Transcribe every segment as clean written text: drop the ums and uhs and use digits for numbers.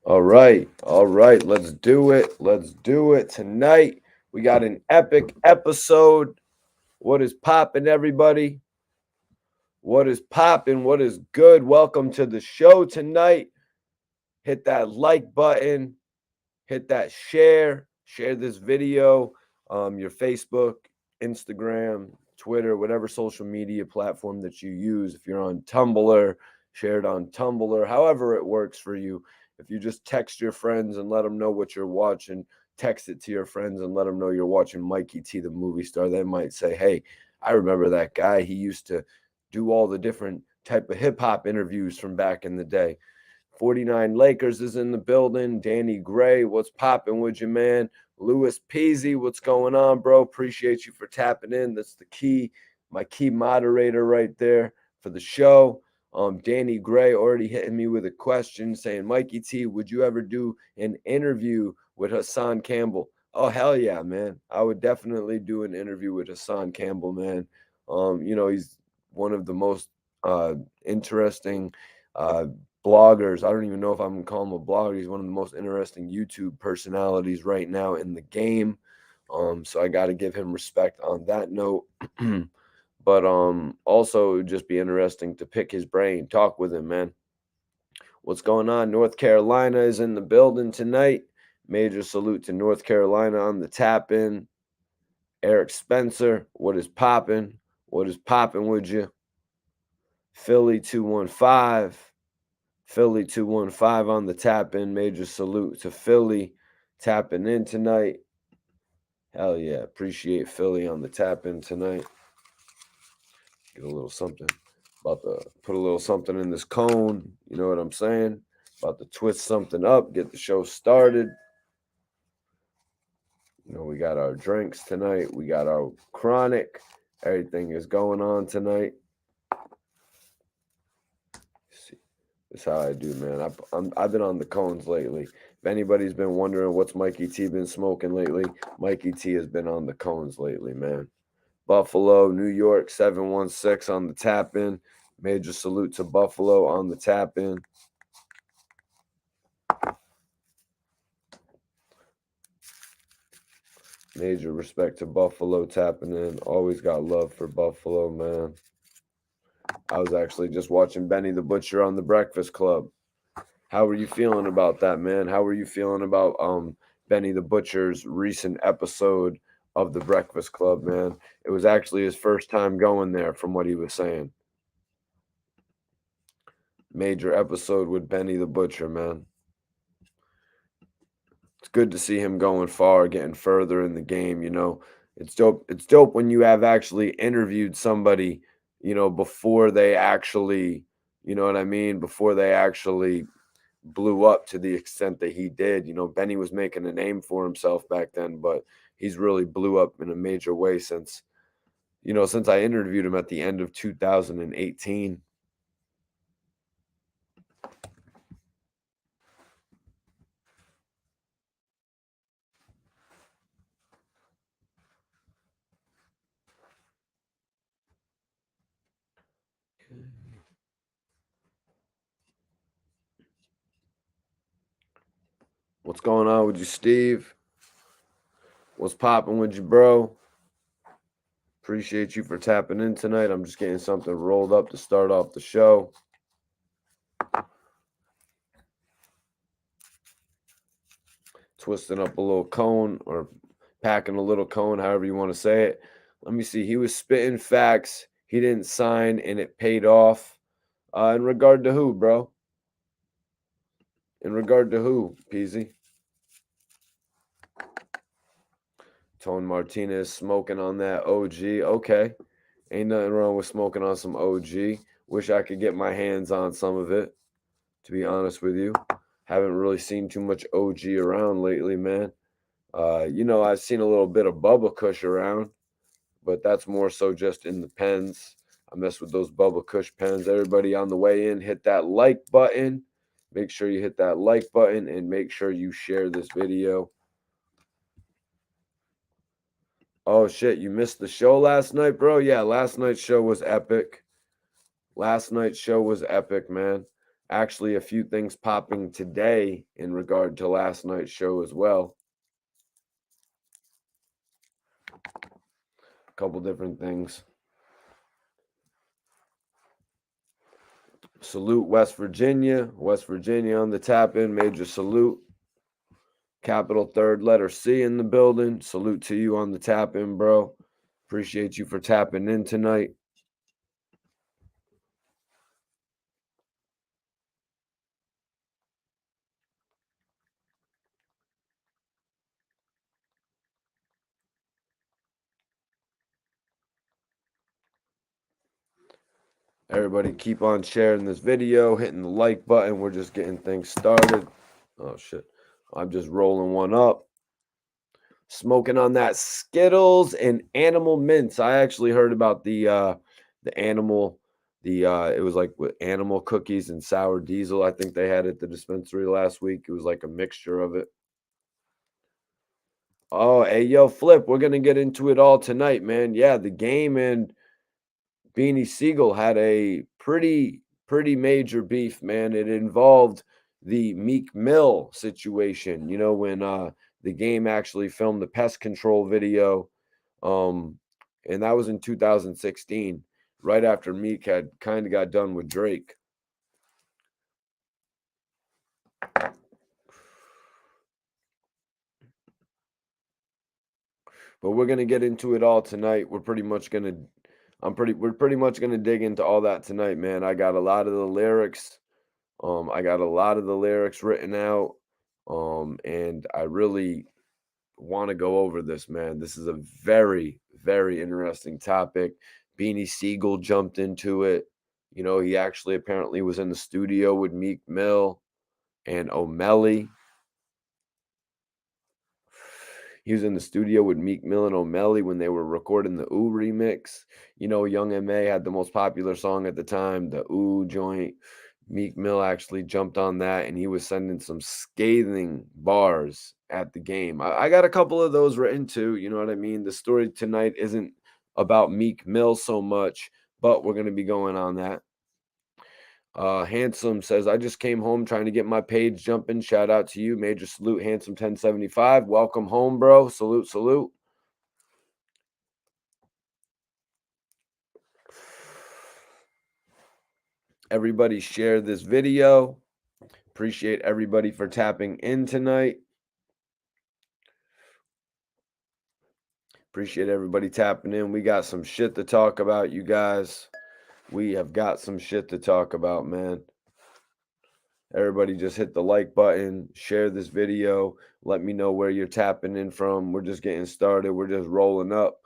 All right. All right. Let's do it. Let's do it tonight. We got an epic episode. What is poppin', everybody? What is poppin'? What is good? Welcome to the show tonight. Hit that like button, hit that share this video, your Facebook, Instagram, Twitter, whatever social media platform that you use. If you're on Tumblr, share it on Tumblr, however it works for you. If you just text your friends and let them know what you're watching, text it to your friends and let them know you're watching Mikey T, the movie star. They might say, hey, I remember that guy. He used to do all the different type of hip hop interviews from back in the day. 49 Lakers is in the building. Danny Gray, what's popping with you, man? Louis Peasy, what's going on, bro? Appreciate you for tapping in. That's my key moderator right there for the show. Danny Gray already hitting me with a question saying, Mikey T, would you ever do an interview with Hassan Campbell? Oh, hell yeah, man. I would definitely do an interview with Hassan Campbell, man. He's one of the most interesting bloggers. I don't even know if I'm gonna call him a blogger. He's one of the most interesting YouTube personalities right now in the game. So I got to give him respect on that note. But also it would just be interesting to pick his brain, talk with him, man. What's going on? North Carolina is in the building tonight. Major salute to North Carolina on the tap in. Eric Spencer, what is popping? What is popping with you? Philly 215. Philly 215 on the tap in. Major salute to Philly tapping in tonight. Hell yeah. Appreciate Philly on the tap in tonight. Get a little something. About to put a little something in this cone. You know what I'm saying? About to twist something up, get the show started. We got our drinks tonight. We got our chronic. Everything is going on tonight. See, that's how I do, man. I've been on the cones lately. If anybody's been wondering what's Mikey T been smoking lately, Mikey T has been on the cones lately, man. Buffalo, New York, 716 on the tap in. Major salute to Buffalo on the tap in. Major respect to Buffalo tapping in. Always got love for Buffalo, man. I was actually just watching Benny the Butcher on the Breakfast Club. How were you feeling about that, man? How were you feeling about Benny the Butcher's recent episode of the Breakfast Club, man? It was actually his first time going there from what he was saying. Major episode with Benny the Butcher, man. It's good to see him going far, getting further in the game, It's dope. It's dope when you have actually interviewed somebody, before they actually, you know what I mean, before they actually blew up to the extent that he did. Benny was making a name for himself back then, but he's really blew up in a major way since I interviewed him at the end of 2018. What's going on with you, Steve? What's popping with you, bro? Appreciate you for tapping in tonight. I'm just getting something rolled up to start off the show. Twisting up a little cone or packing a little cone, however you want to say it. Let me see. He was spitting facts. He didn't sign, and it paid off. In regard to who, bro? In regard to who, Peasy? Tone Martinez smoking on that OG. Okay. Ain't nothing wrong with smoking on some OG. Wish I could get my hands on some of it, to be honest with you. Haven't really seen too much OG around lately, man. I've seen a little bit of Bubba Kush around, but that's more so just in the pens. I mess with those Bubba Kush pens. Everybody on the way in, hit that like button. Make sure you hit that like button and make sure you share this video. Oh, shit, you missed the show last night, bro? Yeah, last night's show was epic. Last night's show was epic, man. Actually, a few things popping today in regard to last night's show as well. A couple different things. Salute West Virginia. West Virginia on the tap in. Major salute. Capital third letter C in the building. Salute to you on the tap in, bro. Appreciate you for tapping in tonight. Everybody keep on sharing this video, hitting the like button. We're just getting things started. Oh, shit. I'm just rolling one up. Smoking on that Skittles and Animal Mints. I actually heard about the animal, it was like with animal cookies and sour diesel. I think they had at the dispensary last week. It was like a mixture of it. Oh, hey, yo, Flip, we're gonna get into it all tonight, man. Yeah, the Game and Beanie Sigel had a pretty major beef, man. It involved the Meek Mill situation. You know, when the Game actually filmed the pest control video, um, and that was in 2016, right after Meek had kind of got done with Drake. But we're gonna get into it all tonight. We're pretty much gonna dig into all that tonight, man. I got a lot of the lyrics. I got a lot of the lyrics written out. And I really want to go over this, man. This is a very, very interesting topic. Beanie Sigel jumped into it. You know, he actually apparently was in the studio with Meek Mill and O'Malley. He was in the studio with Meek Mill and O'Malley when they were recording the Ooh remix. You know, Young M.A. had the most popular song at the time, the Ooh joint. Meek Mill actually jumped on that and he was sending some scathing bars at the Game. I got a couple of those written too. You know what I mean? The story tonight isn't about Meek Mill so much, but we're going to be going on that. Handsome says, I just came home trying to get my page jumping. Shout out to you. Major salute, Handsome 1075. Welcome home, bro. Salute, salute. Everybody share this video. Appreciate everybody for tapping in tonight. Appreciate everybody tapping in. We got some shit to talk about, you guys. We have got some shit to talk about, man. Everybody just hit the like button, share this video. Let me know where you're tapping in from. We're just getting started. We're just rolling up.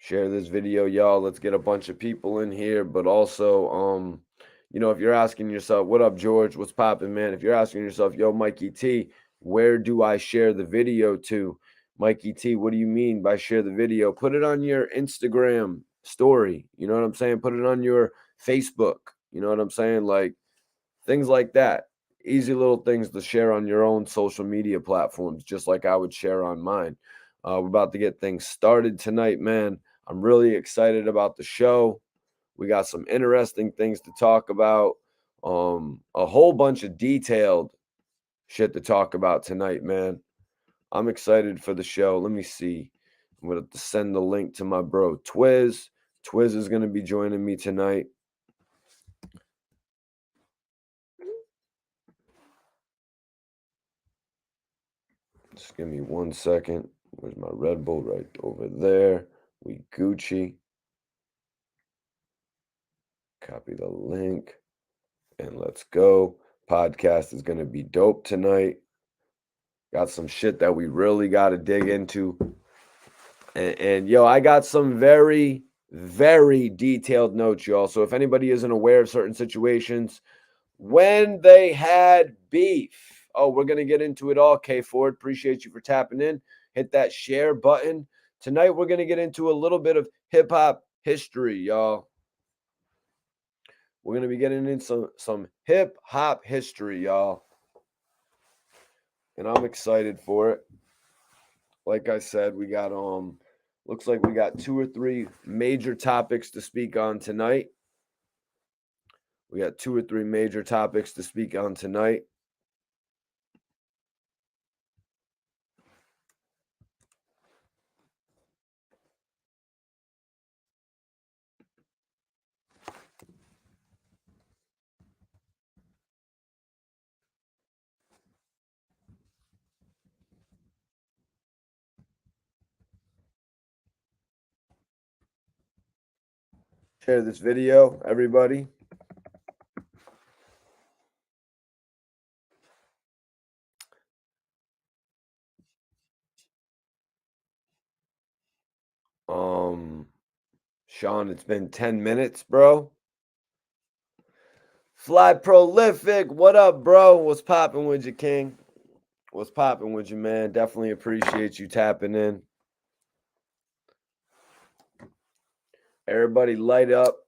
Share this video, y'all. Let's get a bunch of people in here. But also, you know, if you're asking yourself, what up, George? What's popping, man? If you're asking yourself, yo, Mikey T, where do I share the video to? Mikey T, what do you mean by share the video? Put it on your Instagram story. You know what I'm saying? Put it on your Facebook. You know what I'm saying? Like things like that. Easy little things to share on your own social media platforms, just like I would share on mine. We're about to get things started tonight, man. I'm really excited about the show. We got some interesting things to talk about. A whole bunch of detailed shit to talk about tonight, man. I'm excited for the show. Let me see. I'm going to send the link to my bro, Twizz. Twizz is going to be joining me tonight. Just give me 1 second. Where's my Red Bull? Right over there. We Gucci. Copy the link. And let's go. Podcast is going to be dope tonight. Got some shit that we really got to dig into. And yo, I got some very, very detailed notes, y'all. So if anybody isn't aware of certain situations, when they had beef. Oh, we're going to get into it all. K Ford, appreciate you for tapping in. Hit that share button. Tonight, we're going to get into a little bit of hip hop history, y'all. We're going to be getting into some hip hop history, y'all. And I'm excited for it. Like I said, we got Looks like we got 2 or 3 major topics to speak on tonight. We got 2 or 3 major topics to speak on tonight. Share this video, everybody. Sean, it's been 10 minutes, bro. Fly Prolific, what up, bro? What's popping with you, King? What's popping with you, man? Definitely appreciate you tapping in. Everybody light up.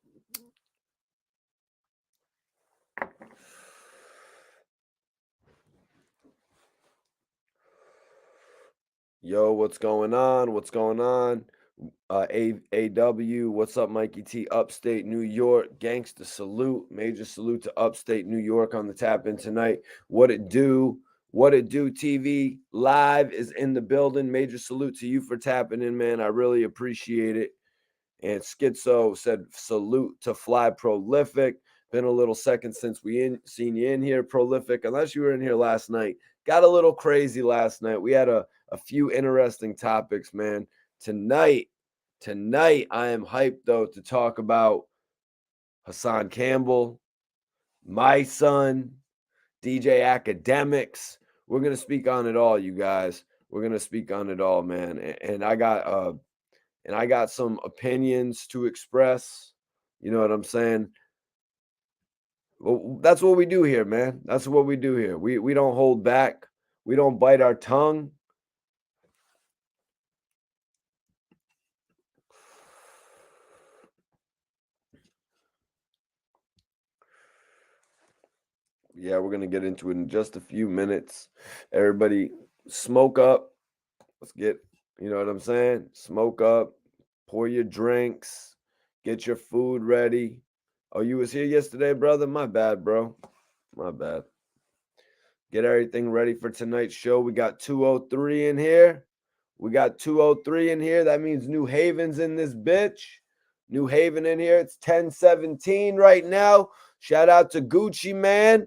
Yo, what's going on? What's going on? AW, what's up, Mikey T? Upstate New York, gangsta salute. Major salute to Upstate New York on the tap in tonight. What it do? What it do? TV live is in the building. Major salute to you for tapping in, man. I really appreciate it. And Schizo said, salute to Fly Prolific. Been a little second since we seen you in here, Prolific, unless you were in here last night. Got a little crazy last night. We had a few interesting topics, man. Tonight, I am hyped, though, to talk about Hassan Campbell, Mysonne, DJ Akademiks. We're going to speak on it all, you guys. We're going to speak on it all, man. And I got some opinions to express. You know what I'm saying? Well, that's what we do here, man. That's what we do here. We don't hold back. We don't bite our tongue. Yeah, we're going to get into it in just a few minutes. Everybody smoke up. Let's get, you know what I'm saying? Smoke up. Pour your drinks. Get your food ready. Oh, you was here yesterday, brother? My bad, bro. My bad. Get everything ready for tonight's show. We got 203 in here. We got 203 in here. That means New Haven's in this bitch. New Haven in here. It's 10:17 right now. Shout out to Gucci Man.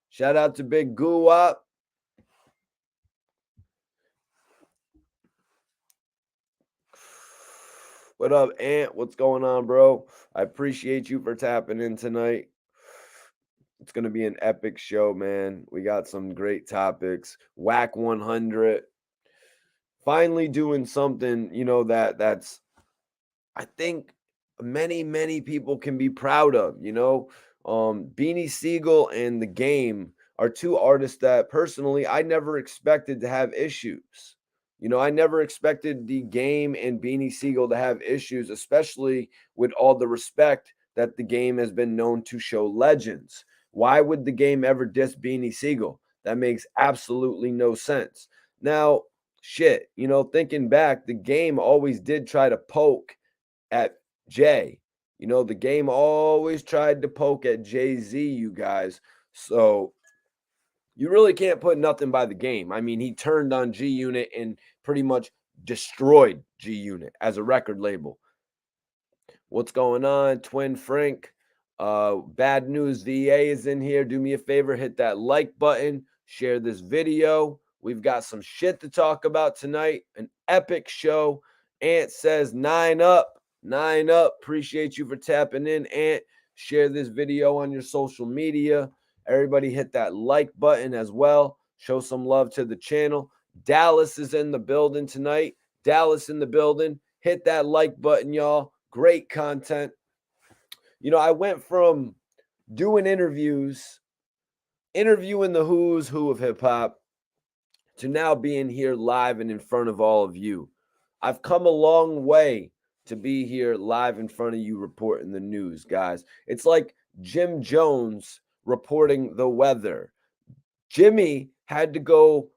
Shout out to Big Guwap. What up, Ant? What's going on, bro? I appreciate you for tapping in tonight. It's going to be an epic show, man. We got some great topics. Wack 100. Finally doing something, you know, that's I think many people can be proud of, you know. Beanie Sigel and The Game are 2 artists that personally I never expected to have issues. You know, I never expected The Game and Beanie Sigel to have issues, especially with all the respect that The Game has been known to show legends. Why would The Game ever diss Beanie Sigel? That makes absolutely no sense. Now, shit, you know, thinking back, The Game always did try to poke at Jay. You know, The Game always tried to poke at Jay-Z, you guys. So you really can't put nothing by The Game. I mean, he turned on G Unit and pretty much destroyed G Unit as a record label. What's going on, Twin Frank? Bad News VA is in here. Do me a favor, hit that like button, share this video. We've got some shit to talk about tonight. An epic show. Ant says 9 up. 9 up. Appreciate you for tapping in, Ant. Share this video on your social media. Everybody hit that like button as well. Show some love to the channel. Dallas is in the building tonight. Dallas in the building. Hit that like button, y'all. Great content. You know, I went from doing interviews, interviewing the who's who of hip hop, to now being here live and in front of all of you. I've come a long way to be here live in front of you reporting the news, guys. It's like Jim Jones reporting the weather. Jimmy had to go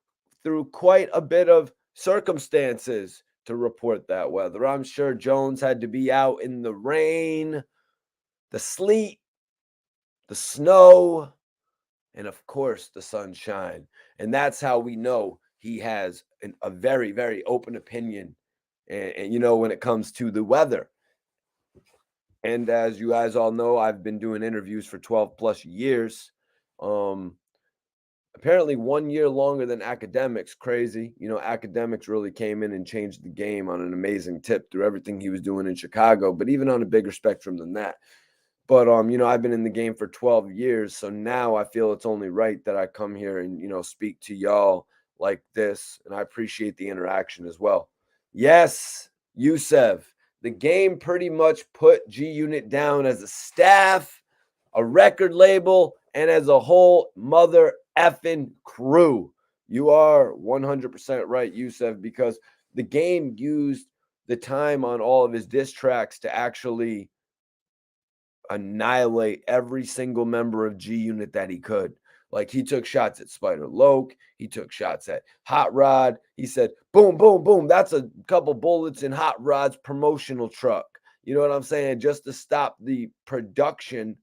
through quite a bit of circumstances to report that weather. I'm sure Jones had to be out in the rain, the sleet, the snow, and of course the sunshine. And that's how we know he has a very, very open opinion, and when it comes to the weather. And as you guys all know, I've been doing interviews for 12 plus years. Um, Apparently 1 year longer than Akademiks. Crazy. Akademiks really came in and changed the game on an amazing tip through everything he was doing in Chicago, but even on a bigger spectrum than that. But I've been in the game for 12 years, so now I feel it's only right that I come here and speak to y'all like this, and I appreciate the interaction as well. Yes, Yusef, the game pretty much put G Unit down as a staff, a record label, and as a whole mother effing crew. You are 100% right, Yusef, because the game used the time on all of his diss tracks to actually annihilate every single member of G Unit that he could. Like, he took shots at Spider Loke. He took shots at Hot Rod. He said, boom, boom, boom. That's a couple bullets in Hot Rod's promotional truck. You know what I'm saying? Just to stop the production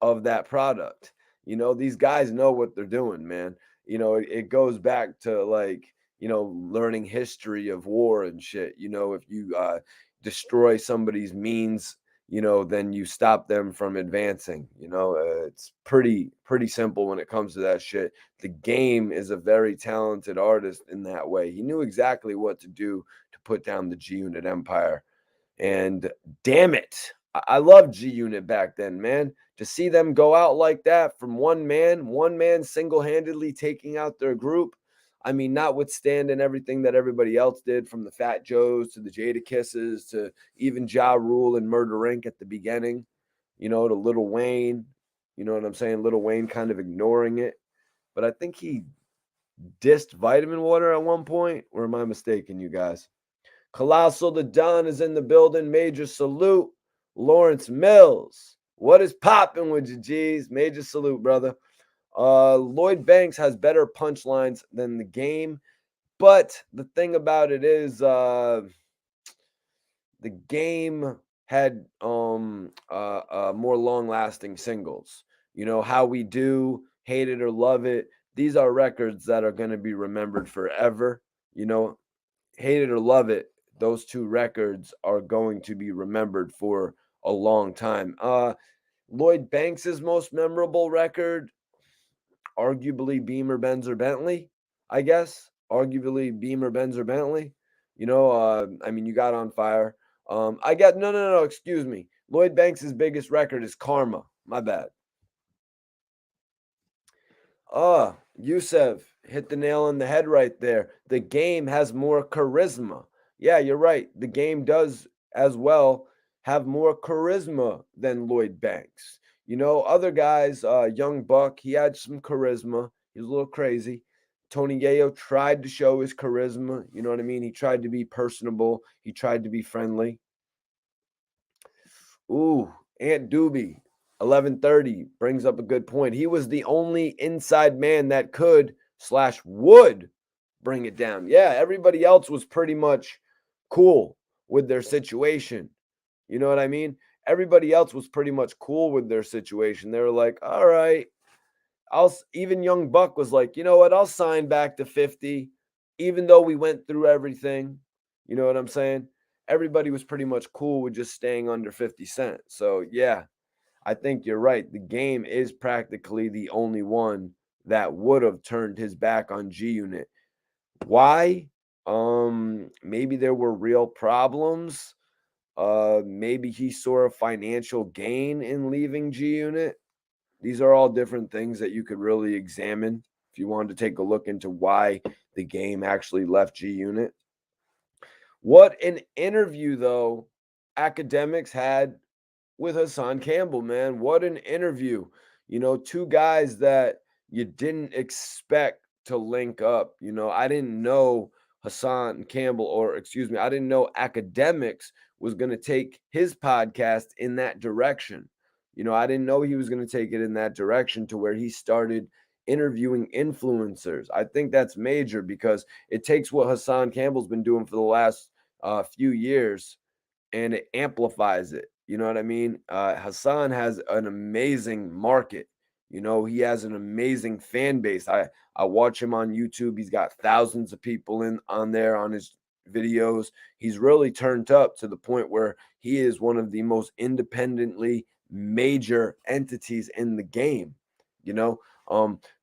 of that product. These guys know what they're doing, man. It goes back to learning history of war and shit. If you destroy somebody's means, then you stop them from advancing. It's pretty simple when it comes to that shit. The game is a very talented artist in that way. He knew exactly what to do to put down the G Unit empire. And damn it, I loved G Unit back then, man. To see them go out like that from one man single-handedly taking out their group. I mean, notwithstanding everything that everybody else did, from the Fat Joes to the Jada Kisses to even Ja Rule and Murder Inc. at the beginning, to Lil Wayne. You know what I'm saying? Lil Wayne kind of ignoring it. But I think he dissed Vitamin Water at one point. Or am I mistaken, you guys? Colossal the Don is in the building. Major salute. Lawrence Mills. What is popping with you, G's? Major salute, brother. Lloyd Banks has better punchlines than the game. But the thing about it is the game had more long-lasting singles. How We Do, Hate It or Love It. These are records that are going to be remembered forever. Hate It or Love It, those two records are going to be remembered for a long time. Lloyd Banks's most memorable record, arguably Beamer, Benz, or Bentley, I guess. Arguably Beamer, Benz, or Bentley. You got On Fire. I got no, excuse me. Lloyd Banks's biggest record is Karma. My bad. Yusef hit the nail on the head right there. The game has more charisma. Yeah, you're right. The game does as well have more charisma than Lloyd Banks. Other guys, Young Buck, he had some charisma. He was a little crazy. Tony Yayo tried to show his charisma. You know what I mean? He tried to be personable. He tried to be friendly. Ooh, Aunt Doobie, 1130 brings up a good point. He was the only inside man that could/would bring it down. Yeah, everybody else was pretty much cool with their situation. You know what I mean? Everybody else was pretty much cool with their situation. They were like, all right, even Young Buck was like, you know what? I'll sign back to 50, even though we went through everything. You know what I'm saying? Everybody was pretty much cool with just staying under 50 Cent. So, yeah, I think you're right. The game is practically the only one that would have turned his back on G Unit. Why? Maybe there were real problems. Maybe he saw a financial gain in leaving G Unit. These are all different things that you could really examine if you wanted to take a look into why the game actually left G Unit. What an interview, though, Akademiks had with Hassan Campbell, man. What an interview. Two guys that you didn't expect to link up. I didn't know Hassan Campbell, I didn't know Akademiks was going to take his podcast in that direction. I didn't know he was going to take it in that direction to where he started interviewing influencers. I think that's major because it takes what Hassan Campbell's been doing for the last few years, and it amplifies it. You know what I mean? Hassan has an amazing market. You know, he has an amazing fan base. I watch him on YouTube. He's got thousands of people in on there on his videos. He's really turned up to the point where he is one of the most independently major entities in the game. You know,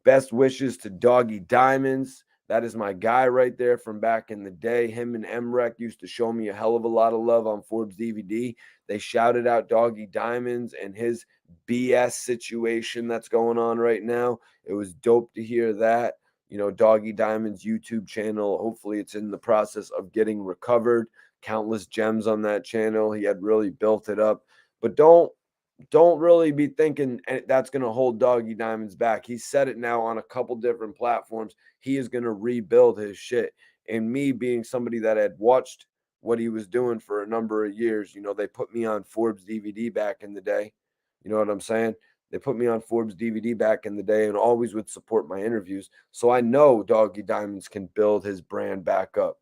best wishes to Doggy Diamonds. That is my guy right there from back in the day. Him and MREC used to show me a hell of a lot of love on Forbes DVD. They shouted out Doggy Diamonds and his BS situation that's going on right now. It was dope to hear that. You know, Doggy Diamonds YouTube channel, hopefully it's in the process of getting recovered. Countless gems on that channel. He had really built it up. But don't really be thinking that's going to hold Doggy Diamonds back. He said it now on a couple different platforms. He is going to rebuild his shit. And me being somebody that had watched what he was doing for a number of years, you know, they put me on Forbes DVD back in the day. You know what I'm saying? They put me on Forbes DVD back in the day and always would support my interviews. So I know Doggy Diamonds can build his brand back up.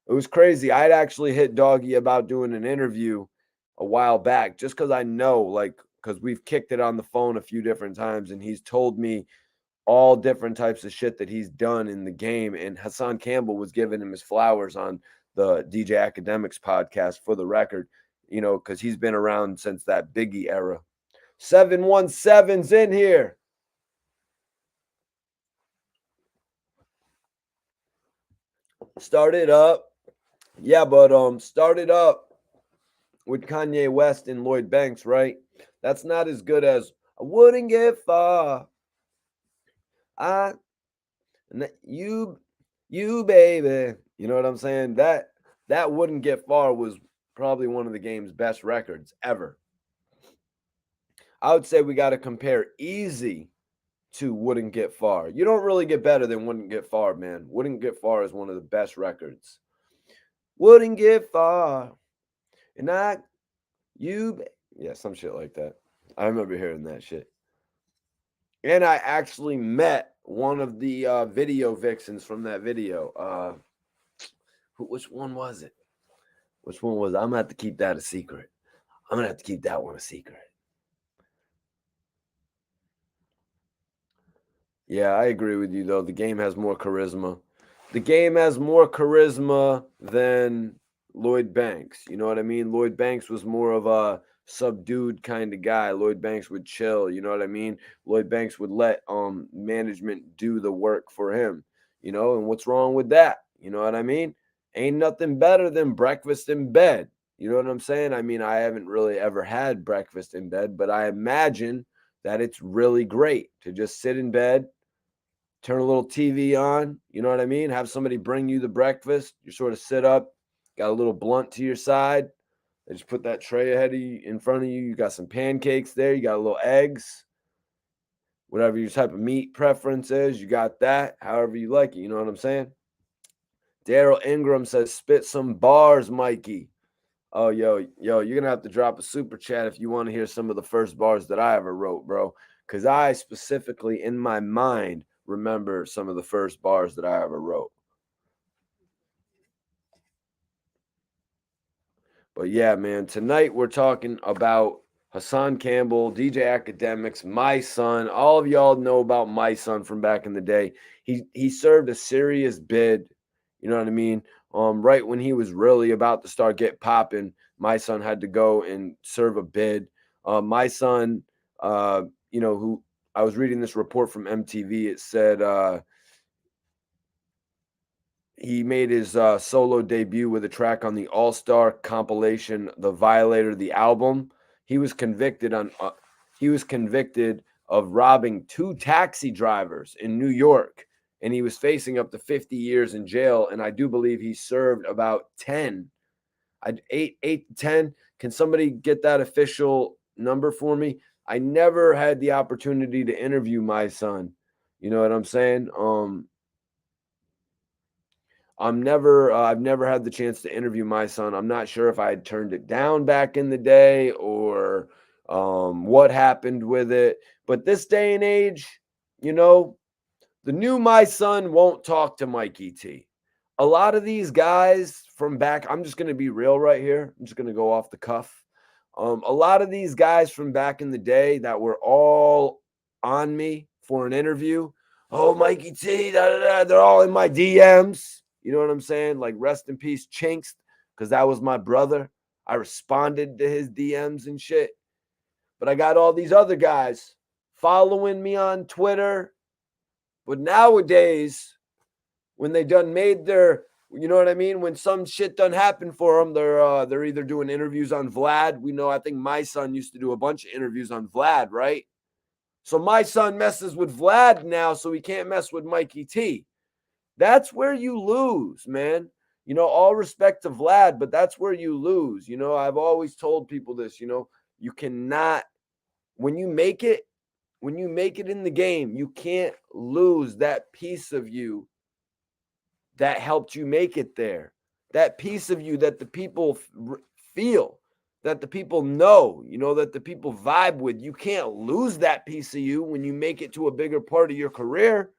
It was crazy. I'd actually hit Doggy about doing an interview a while back just because I know, like, because we've kicked it on the phone a few different times and he's told me all different types of shit that he's done in the game. And Hassan Campbell was giving him his flowers on the DJ Akademiks podcast, for the record, you know, because he's been around since that Biggie era. 717's in here. Started up. Yeah, but started up with Kanye West and Lloyd Banks, right? That's not as good as I wouldn't get far. I you baby. You know what I'm saying? That wouldn't get far was probably one of the game's best records ever. I would say we got to compare Easy to Wouldn't Get Far. You don't really get better than Wouldn't Get Far, man. Wouldn't Get Far is one of the best records. Wouldn't get far. And yeah, some shit like that. I remember hearing that shit. And I actually met one of the video vixens from that video. Which one was it? Which one was it? I'm gonna have to keep that a secret. I'm gonna have to keep that one a secret. Yeah, I agree with you though. The game has more charisma. The game has more charisma than Lloyd Banks. You know what I mean? Lloyd Banks was more of a subdued kind of guy. Lloyd Banks would chill, you know what I mean? Lloyd Banks would let management do the work for him, you know, and what's wrong with that? You know what I mean? Ain't nothing better than breakfast in bed. You know what I'm saying? I mean, I haven't really ever had breakfast in bed, but I imagine that it's really great to just sit in bed, turn a little TV on, you know what I mean? Have somebody bring you the breakfast. You sort of sit up, got a little blunt to your side. They just put that tray ahead of you, in front of you. You got some pancakes there. You got a little eggs, whatever your type of meat preference is. You got that, however you like it. You know what I'm saying? Daryl Ingram says, spit some bars, Mikey. Oh, yo, you're going to have to drop a super chat if you want to hear some of the first bars that I ever wrote, bro. Because I specifically, in my mind, remember some of the first bars that I ever wrote. But yeah, man, tonight we're talking about Hassan Campbell, DJ Akademiks, Mysonne. All of y'all know about Mysonne from back in the day. He served a serious bid, you know what I mean? Right when he was really about to start get popping, Mysonne had to go and serve a bid. Mysonne, you know, who I was reading this report from MTV. It said he made his solo debut with a track on the all-star compilation The Violator, the album. He was convicted of robbing 2 taxi drivers in New York, and he was facing up to 50 years in jail, and I do believe he served about 10. 8 to 10. Can somebody get that official number for me? I never had the opportunity to interview Mysonne. You know what I'm saying? I've never had the chance to interview Mysonne. I'm not sure if I had turned it down back in the day or what happened with it. But this day and age, you know, the new Mysonne won't talk to Mikey T. a lot of these guys from back, I'm just going to be real right here. I'm just going to go off the cuff. A lot of these guys from back in the day that were all on me for an interview. Oh, Mikey T, da, da, da, they're all in my DMs. You know what I'm saying? Like, rest in peace, Chinks, because that was my brother. I responded to his DMs and shit. But I got all these other guys following me on Twitter. But nowadays, when they done made their, you know what I mean? When some shit done happen for them, they're either doing interviews on Vlad. We know, I think Mysonne used to do a bunch of interviews on Vlad, right? So Mysonne messes with Vlad now, so he can't mess with Mikey T. That's where you lose, man. You know, all respect to Vlad, but that's where you lose. You know, I've always told people this, you know, you cannot, when you make it in the game, you can't lose that piece of you that helped you make it there. That piece of you that the people feel, that the people know, you know, that the people vibe with. You can't lose that piece of you when you make it to a bigger part of your career.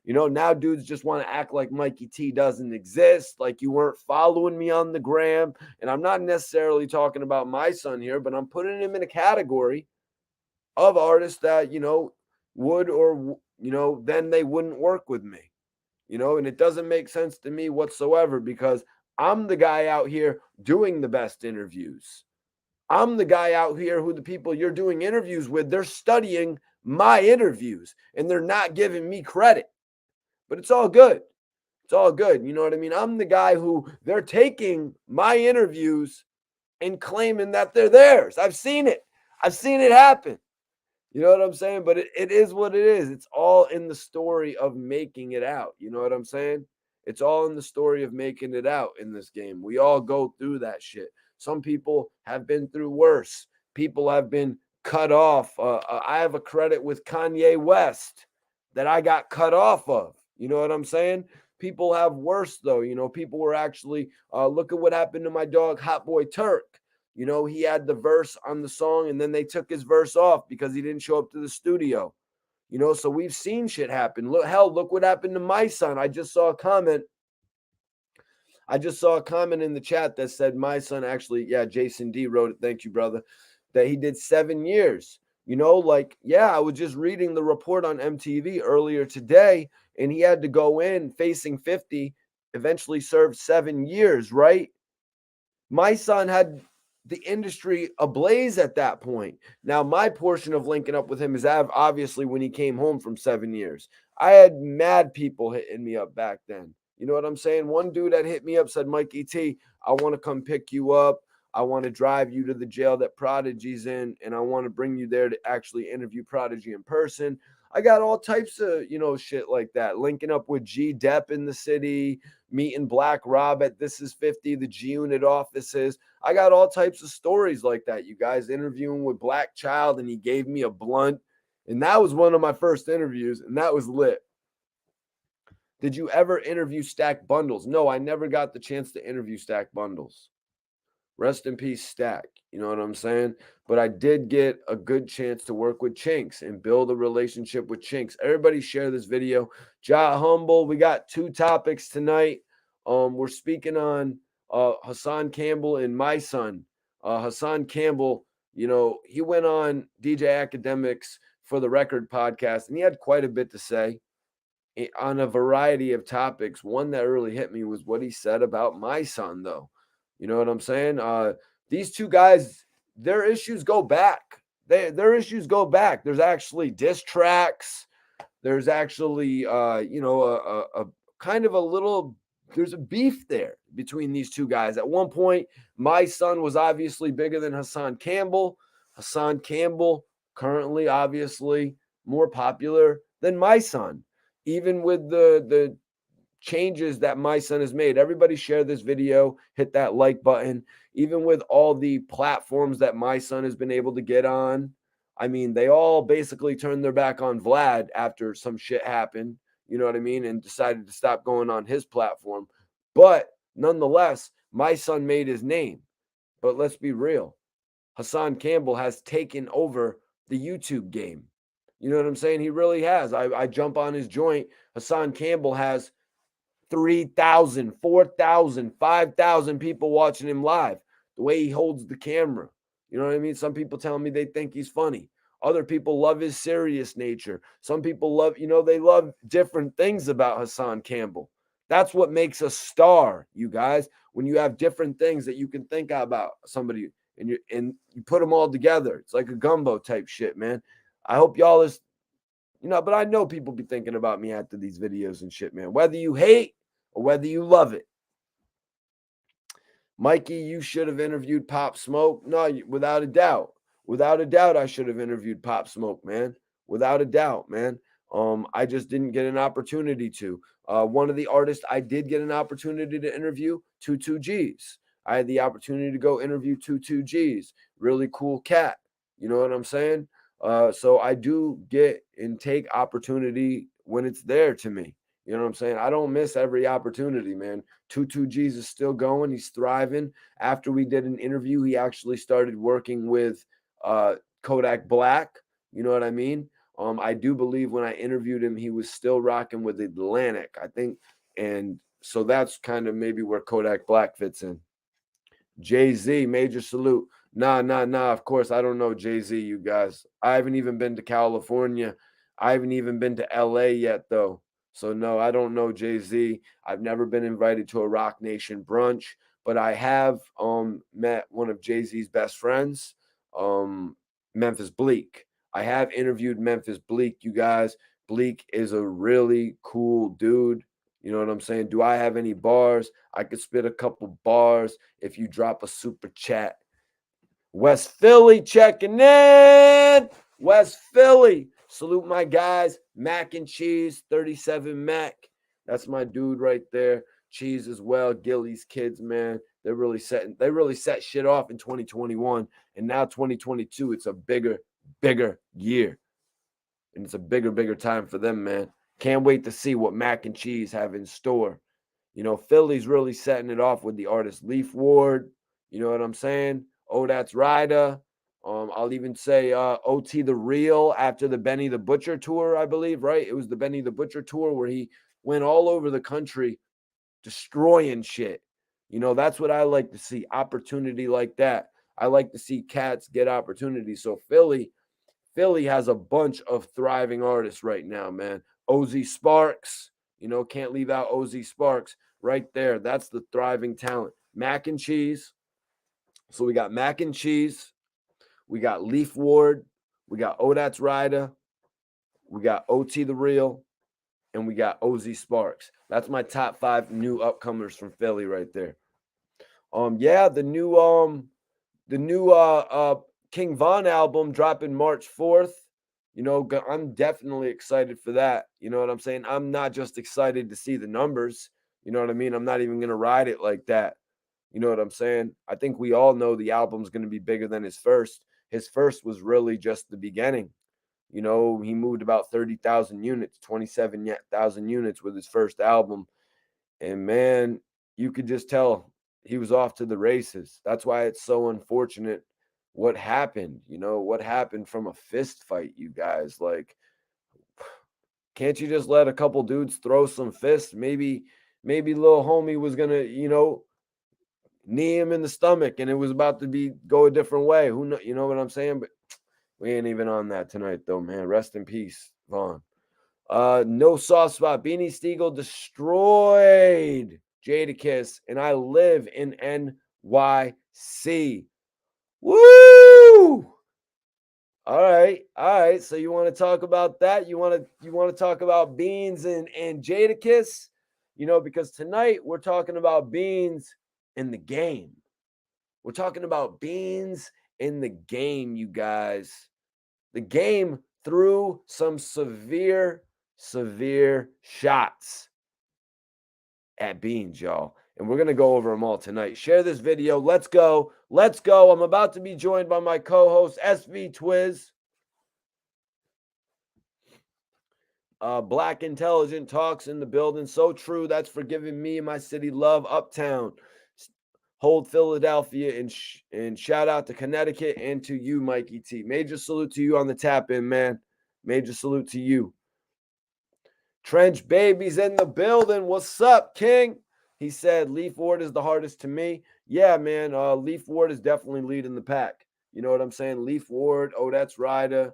You know, now dudes just want to act like Mikey T doesn't exist, like you weren't following me on the gram. And I'm not necessarily talking about Mysonne here, but I'm putting him in a category of artists that, you know, would or, you know, then they wouldn't work with me. You know, and it doesn't make sense to me whatsoever because I'm the guy out here doing the best interviews. I'm the guy out here who the people you're doing interviews with, they're studying my interviews and they're not giving me credit. But it's all good. It's all good. You know what I mean? I'm the guy who they're taking my interviews and claiming that they're theirs. I've seen it. I've seen it happen. You know what I'm saying? But it is what it is. It's all in the story of making it out. You know what I'm saying? It's all in the story of making it out in this game. We all go through that shit. Some people have been through worse. People have been cut off. I have a credit with Kanye West that I got cut off of. You know what I'm saying? People have worse though. You know, people were actually look at what happened to my dog Hot Boy Turk. You know, he had the verse on the song and then they took his verse off because he didn't show up to the studio. You know, so we've seen shit happen. Look what happened to Mysonne. I just saw a comment in the chat that said Mysonne actually, yeah, Jason D wrote it. Thank you, brother. That he did 7 years. You know, like, yeah, I was just reading the report on MTV earlier today, and he had to go in facing 50, eventually served 7 years, right? Mysonne had the industry ablaze at that point. Now, my portion of linking up with him is obviously when he came home from 7 years. I had mad people hitting me up back then. You know what I'm saying? One dude that hit me up said, Mikey T, I want to come pick you up. I want to drive you to the jail that Prodigy's in, and I want to bring you there to actually interview Prodigy in person. I got all types of, you know, shit like that. Linking up with G Depp in the city, meeting Black Rob at This Is 50, the G Unit offices. I got all types of stories like that. You guys interviewing with Black Child, and he gave me a blunt. And that was one of my first interviews, and that was lit. Did you ever interview Stack Bundles? No, I never got the chance to interview Stack Bundles. Rest in peace, Stack. You know what I'm saying? But I did get a good chance to work with Chinks and build a relationship with Chinks. Everybody share this video. Ja Humble, we got 2 topics tonight. We're speaking on Hassan Campbell and Mysonne. Hassan Campbell, you know, he went on DJ Akademiks for the Record podcast, and he had quite a bit to say on a variety of topics. One that really hit me was what he said about Mysonne, though. You know what I'm saying? These 2 guys, their issues go back. Their issues go back. There's actually diss tracks. There's actually, you know, a kind of a little, there's a beef there between these 2 guys. At one point, Mysonne was obviously bigger than Hassan Campbell. Hassan Campbell currently obviously more popular than Mysonne. Even with the changes that Mysonne has made. Everybody share this video, hit that like button. Even with all the platforms that Mysonne has been able to get on, I mean, they all basically turned their back on Vlad after some shit happened, you know what I mean, and decided to stop going on his platform. But nonetheless, Mysonne made his name. But let's be real. Hassan Campbell has taken over the YouTube game. You know what I'm saying? He really has. I jump on his joint. Hassan Campbell has 3,000, 4,000, 5,000 people watching him live. The way he holds the camera. You know what I mean? Some people tell me they think he's funny. Other people love his serious nature. Some people love, they love different things about Hassan Campbell. That's what makes a star, you guys. When you have different things that you can think about somebody and you put them all together. It's like a gumbo type shit, man. I hope y'all is, but I know people be thinking about me after these videos and shit, man. Whether you hate or whether you love it. Mikey, you should have interviewed Pop Smoke. No, without a doubt. Without a doubt, I should have interviewed Pop Smoke, man. Without a doubt, man. I just didn't get an opportunity to. One of the artists I did get an opportunity to interview, 22Gs. I had the opportunity to go interview 22Gs. Really cool cat. You know what I'm saying? So I do get and take opportunity when it's there to me. You know what I'm saying? I don't miss every opportunity, man. 22Gs is still going. He's thriving. After we did an interview, he actually started working with Kodak Black. You know what I mean? I do believe when I interviewed him, he was still rocking with Atlantic, I think. And so that's kind of maybe where Kodak Black fits in. Jay-Z, major salute. Nah. Of course, I don't know Jay-Z, you guys. I haven't even been to California. I haven't even been to LA yet, though. So, no, I don't know Jay-Z. I've never been invited to a Rock Nation brunch, but I have met one of Jay-Z's best friends, Memphis Bleak. I have interviewed Memphis Bleak, you guys. Bleak is a really cool dude. You know what I'm saying? Do I have any bars? I could spit a couple bars if you drop a super chat. West Philly checking in. West Philly. Salute my guys. Mac and Cheese, 37 Mac. That's my dude right there. Cheese as well. Gilly's kids, man. They really set shit off in 2021. And now 2022, it's a bigger year. And it's a bigger time for them, man. Can't wait to see what Mac and Cheese have in store. Philly's really setting it off with the artist Leaf Ward. You know what I'm saying? Oh, that's Ryder. I'll even say OT The Real after the Benny the Butcher tour, I believe, right? It was the Benny the Butcher tour where he went all over the country destroying shit. That's what I like to see. Opportunity like that. I like to see cats get opportunities. So Philly has a bunch of thriving artists right now, man. OZ Sparks, can't leave out OZ Sparks right there. That's the thriving talent. Mac and Cheese. So we got Mac and Cheese. We got Leaf Ward. We got That's Ryder. We got OT The Real. And we got OZ Sparks. That's my top 5 new upcomers from Philly right there. The new King Von album dropping March 4th. I'm definitely excited for that. You know what I'm saying? I'm not just excited to see the numbers. You know what I mean? I'm not even going to ride it like that. You know what I'm saying? I think we all know the album's going to be bigger than his first. His first was really just the beginning. He moved about 30,000 units, 27,000 units with his first album. And man, you could just tell he was off to the races. That's why it's so unfortunate what happened. What happened from a fist fight, you guys. Like, can't you just let a couple dudes throw some fists? Maybe little homie was gonna, knee him in the stomach and it was about to go a different way. Who know, you know what I'm saying? But we ain't even on that tonight, though, man. Rest in peace, Vaughn. No soft spot. Beanie Sigel destroyed Jadakiss, and I live in NYC. Woo! All right. So you want to talk about that? You want to talk about Beans and Jadakiss? Because tonight we're talking about Beans in the game. We're talking about Beans in the game, you guys. The game threw some severe shots at Beans, y'all. And we're going to go over them all tonight. Share this video. Let's go. I'm about to be joined by my co-host, SV Twizz. Black Intelligent Talks in the building. So true. That's for giving me and my city love. Uptown. Hold Philadelphia and shout out to Connecticut and to you, Mikey T. Major salute to you on the tap in, man. Major salute to you. Trench Baby's in the building. What's up, King? He said Leaf Ward is the hardest to me. Yeah, man. Leaf Ward is definitely leading the pack. You know what I'm saying? Leaf Ward, Odette's Ryder,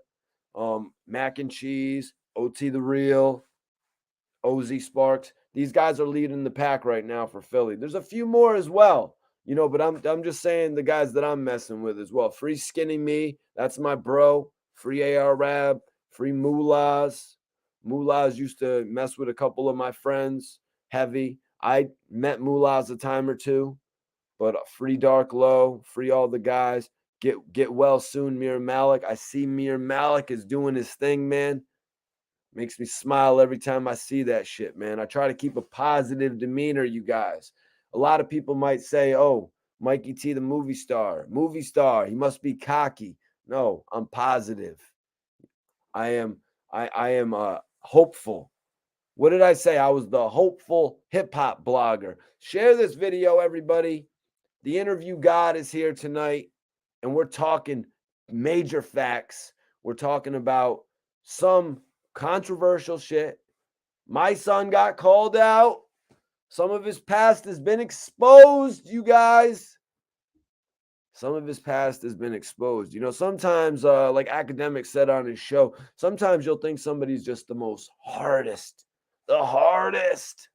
Mac and Cheese, OT the Real, OZ Sparks. These guys are leading the pack right now for Philly. There's a few more as well, but I'm just saying the guys that I'm messing with as well. Free Skinny Me, that's my bro. Free AR Rab, free Moolahs. Moolahs used to mess with a couple of my friends, heavy. I met Moolahs a time or two, but free Dark Low, free all the guys. Get well soon, Mir Malik. I see Mir Malik is doing his thing, man. Makes me smile every time I see that shit, man. I try to keep a positive demeanor, you guys. A lot of people might say, oh, Mikey T, the movie star. Movie star. He must be cocky. No, I'm positive. I am hopeful. What did I say? I was the hopeful hip-hop blogger. Share this video, everybody. The interview god is here tonight, and we're talking major facts. We're talking about some controversial shit. Mysonne got called out. Some of his past has been exposed, you guys. Some of his past has been exposed. Sometimes, like Akademiks said on his show, sometimes you'll think somebody's just the hardest. The hardest.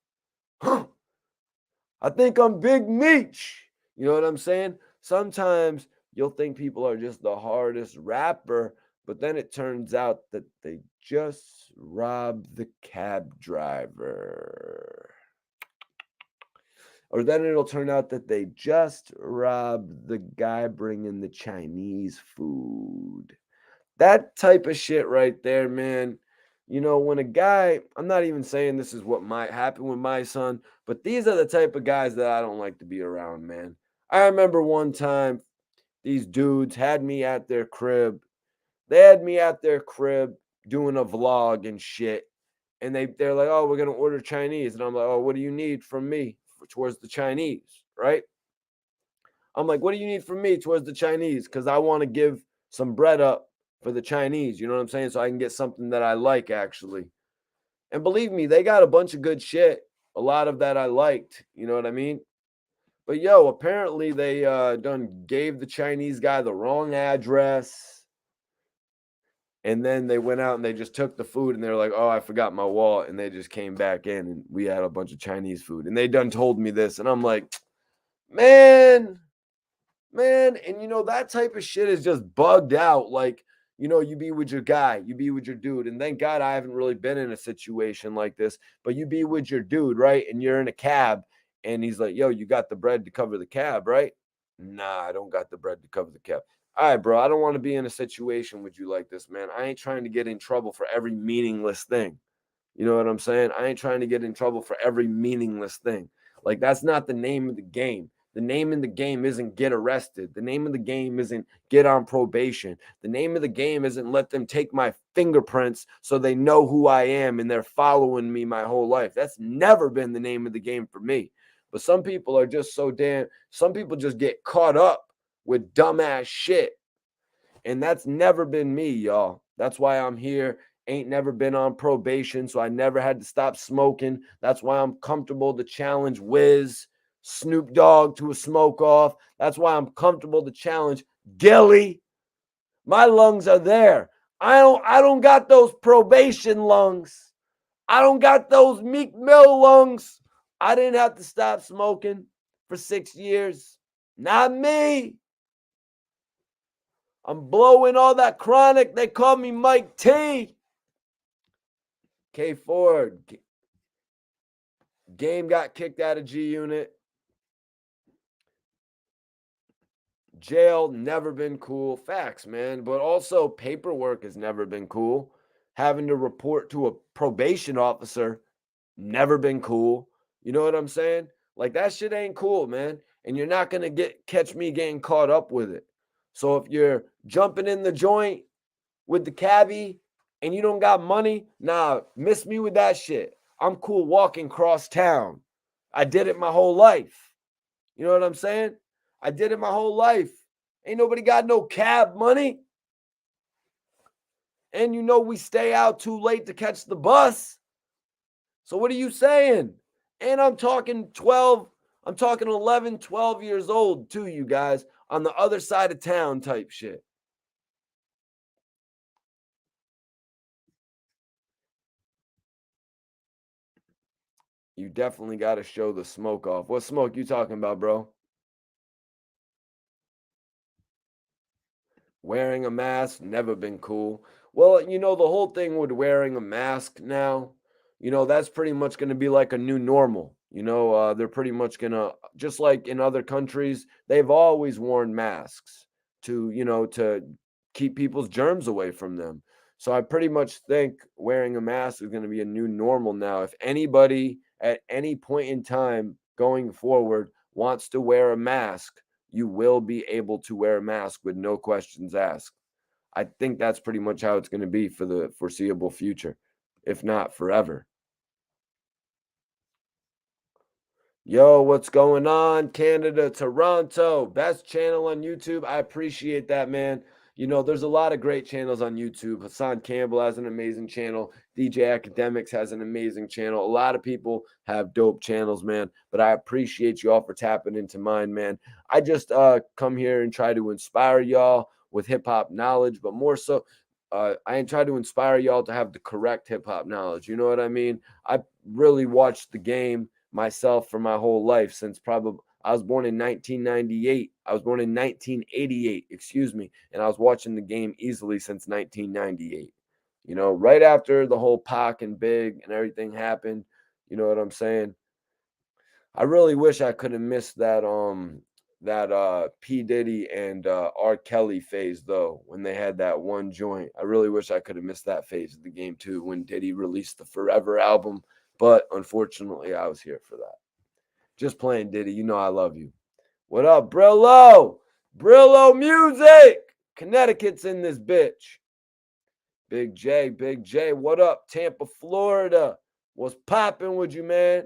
I think I'm Big Meech. You know what I'm saying? Sometimes you'll think people are just the hardest rapper, but then it turns out that they just robbed the cab driver. Or then it'll turn out that they just robbed the guy bringing the Chinese food. That type of shit right there, man. When a guy, I'm not even saying this is what might happen with my son, but these are the type of guys that I don't like to be around, man. I remember one time these dudes had me at their crib. They had me at their crib doing a vlog and shit. And they're like, oh, we're going to order Chinese. And I'm like, oh, what do you need from me towards the Chinese, right? I'm like, what do you need from me towards the Chinese? Because I want to give some bread up for the Chinese. You know what I'm saying? So I can get something that I like, actually. And believe me, they got a bunch of good shit. A lot of that I liked. You know what I mean? But apparently they done gave the Chinese guy the wrong address. And then they went out and they just took the food and they're like, oh, I forgot my wallet. And they just came back in and we had a bunch of Chinese food. And they done told me this. And I'm like, man. And that type of shit is just bugged out. Like, you be with your guy, you be with your dude. And thank God I haven't really been in a situation like this, but you be with your dude, right? And you're in a cab and he's like, yo, you got the bread to cover the cab, right? Nah, I don't got the bread to cover the cab. All right, bro, I don't want to be in a situation with you like this, man. I ain't trying to get in trouble for every meaningless thing. You know what I'm saying? I ain't trying to get in trouble for every meaningless thing. Like, that's not the name of the game. The name of the game isn't get arrested. The name of the game isn't get on probation. The name of the game isn't let them take my fingerprints so they know who I am and they're following me my whole life. That's never been the name of the game for me. But some people are just some people just get caught up with dumbass shit. And that's never been me, y'all. That's why I'm here. Ain't never been on probation, so I never had to stop smoking. That's why I'm comfortable to challenge Wiz, Snoop Dogg to a smoke off. That's why I'm comfortable to challenge Gilly. My lungs are there. I don't got those probation lungs. I don't got those Meek Mill lungs. I didn't have to stop smoking for 6 years. Not me. I'm blowing all that chronic. They call me Mike T. K Ford. Game got kicked out of G Unit. Jail, never been cool. Facts, man. But also paperwork has never been cool. Having to report to a probation officer, never been cool. You know what I'm saying? Like, that shit ain't cool, man. And you're not going to catch me getting caught up with it. So if you're jumping in the joint with the cabbie and you don't got money, nah, miss me with that shit. I'm cool walking cross town. I did it my whole life. You know what I'm saying? I did it my whole life. Ain't nobody got no cab money. And we stay out too late to catch the bus. So what are you saying? And I'm talking 11, 12 years old too, you guys, on the other side of town type shit. You definitely got to show the smoke off. What smoke you talking about, bro? Wearing a mask, never been cool. Well, the whole thing with wearing a mask now, that's pretty much going to be like a new normal. They're pretty much going to, just like in other countries, they've always worn masks to keep people's germs away from them. So I pretty much think wearing a mask is going to be a new normal now. If anybody at any point in time going forward wants to wear a mask, you will be able to wear a mask with no questions asked. I think that's pretty much how it's going to be for the foreseeable future, if not forever. Yo, what's going on? Canada, Toronto, best channel on YouTube. I appreciate that, man. There's a lot of great channels on YouTube. Hassan Campbell has an amazing channel. DJ Akademiks has an amazing channel. A lot of people have dope channels, man. But I appreciate you all for tapping into mine, man. I just come here and try to inspire y'all with hip hop knowledge, but more so, I try to inspire y'all to have the correct hip hop knowledge. You know what I mean? I really watched the game myself for my whole life since probably I was born in 1998. I was born in 1988, excuse me, and I was watching the game easily since 1998. Right after the whole Pac and Big and everything happened, you know what I'm saying? I really wish I could have missed that P Diddy and R Kelly phase though, when they had that one joint. I really wish I could have missed that phase of the game too, when Diddy released the Forever album, but unfortunately I was here for that. Just playing Diddy, I love you. What up, Brillo? Brillo music. Connecticut's in this bitch. Big J, what up? Tampa, Florida. What's popping with you, man?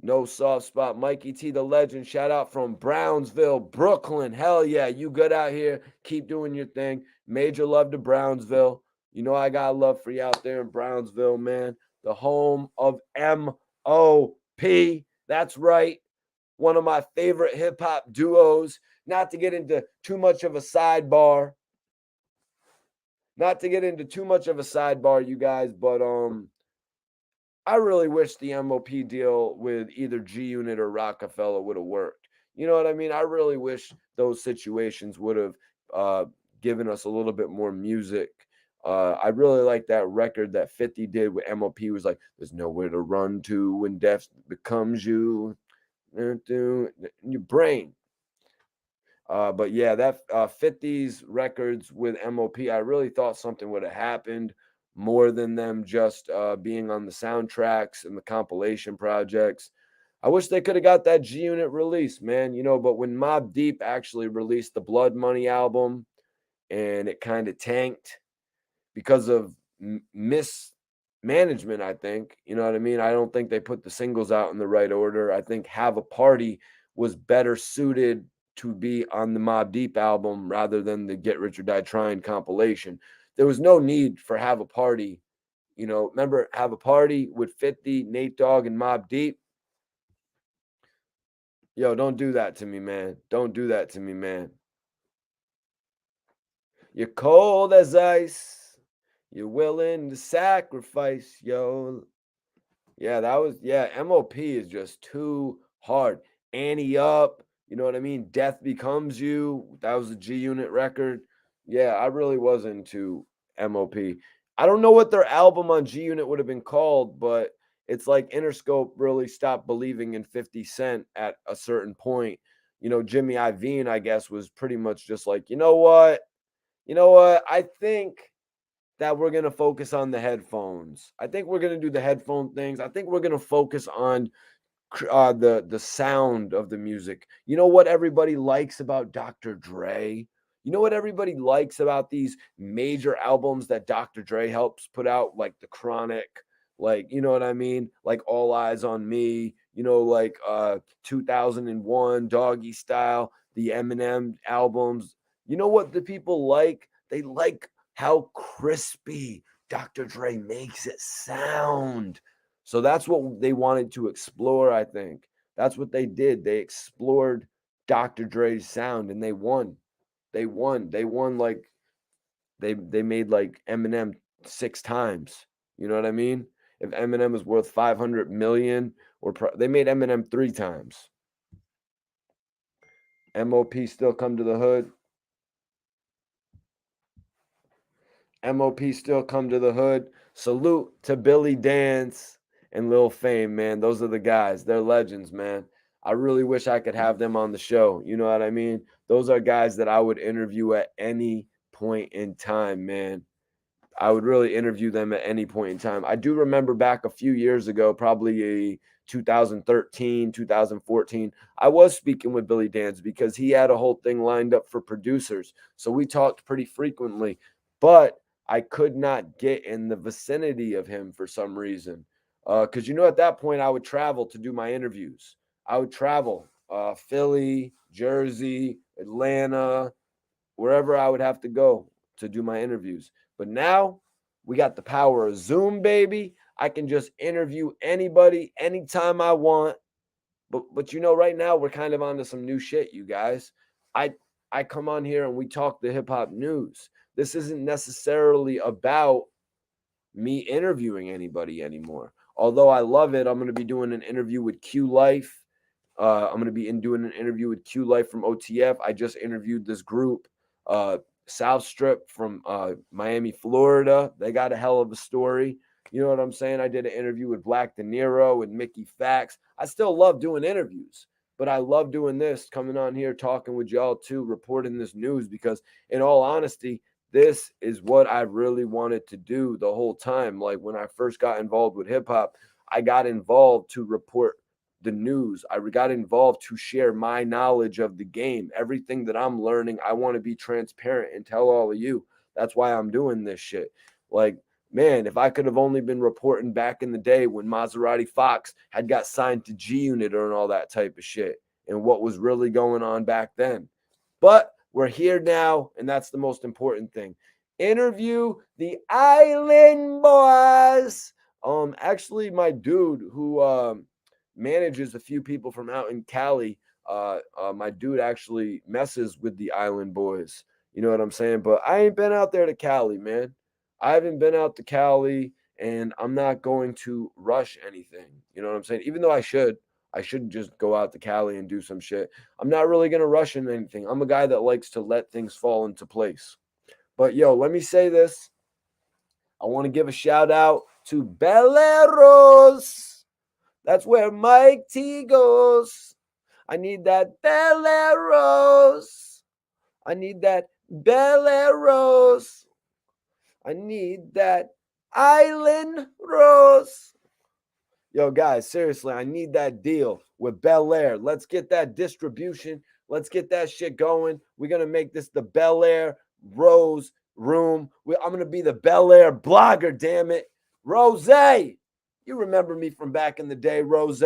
No soft spot. Mikey T, the legend. Shout out from Brownsville, Brooklyn. Hell yeah. You good out here. Keep doing your thing. Major love to Brownsville. I got love for you out there in Brownsville, man. The home of M.O.P. That's right. One of my favorite hip hop duos. Not to get into too much of a sidebar. You guys, but I really wish the MOP deal with either G Unit or Rockefeller would have worked. You know what I mean? I really wish those situations would have given us a little bit more music. I really like that record that 50 did with MOP. Was like, there's nowhere to run to when death becomes you in your brain. But yeah, that 50s records with MOP, I really thought something would have happened more than them just being on the soundtracks and the compilation projects. I wish they could have got that G Unit release, man. But when Mobb Deep actually released the Blood Money album and it kind of tanked because of mismanagement, I think. You know what I mean? I don't think they put the singles out in the right order. I think Have a Party was better suited to be on the Mobb Deep album rather than the Get Rich or Die Trying compilation. There was no need for Have a Party. Remember Have a Party with 50, Nate Dogg, and Mobb Deep? Yo, don't do that to me, man. Don't do that to me, man. You're cold as ice. You're willing to sacrifice, yo. Yeah, MOP is just too hard. Annie Up, you know what I mean? Death Becomes You. That was a G Unit record. Yeah, I really was into MOP. I don't know what their album on G Unit would have been called, but it's like Interscope really stopped believing in 50 Cent at a certain point. Jimmy Iovine, I guess, was pretty much just like, you know what? I think that we're going to focus on the headphones. I think we're going to do the headphone things. I think we're going to focus on the sound of the music. You know what everybody likes about Dr. Dre? You know what everybody likes about these major albums that Dr. Dre helps put out, like The Chronic, like, you know what I mean? Like All Eyes on Me, like 2001, Doggy Style, the Eminem albums. You know what the people like? They like how crispy Dr. Dre makes it sound. So that's what they wanted to explore, I think. That's what they did. They explored Dr. Dre's sound and they won. They won. They won like they made like Eminem 6 times. You know what I mean? If Eminem was worth 500 million they made Eminem 3 times. MOP still come to the hood. MOP still come to the hood. Salute to Billy Dance and Lil Fame, man. Those are the guys. They're legends, man. I really wish I could have them on the show. You know what I mean? Those are guys that I would interview at any point in time, man. I would really interview them at any point in time. I do remember back a few years ago, probably 2013, 2014, I was speaking with Billy Dance because he had a whole thing lined up for producers. So we talked pretty frequently, but I could not get in the vicinity of him for some reason. Because, at that point, I would travel to do my interviews. I would travel Philly, Jersey, Atlanta, wherever I would have to go to do my interviews. But now we got the power of Zoom, baby. I can just interview anybody anytime I want. But right now we're kind of onto some new shit, you guys. I come on here and we talk the hip hop news. This isn't necessarily about me interviewing anybody anymore. Although I love it, I'm going to be doing an interview with Q Life. I'm going to be doing an interview with Q Life from OTF. I just interviewed this group, South Strip from Miami, Florida. They got a hell of a story. You know what I'm saying? I did an interview with Black De Niro and Mickey Fax. I still love doing interviews, but I love doing this, coming on here, talking with y'all too, reporting this news, because in all honesty, this is what I really wanted to do the whole time. Like when I first got involved with hip hop, I got involved to report the news. I got involved to share my knowledge of the game. Everything that I'm learning, I want to be transparent and tell all of you. That's why I'm doing this shit. Like, man, if I could have only been reporting back in the day when Maserati Fox had got signed to G Unit and all that type of shit and what was really going on back then. But we're here now, and that's the most important thing. Interview the Island Boys. Actually, my dude who manages a few people from out in Cali. My dude actually messes with the Island Boys. You know what I'm saying? But I ain't been out there to Cali, man. I haven't been out to Cali, and I'm not going to rush anything. You know what I'm saying? Even though I should just go out to Cali and do some shit. I'm not really going to rush into anything. I'm a guy that likes to let things fall into place. But yo, let me say this. I want to give a shout out to Belleros. That's where Mike T goes. I need that Belleros. I need that Belleros. I need that Island Rose. Yo, guys, seriously, I need that deal with Bel Air. Let's get that distribution. Let's get that shit going. We're going to make this the Bel Air Rose Room. I'm going to be the Bel Air blogger, damn it. Rose, you remember me from back in the day, Rose.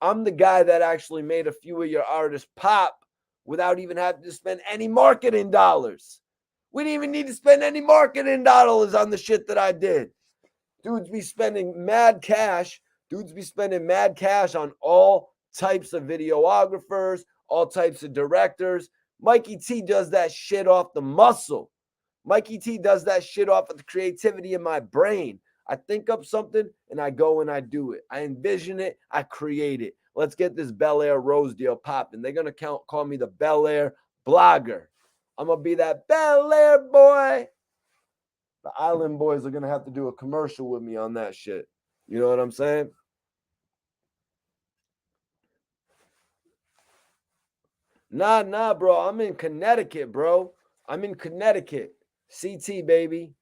I'm the guy that actually made a few of your artists pop without even having to spend any marketing dollars. We didn't even need to spend any marketing dollars on the shit that I did. Dudes be spending mad cash. Dudes be spending mad cash on all types of videographers, all types of directors. Mikey T does that shit off the muscle. Mikey T does that shit off of the creativity in my brain. I think up something and I go and I do it. I envision it. I create it. Let's get this Bel Air Rose deal popping. They're going to call me the Bel Air blogger. I'm going to be that Bel Air boy. The Island Boys are going to have to do a commercial with me on that shit. You know what I'm saying? Nah, bro. I'm in Connecticut, bro. I'm in Connecticut. CT, baby.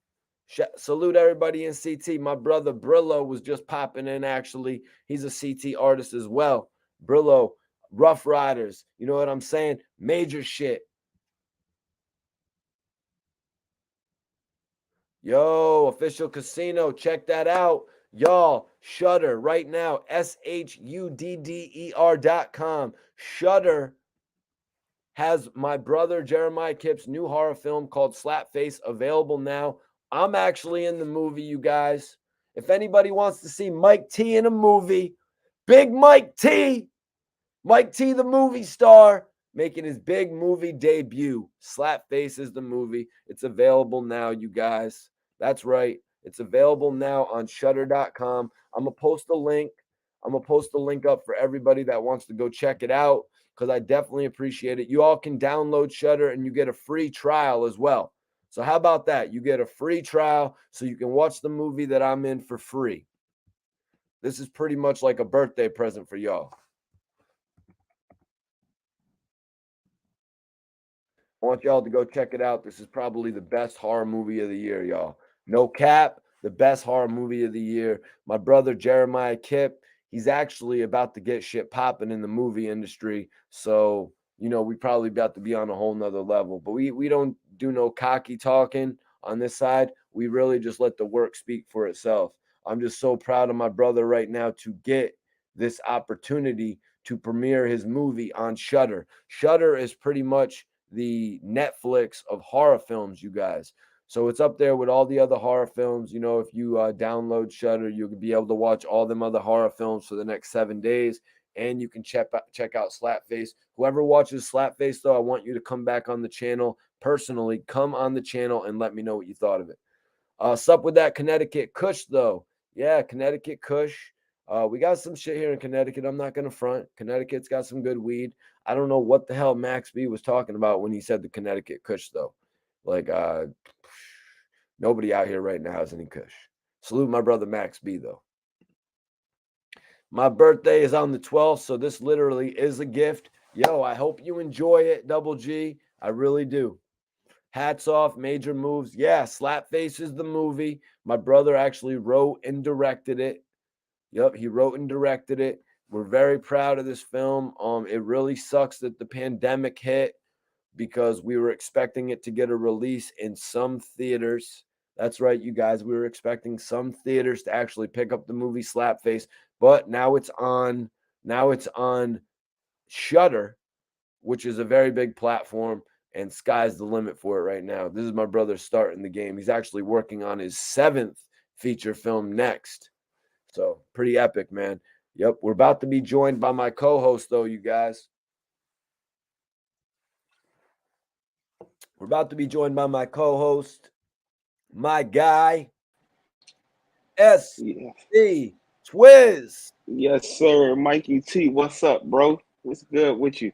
Salute everybody in CT. My brother Brillo was just popping in, actually. He's a CT artist as well. Brillo, Rough Riders. You know what I'm saying? Major shit. Yo, Official Casino. Check that out. Y'all, Shudder right now. SHUDDER.com. Shudder has my brother Jeremiah Kipp's new horror film called Slapface available now I'm actually in the movie, you guys. If anybody wants to see Mike T in a movie, Big Mike T, the movie star, making his big movie debut. Slapface is the movie. It's available now, you guys. That's right. It's available now on Shudder.com. I'm going to post a link. I'm going to post a link up for everybody that wants to go check it out because I definitely appreciate it. You all can download Shudder and you get a free trial as well. So how about that? You get a free trial so you can watch the movie that I'm in for free. This is pretty much like a birthday present for y'all. I want y'all to go check it out. This is probably the best horror movie of the year, y'all. No cap, the best horror movie of the year. My brother Jeremiah Kipp, he's actually about to get shit popping in the movie industry. So, we probably about to be on a whole nother level. But we don't do no cocky talking on this side. We really just let the work speak for itself. I'm just so proud of my brother right now to get this opportunity to premiere his movie on Shudder. Shudder is pretty much the Netflix of horror films, you guys. So it's up there with all the other horror films. If you download Shudder, you'll be able to watch all them other horror films for the next 7 days. And you can check out Slapface. Whoever watches Slapface, though, I want you to come back on the channel personally. Come on the channel and let me know what you thought of it. Sup with that Connecticut Kush, though. Yeah, Connecticut Kush. We got some shit here in Connecticut. I'm not going to front. Connecticut's got some good weed. I don't know what the hell Max B was talking about when he said the Connecticut Kush, though. Like, nobody out here right now has any Kush. Salute my brother Max B, though. My birthday is on the 12th, so this literally is a gift. Yo, I hope you enjoy it, Double G. I really do. Hats off, major moves. Yeah, Slapface is the movie. My brother actually wrote and directed it. Yep, he wrote and directed it. We're very proud of this film. It really sucks that the pandemic hit because we were expecting it to get a release in some theaters. That's right, you guys. We were expecting some theaters to actually pick up the movie Slapface, but now it's on Shudder, which is a very big platform, and sky's the limit for it right now. This is my brother starting the game. He's actually working on his 7th feature film next. So pretty epic, man. Yep. We're about to be joined by my co-host, though, you guys. We're about to be joined by my co-host, my guy, SC Twizz. Yes, sir. Mikey T, what's up, bro? What's good with you?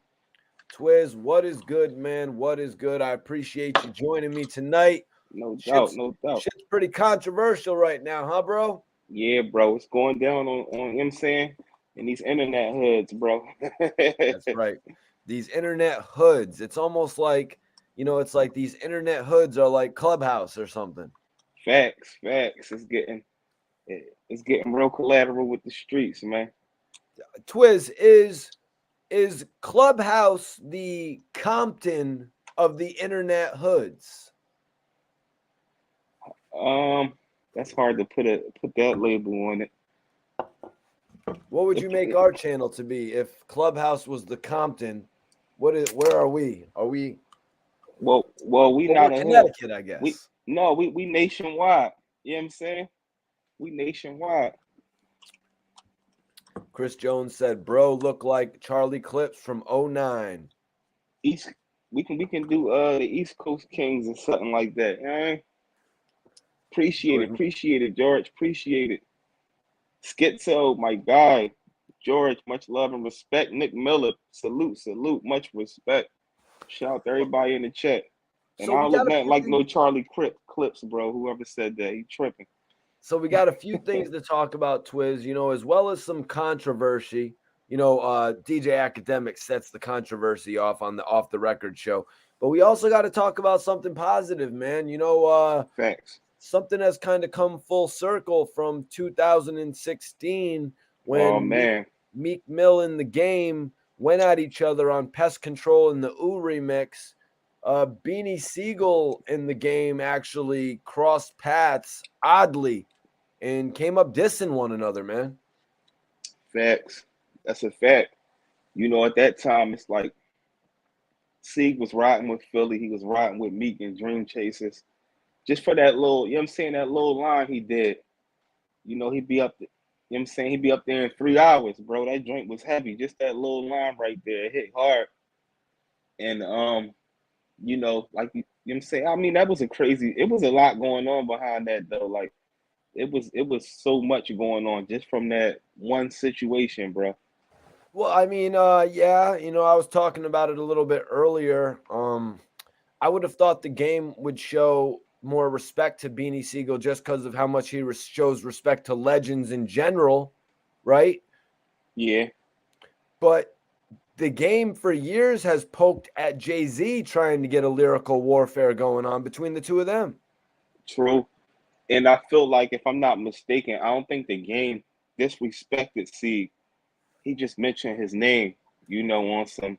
Twizz, what is good, man? What is good? I appreciate you joining me tonight. No doubt, no doubt. Shit's pretty controversial right now, huh, bro? Yeah, bro. It's going down on you know what I'm saying? And these internet hoods, bro. That's right. These internet hoods. It's almost like, it's like these internet hoods are like Clubhouse or something. Facts. It's getting real collateral with the streets, man. Twizz, is Clubhouse the Compton of the internet hoods? That's hard to put that label on it. What would you make our channel to be if Clubhouse was the Compton? Where are we? Are we Well, we not we're a Connecticut, hood. I guess. We nationwide. You know what I'm saying? We nationwide. Chris Jones said, "Bro, look like Charlie Clips from 09." We can do the East Coast Kings or something like that. Appreciate it, George. Appreciate it. Schizo, my guy. George, much love and respect. Nick Miller, salute, much respect. Shout out to everybody in the chat. And So I don't look nothing like no Charlie Clips, bro. Whoever said that, he tripping. So we got a few things to talk about, Twizz, as well as some controversy. DJ Akademiks sets the controversy off on the off the record show. But we also got to talk about something positive, man. Facts. Something has kind of come full circle from 2016 when Meek Mill and the Game went at each other on Pest Control in the Ooh remix. Beanie Sigel in the Game actually crossed paths oddly and came up dissing one another, man. Facts. That's a fact. At that time, it's like Sieg was riding with Philly. He was riding with Meek and Dream Chasers. just for that little, you know what I'm saying, that little line he did. You know, he'd be up, you know what I'm saying, he'd be up there in 3 hours, bro. That joint was heavy. Just that little line right there, it hit hard. And you know, like you know what I'm saying, I mean, that was it was a lot going on behind that though. Like it was so much going on just from that one situation, bro. Well, I mean, yeah, I was talking about it a little bit earlier. I would have thought the game would show more respect to Beanie Siegel just because of how much he shows respect to legends in general, right? Yeah, But the game for years has poked at Jay-Z trying to get a lyrical warfare going on between the two of them. true. And I feel like if I'm not mistaken, I don't think the game disrespected Sieg. He just mentioned his name, you know, on some,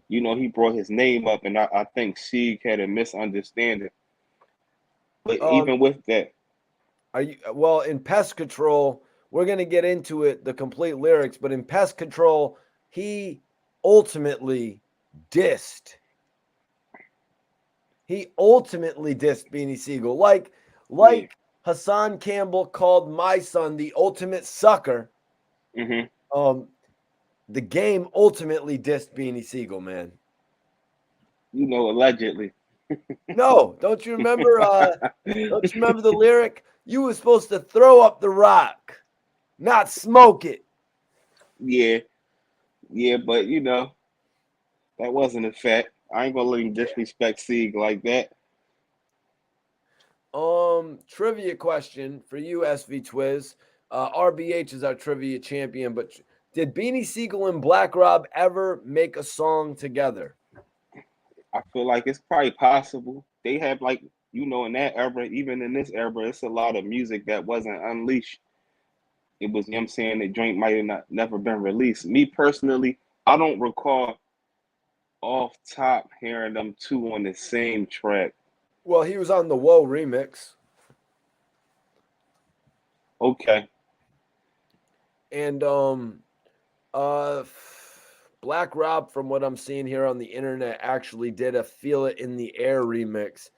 you know, he brought his name up, and I think Sieg had a misunderstanding. But even with that, Well, in Pest Control, we're going to get into it, the complete lyrics, but in Pest Control, he ultimately dissed. He ultimately dissed Beanie Siegel. Like yeah, Hassan Campbell called Mysonne the ultimate sucker. hmm The game ultimately dissed Beanie Siegel, man. you know, allegedly. No, don't you remember? Don't you remember the lyric? You were supposed to throw up the rock, not smoke it. Yeah, yeah, but you know, that wasn't a fact. I ain't gonna let him disrespect Sieg like that. Trivia question for you, SV Twizz. RBH is our trivia champion, but did Beanie Siegel and Black Rob ever make a song together? I feel like it's probably possible. They have like, you know, in that era, even in this era, it's a lot of music that wasn't unleashed. It was, you know what I'm saying, the joint might have not never been released. Me personally, I don't recall off top hearing them two on the same track. Well, he was on the Whoa remix. Okay. And uh Black Rob, from what I'm seeing here on the internet, actually did a Feel It in the Air remix.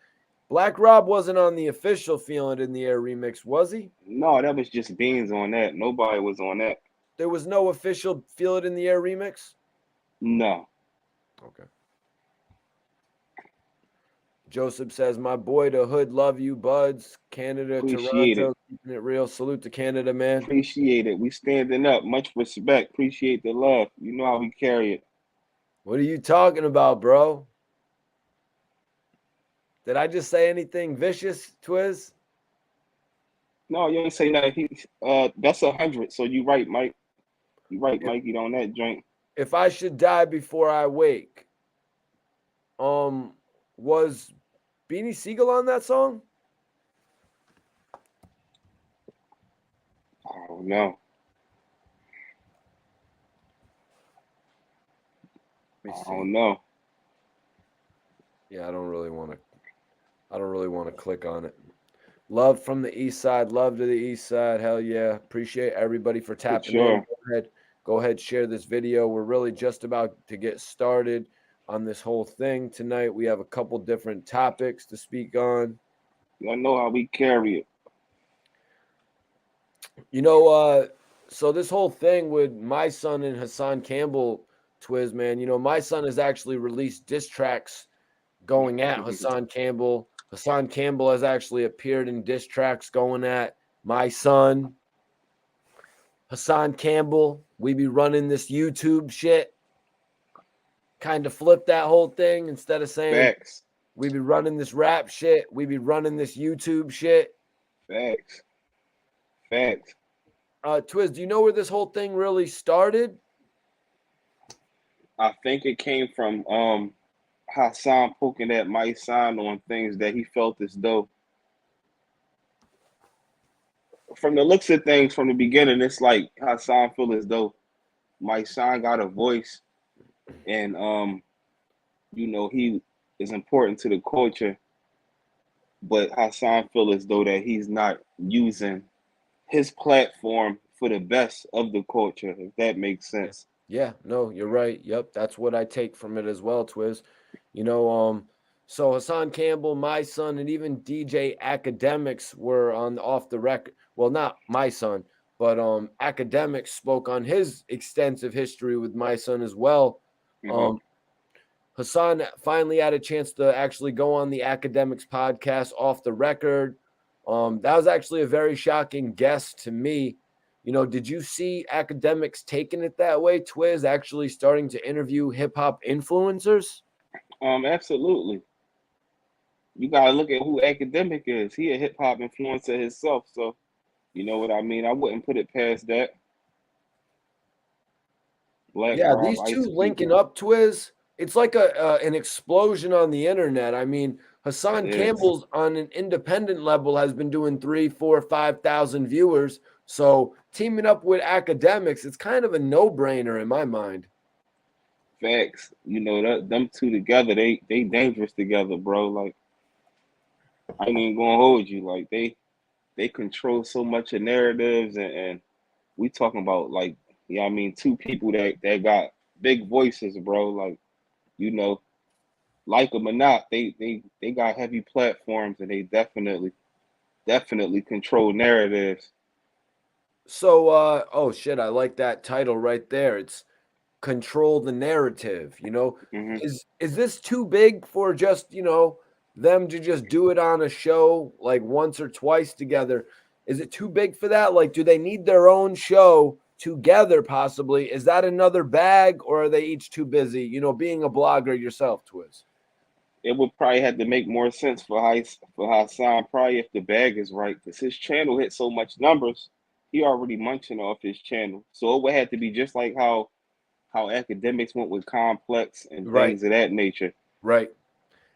Black Rob wasn't on the official Feel It in the Air remix, was he? No, that was just Beans on that. Nobody was on that. There was no official Feel It in the Air remix? No. Okay. Joseph says, my boy, the hood, love you, buds. Canada, Appreciate it. Toronto, keeping it real. Salute to Canada, man. Appreciate it. We standing up. Much respect. Appreciate the love. You know how we carry it. What are you talking about, bro? Did I just say anything vicious, Twizz? No, you ain't say nothing. That's 100. So you right, Mike. You right, If Mikey, on that joint. if I should die before I wake, was Beanie Siegel on that song? Oh no. Let me Oh see. no. Yeah, I don't really want to click on it. Love from the east side, love to the east side. Hell yeah. Appreciate everybody for For tapping in. sure. Go ahead, share this video. We're really just about to get started on this whole thing tonight. We have a couple different topics to speak on. Y'all know how we carry it. So this whole thing with Mysonne and Hassan Campbell, Twizz, man, Mysonne has actually released diss tracks going at Hassan Campbell. Hassan Campbell has actually appeared in diss tracks going at Mysonne. Hassan Campbell, we be running this YouTube shit. Kind of flip that whole thing instead of saying Facts. we be running this rap shit. We be running this YouTube shit. Facts. Facts. Twizz, do you know where this whole thing really started? I think it came from Hassan poking at Mysonne on things that he felt as though, from the looks of things from the beginning, it's like Hassan feel as though Mysonne got a voice, and you know, he is important to the culture, but Hassan feel as though that he's not using his platform for the best of the culture, if that makes sense. Yeah, no, you're right. Yep, that's what I take from it as well, Twizz. You know, So Hassan Campbell, Mysonne, and even DJ Akademiks were on off the record. Well, not Mysonne, but Akademiks spoke on his extensive history with Mysonne as well. Mm-hmm. Hassan finally had a chance to actually go on the Akademiks podcast off the record. That was actually a very shocking guest to me. You know, did you see Akademiks taking it that way? Twizz actually starting to interview hip hop influencers? Absolutely. You gotta look at who Academic is. He a hip hop influencer himself, so you know what I mean. I wouldn't put it past that. Black Yeah, Rob, these Ice two linking Cube. up, Twizz. It's like an explosion on the internet. I mean, It Hassan is. Campbell's on an independent level has been doing 3, 4, 5,000 viewers. So teaming up with Akademiks, it's kind of a no-brainer in my mind. Facts. You know that them two together, they dangerous together, bro. Like I ain't even gonna hold you. Like they control so much of narratives and we talking about like yeah, I mean two people that got big voices, bro. Like, you know, like them or not, they got heavy platforms and they definitely control narratives. So oh shit, I like that title right there. It's control the narrative, you know. Hmm. Is this too big for just, you know, them to just do it on a show like once or twice together? Is it too big for that? Like, do they need their own show together possibly? Is that another bag, or are they each too busy, you know, being a blogger yourself, Twizz? It would probably have to make more sense for Hassan probably if the bag is right, because his channel hit so much numbers, he already munching off his channel. So it would have to be just like how academics went with complex and Right, things of that nature. right.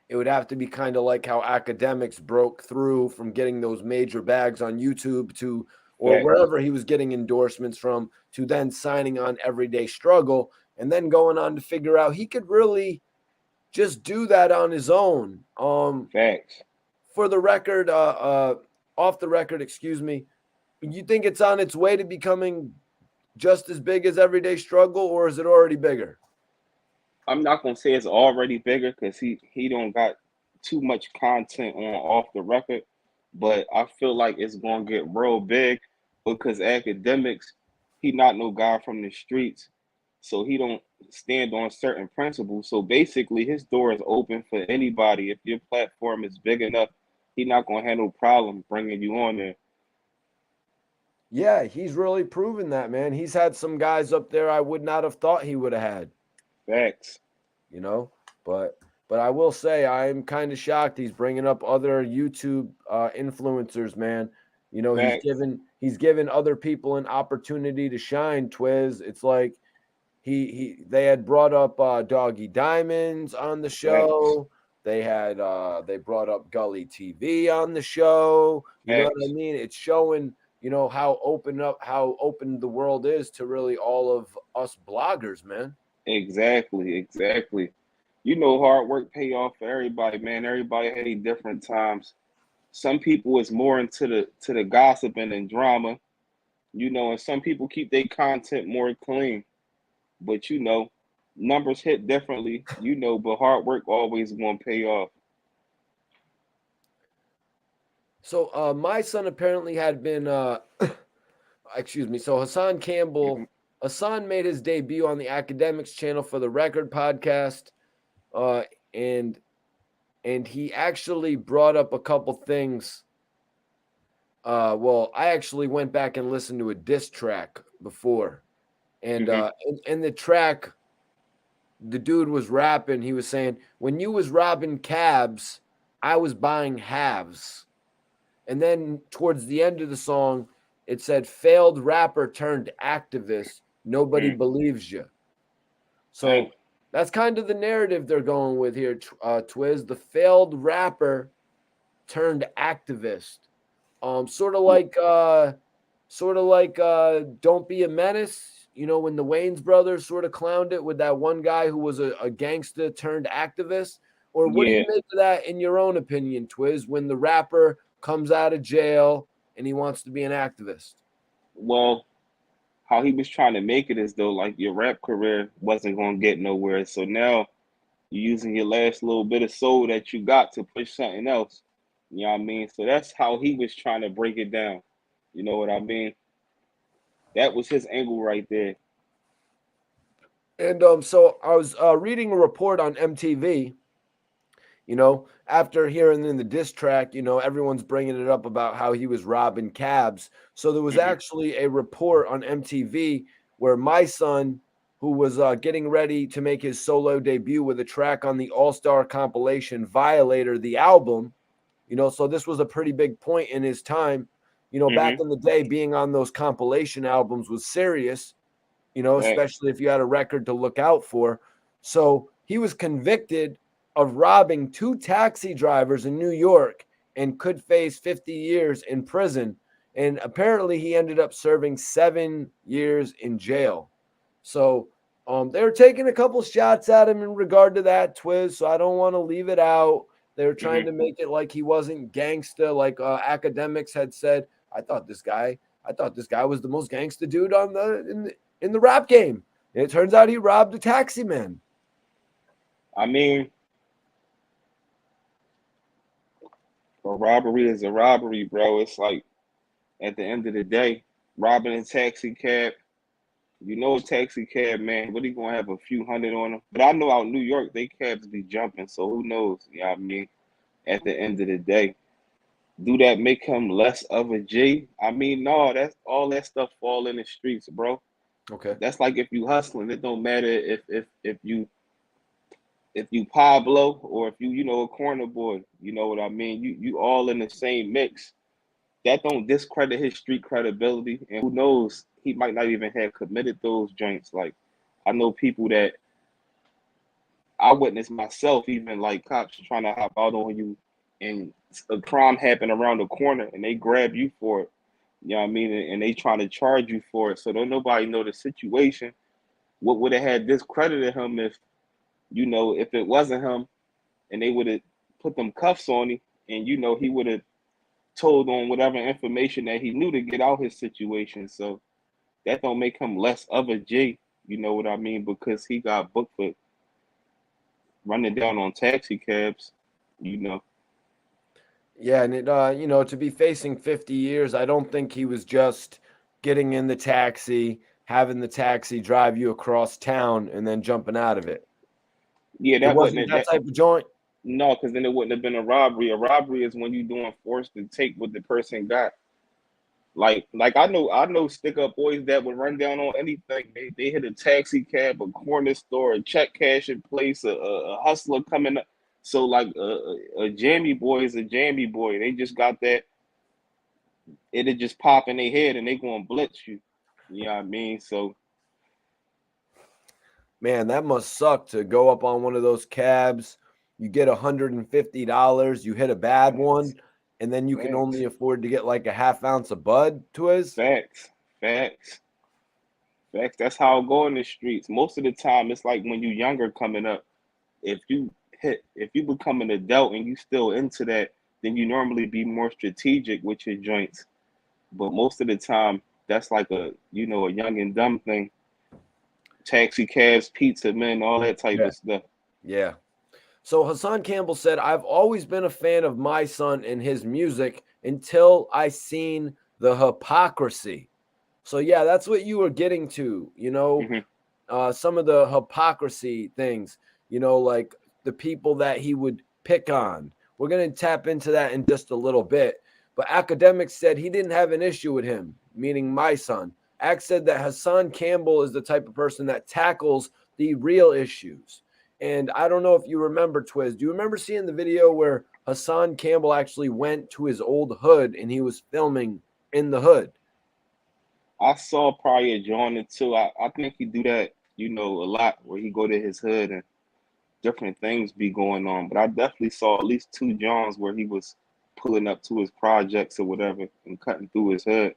It would have to be kind of like how Academics broke through from getting those major bags on YouTube to, or Facts. wherever he was getting endorsements from, to then signing on Everyday Struggle and then going on to figure out he could really just do that on his own. Facts. For the record, off the record, excuse me, you think it's on its way to becoming just as big as Everyday Struggle, or is it already bigger? I'm not gonna say it's already bigger because he don't got too much content on off the record, but I feel like it's gonna get real big because academics, he not no guy from the streets, so he don't stand on certain principles. So basically, his door is open for anybody. If your platform is big enough, he not gonna have no problem bringing you on there. Yeah, he's really proven that, man. He's had some guys up there I would not have thought he would have had. Facts. You know, but I will say I'm kind of shocked he's bringing up other YouTube influencers, man. You know, Facts. he's given other people an opportunity to shine. Twizz, it's like he they had brought up Doggy Diamonds on the Facts. show. They brought up Gully TV on the show. You know what I Facts. mean? It's showing, you know, how open the world is to really all of us bloggers, man. Exactly. Exactly. You know, hard work pay off for everybody, man. Everybody had their different times. Some people is more into the gossiping and drama, you know, and some people keep their content more clean. But you know, numbers hit differently, you know, but hard work always gonna pay off. So Mysonne apparently had been excuse me. So Mhm. Hassan made his debut on the Academics channel for the Record podcast, uh, and he actually brought up a couple things. Well, I actually went back and listened to a diss track before, and Mhm. in the track, the dude was rapping. He was saying, "When you was robbing cabs, I was buying halves." And then towards the end of the song, it said, "Failed rapper turned activist. Nobody Mm. believes you." Dang. So that's kind of the narrative they're going with here, Twizz. The failed rapper turned activist. Sort of like Don't Be a Menace. You know, when the Wayans brothers sort of clowned it with that one guy who was a gangster turned activist. Or what do you Yeah. make of that in your own opinion, Twizz, when the rapper comes out of jail and he wants to be an activist? Well, how he was trying to make it as though like your rap career wasn't gonna get nowhere. So now You're using your last little bit of soul that you got to push something else. You know what I mean? So that's how he was trying to break it down. You know what I mean? That was his angle right there. And so I was reading a report on MTV. After hearing in the diss track, everyone's bringing it up about how he was robbing cabs. So there was Hmm. actually a report on MTV where Mysonne, who was getting ready to make his solo debut with a track on the All-Star compilation Violator, the album, so this was a pretty big point in his time. Back Hmm. in the day, being on those compilation albums was serious, Facts. especially if you had a record to look out for. So he was convicted of robbing two taxi drivers in New York and could face 50 years in prison. And apparently he ended up serving 7 years in jail. So they were taking a couple shots at him in regard to that, Twizz. So I don't want to leave it out. They were trying Hmm. to make it like he wasn't gangsta, like Akademiks had said. I thought this guy was the most gangsta dude in the rap game. And it turns out he robbed a taxi man. I mean, a robbery is a robbery, bro. It's like at the end of the day, robbing a taxi cab. A taxi cab man, what he gonna have a few hundred on him? But I know out in New York, they cabs be jumping, so who knows? You know what I mean? At the end of the day, do that make him less of a G? I mean, no, that's all that stuff fall in the streets, bro. Okay. That's like if you hustling, it don't matter if you Pablo or if you a corner boy. You know what I mean? You all in the same mix. That don't discredit his street credibility. And who knows, he might not even have committed those joints. Like I know people that I witnessed myself, even like cops trying to hop out on you and a crime happen around the corner and they grab you for it. You know what I mean? And they trying to charge you for it. So don't nobody know the situation. What would have had discredited him if it wasn't him and they would have put them cuffs on him and he would have told on whatever information that he knew to get out his situation. So that don't make him less of a G. You know what I mean? Because he got booked for running down on taxi cabs. You know. Yeah, and to be facing 50 years, I don't think he was just getting in the taxi, having the taxi drive you across town, and then jumping out of it. Yeah, It that wasn't wasn't that that. type of joint. No, because then it wouldn't have been a robbery. A robbery is when you doing forced to take what the person got. Like I know stick up boys that would run down on anything. They hit a taxi cab, a corner store, a check cashing place, a hustler coming up. So like a jammy boy is a jammy boy. They just got that. It'll just pop in their head and they gonna blitz you. You know what I mean? So Man, that must suck to go up on one of those cabs. You get $150, you hit a bad facts, one, and then you can facts, only afford to get like a half ounce of bud, Twiz. facts, facts, facts. That's how it go in the streets. Most of the time, it's like when you younger coming up. If you become an adult and you still into that, then you normally be more strategic with your joints. But most of the time, that's like a young and dumb thing. Taxi cabs, pizza men, all that type Yeah. of stuff. Yeah. So Hassan Campbell said, I've always been a fan of Mysonne and his music until I seen the hypocrisy. So yeah, that's what you were getting to, Hmm. some of the hypocrisy things, like the people that he would pick on. We're going to tap into that in just a little bit. But Akademiks said he didn't have an issue with him, meaning Mysonne. Ak said that Hassan Campbell is the type of person that tackles the real issues. And I don't know if you remember, Twizz. Do you remember seeing the video where Hassan Campbell actually went to his old hood and he was filming in the hood? I saw probably a joint or two. I think he do that, a lot where he go to his hood and different things be going on. But I definitely saw at least two Johns where he was pulling up to his projects or whatever and cutting through his hood.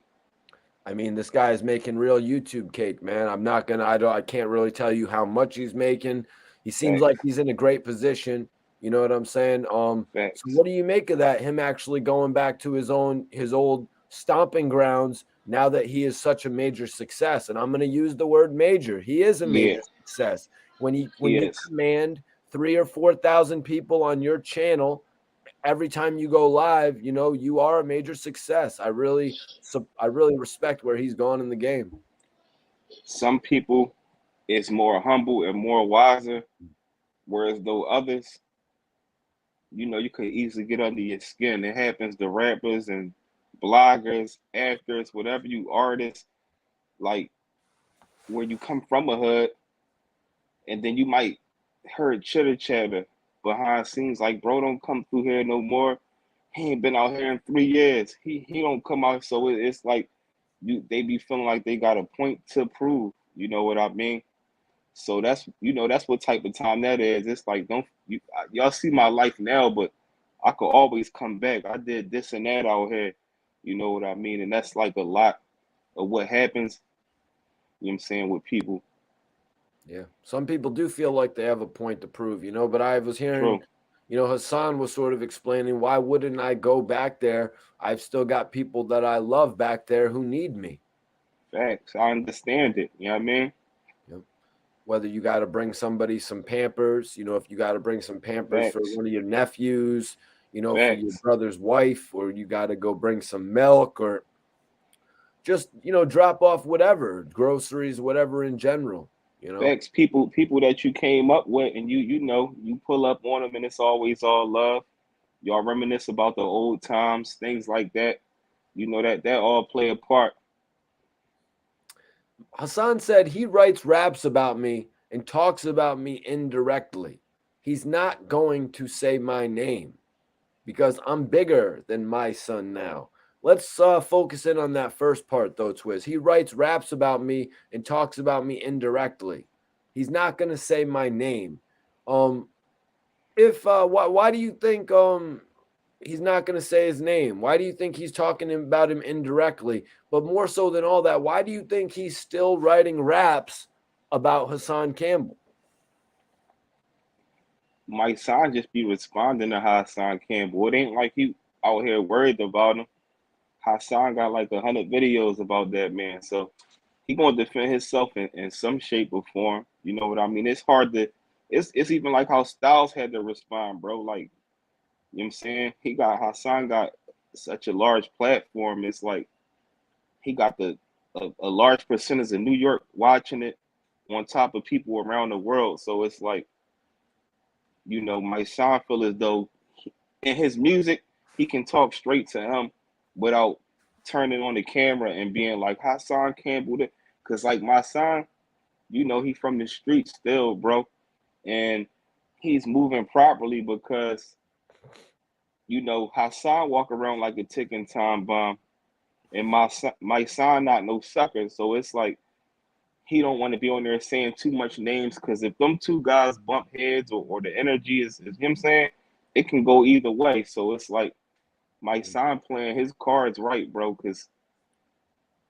I mean, this guy is making real YouTube cake, man. I can't really tell you how much he's making. He seems like Facts, he's in a great position. You know what I'm saying? So facts. what do you make of that? Him actually going back to his old stomping grounds now that he is such a major success. And I'm going to use the word major. He is a Yeah, major success. When he you is. command 3 or 4,000 people on your channel every time you go live, you know, you are a major success. I really respect where he's gone in the game. Some people is more humble and more wiser, whereas though others, you know, you could easily get under your skin. It happens to rappers and bloggers, actors, whatever you artists, like where you come from a hood, and then you might heard chitter chatter behind scenes like, bro, don't come through here no more. He ain't been out here in 3 years. He don't come out. So it's like they be feeling like they got a point to prove. You know what I mean? So that's, you know, that's what type of time that is. It's like, y'all see my life now, but I could always come back. I did this and that out here. You know what I mean? And that's like a lot of what happens, you know what I'm saying, with people. Yeah. Some people do feel like they have a point to prove, you know, but I was hearing, True. you know, Hassan was sort of explaining, why wouldn't I go back there? I've still got people that I love back there who need me. Facts. I understand it. You know what I mean? Yep. Whether you got to bring somebody some Pampers, you know, if you got to bring some Pampers for Facts. one of your nephews, you know, for your Facts. brother's wife, or you got to go bring some milk, or just, you know, drop off whatever, groceries, whatever in general, you know. Facts. People that you came up with, and you know, you pull up on them, and it's always all love. Y'all reminisce about the old times, things like that. You know that all play a part. Hassan said he writes raps about me and talks about me indirectly. He's not going to say my name because I'm bigger than Mysonne now. Let's focus in on that first part, though, Twizz. He writes raps about me and talks about me indirectly. He's not going to say my name. Um, if why do you think he's not going to say his name? Why do you think he's talking about him indirectly? But more so than all that, why do you think he's still writing raps about Hassan Campbell? Mysonne just be responding to Hassan Campbell. It ain't like he out here worried about him. Hassan got like 100 videos about that man, so he gonna defend himself in some shape or form. You know what I mean? It's hard to. It's even like how Styles had to respond, bro. Like, you know what I'm saying? Hassan got such a large platform. It's like he got a large percentage of New York watching it on top of people around the world. So it's like, you know, my Sean feel as though in his music, he can talk straight to him without turning on the camera and being like Hassan Campbell. Because like my son, you know, he from the street still, bro. And he's moving properly because, you know, Hassan walk around like a ticking time bomb. And my son not no sucker. So it's like he don't want to be on there saying too much names because if them two guys bump heads or the energy is him saying, it can go either way. So it's like my son playing his cards right, bro. Because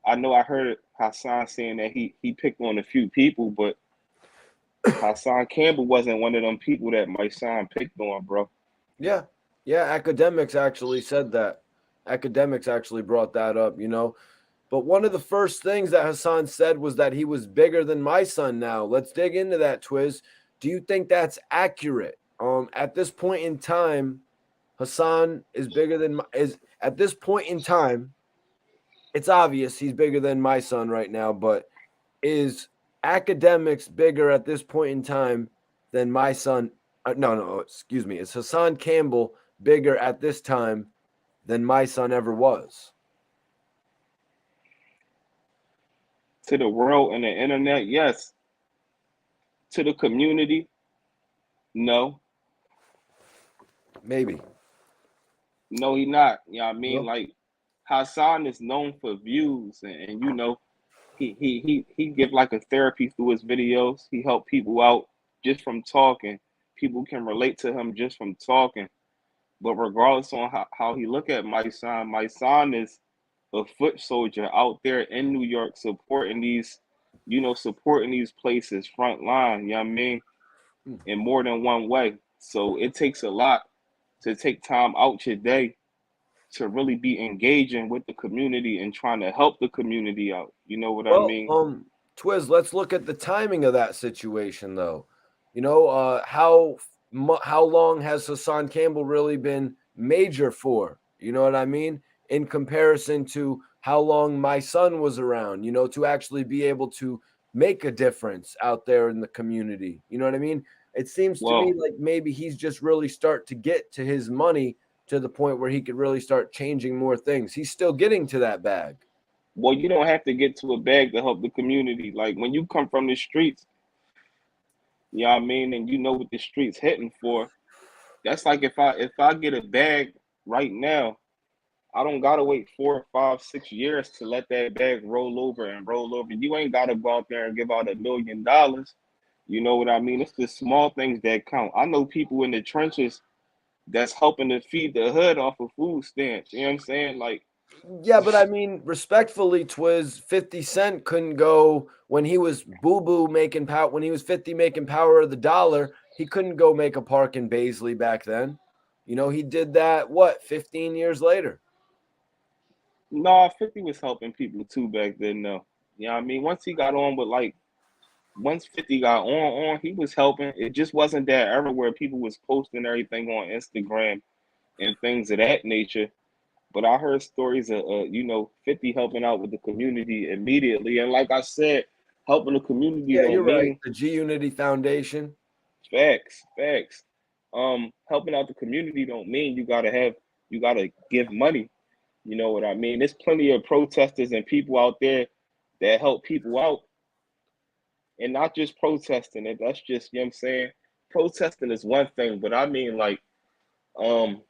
I know I heard Hassan saying that he picked on a few people, but Hassan Campbell wasn't one of them people that my son picked on, bro. Yeah. Yeah. Akademiks actually said that. Akademiks actually brought that up, you know. But one of the first things that Hassan said was that he was bigger than Mysonne now. Let's dig into that, Twizz. Do you think that's accurate? At this point in time, Hassan is bigger than is at this point in time, it's obvious he's bigger than Mysonne right now, but is Akademiks bigger at this point in time than Mysonne? No, excuse me. Is Hassan Campbell bigger at this time than Mysonne ever was? To the world and the internet, yes. To the community, no. Maybe. No, he not. You know what I mean? No. Like Hassan is known for views and you know, he give like a therapy through his videos. He help people out just from talking. People can relate to him just from talking. But regardless on how he look at my son is a foot soldier out there in New York supporting these, you know, supporting these places front line, you know what I mean? In more than one way. So it takes a lot to take time out your day to really be engaging with the community and trying to help the community out. You know what I Well, mean? Twizz, let's look at the timing of that situation, though. How long has Hassan Campbell really been major for? You know what I mean? In comparison to how long Mysonne was around, to actually be able to make a difference out there in the community. You know what I mean? It seems to me Well, like maybe he's just really start to get to his money to the point where he could really start changing more things. He's still getting to that bag. well, you don't have to get to a bag to help the community. Like when you come from the streets, you know what I mean, and you know what the streets hitting for. That's like if I get a bag right now, I don't gotta wait 4, 5, 6 years to let that bag roll over and roll over. You ain't gotta go out there and give out $1 million. You know what I mean? It's the small things that count. I know people in the trenches that's helping to feed the hood off of food stamps. You know what I'm saying? Like, Yeah, but I mean, respectfully, Twizz, 50 Cent couldn't go when he was Boo Boo making power, when he was 50 making power of the dollar, he couldn't go make a park in Baisley back then. He did that, 15 years later? no, 50 was helping people too back then, though. You know what I mean? Once he got on with like, once 50 got on, he was helping. It just wasn't that era where people was posting everything on Instagram and things of that nature. But I heard stories of, 50 helping out with the community immediately. And like I said, helping the community Yeah, don't you're right. mean The G Unity Foundation. facts. Helping out the community don't mean you gotta give money. You know what I mean? There's plenty of protesters and people out there that help people out, and not just protesting. And that's just, you know what I'm saying. Protesting is one thing, but I mean like, um,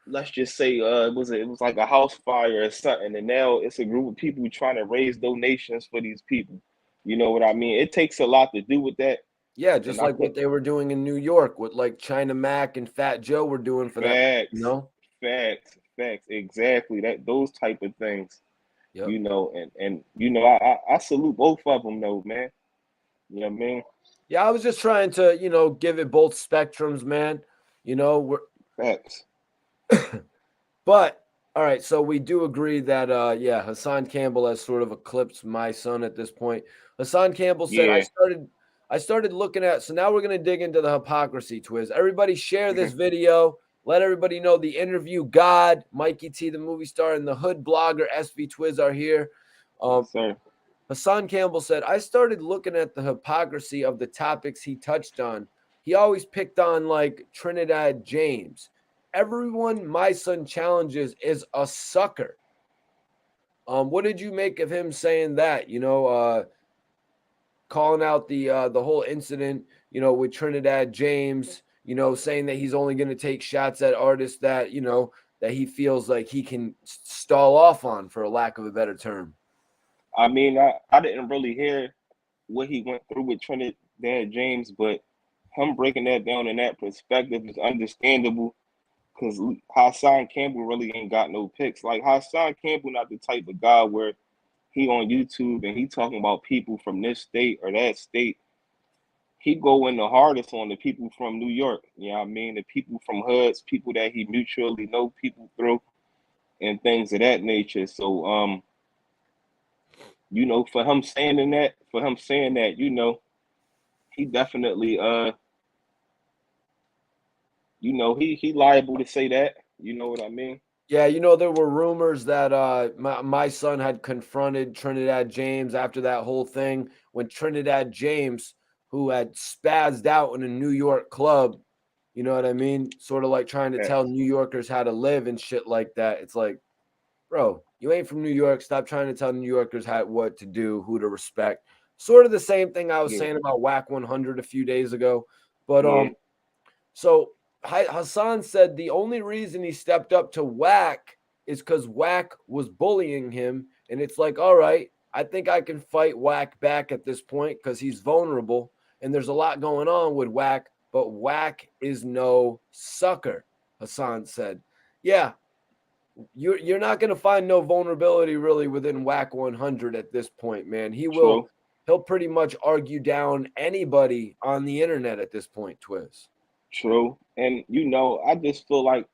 let's just say it was like a house fire or something, and now it's a group of people trying to raise donations for these people. You know what I mean? It takes a lot to do with that, Yeah, and just I like think what they were doing in New York, what like China Mac and Fat Joe were doing for that, you facts, know? facts, exactly that those type of things. Yep. And I salute both of them though, man. You know what I mean? Yeah, I was just trying to, give it both spectrums, man. We're Facts. But all right, so we do agree that yeah, Hassan Campbell has sort of eclipsed Mysonne at this point. Hassan Campbell said, Yeah. I started looking at, so now we're gonna dig into the hypocrisy, Twizz. Everybody share Hmm. this video. Let everybody know the interview God, Mikey T, the movie star, and the hood blogger SV Twizz are here. Yes, Um, sir. Hassan Campbell said, I started looking at the hypocrisy of the topics he touched on. He always picked on like Trinidad James. Everyone my son challenges is a sucker. What did you make of him saying that? Calling out the whole incident, with Trinidad James, saying that he's only going to take shots at artists that, that he feels like he can stall off on, for a lack of a better term. I mean, I didn't really hear what he went through with Trinidad James, but him breaking that down in that perspective is understandable because Hassan Campbell really ain't got no picks. Like Hassan Campbell, not the type of guy where he on YouTube and he talking about people from this state or that state. He go in the hardest on the people from New York. You know what I mean? The people from hoods, people that he mutually know people through, and things of that nature. So, for him saying that, he definitely, he liable to say that. You know what I mean? Yeah, there were rumors that my son had confronted Trinidad James after that whole thing, when Trinidad James, who had spazzed out in a New York club, you know what I mean? Sort of like trying to tell Facts. New Yorkers how to live and shit like that. It's like, bro, you ain't from New York. Stop trying to tell New Yorkers what to do, who to respect. Sort of the same thing I was Yeah, saying about Wack 100 a few days ago. But yeah. so Hassan said the only reason he stepped up to Wack is because Wack was bullying him. And it's like, all right, I think I can fight Wack back at this point because he's vulnerable. And there's a lot going on with Wack, but Wack is no sucker, Hassan said. Yeah, you're not going to find no vulnerability really within Wack 100 at this point, man. True, He'll pretty much argue down anybody on the internet at this point, Twizz. true. And I just feel like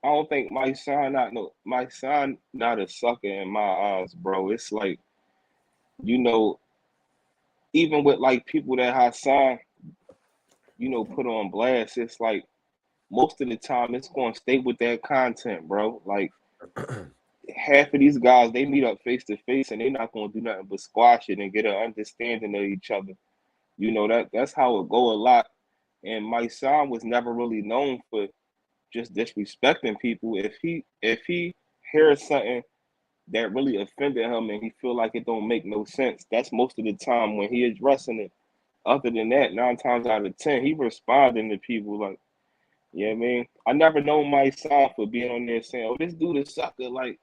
I don't think my son not a sucker in my eyes, bro. It's like, you know, even with like people that Hassan, put on blast, it's like most of the time it's going to stay with that content, bro. Like half of these guys, they meet up face to face and they're not going to do nothing but squash it and get an understanding of each other. That's how it go a lot. And Mysonne was never really known for just disrespecting people. If he hears something that really offended him and he feel like it don't make no sense, that's most of the time when he addressing it. Other than that, 9 times out of 10, he responding to people like, yeah, I mean, I never known Mysonne for being on there saying, "Oh, this dude is sucker," like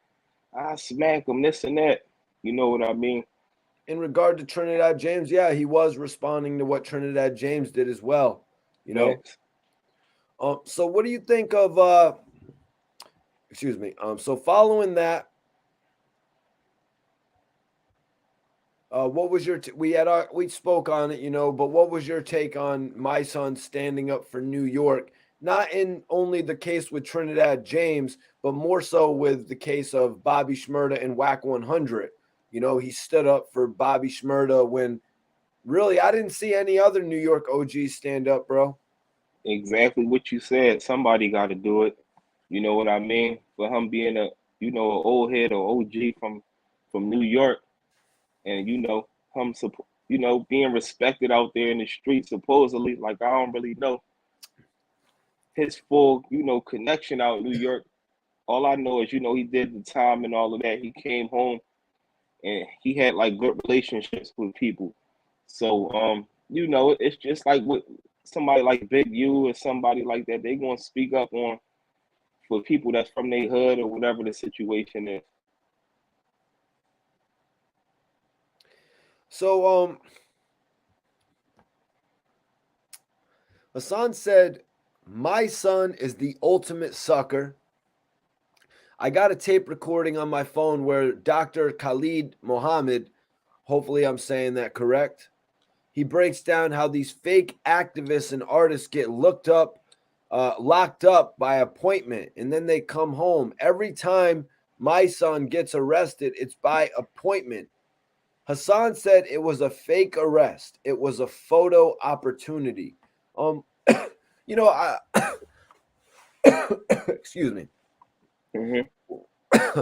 I smack him, this and that. You know what I mean? In regard to Trinidad James, yeah, he was responding to what Trinidad James did as well. Facts. So what do you think of excuse me. So following that, what was your we spoke on it, but what was your take on Mysonne standing up for New York? Not in only the case with Trinidad James, but more so with the case of Bobby Shmurda and Wack 100. He stood up for Bobby Shmurda when really I didn't see any other New York OGs stand up, bro. Exactly what you said. Somebody got to do it. You know what I mean? For him being an old head or OG from New York, and him, being respected out there in the street. Supposedly, like I don't really know his full, connection out in New York. All I know is, he did the time and all of that. He came home and he had like good relationships with people. So, it's just like with somebody like Big U or somebody like that, they gonna speak up on for people that's from their hood or whatever the situation is. So Hassan said, "My son is the ultimate sucker. I got a tape recording on my phone where Dr. Khalid Mohammed, hopefully I'm saying that correct, he breaks down how these fake activists and artists get locked up by appointment, and then they come home. Every time my son gets arrested, it's by appointment. Hassan said it was a fake arrest. It was a photo opportunity. Um, I excuse me. Mm-hmm.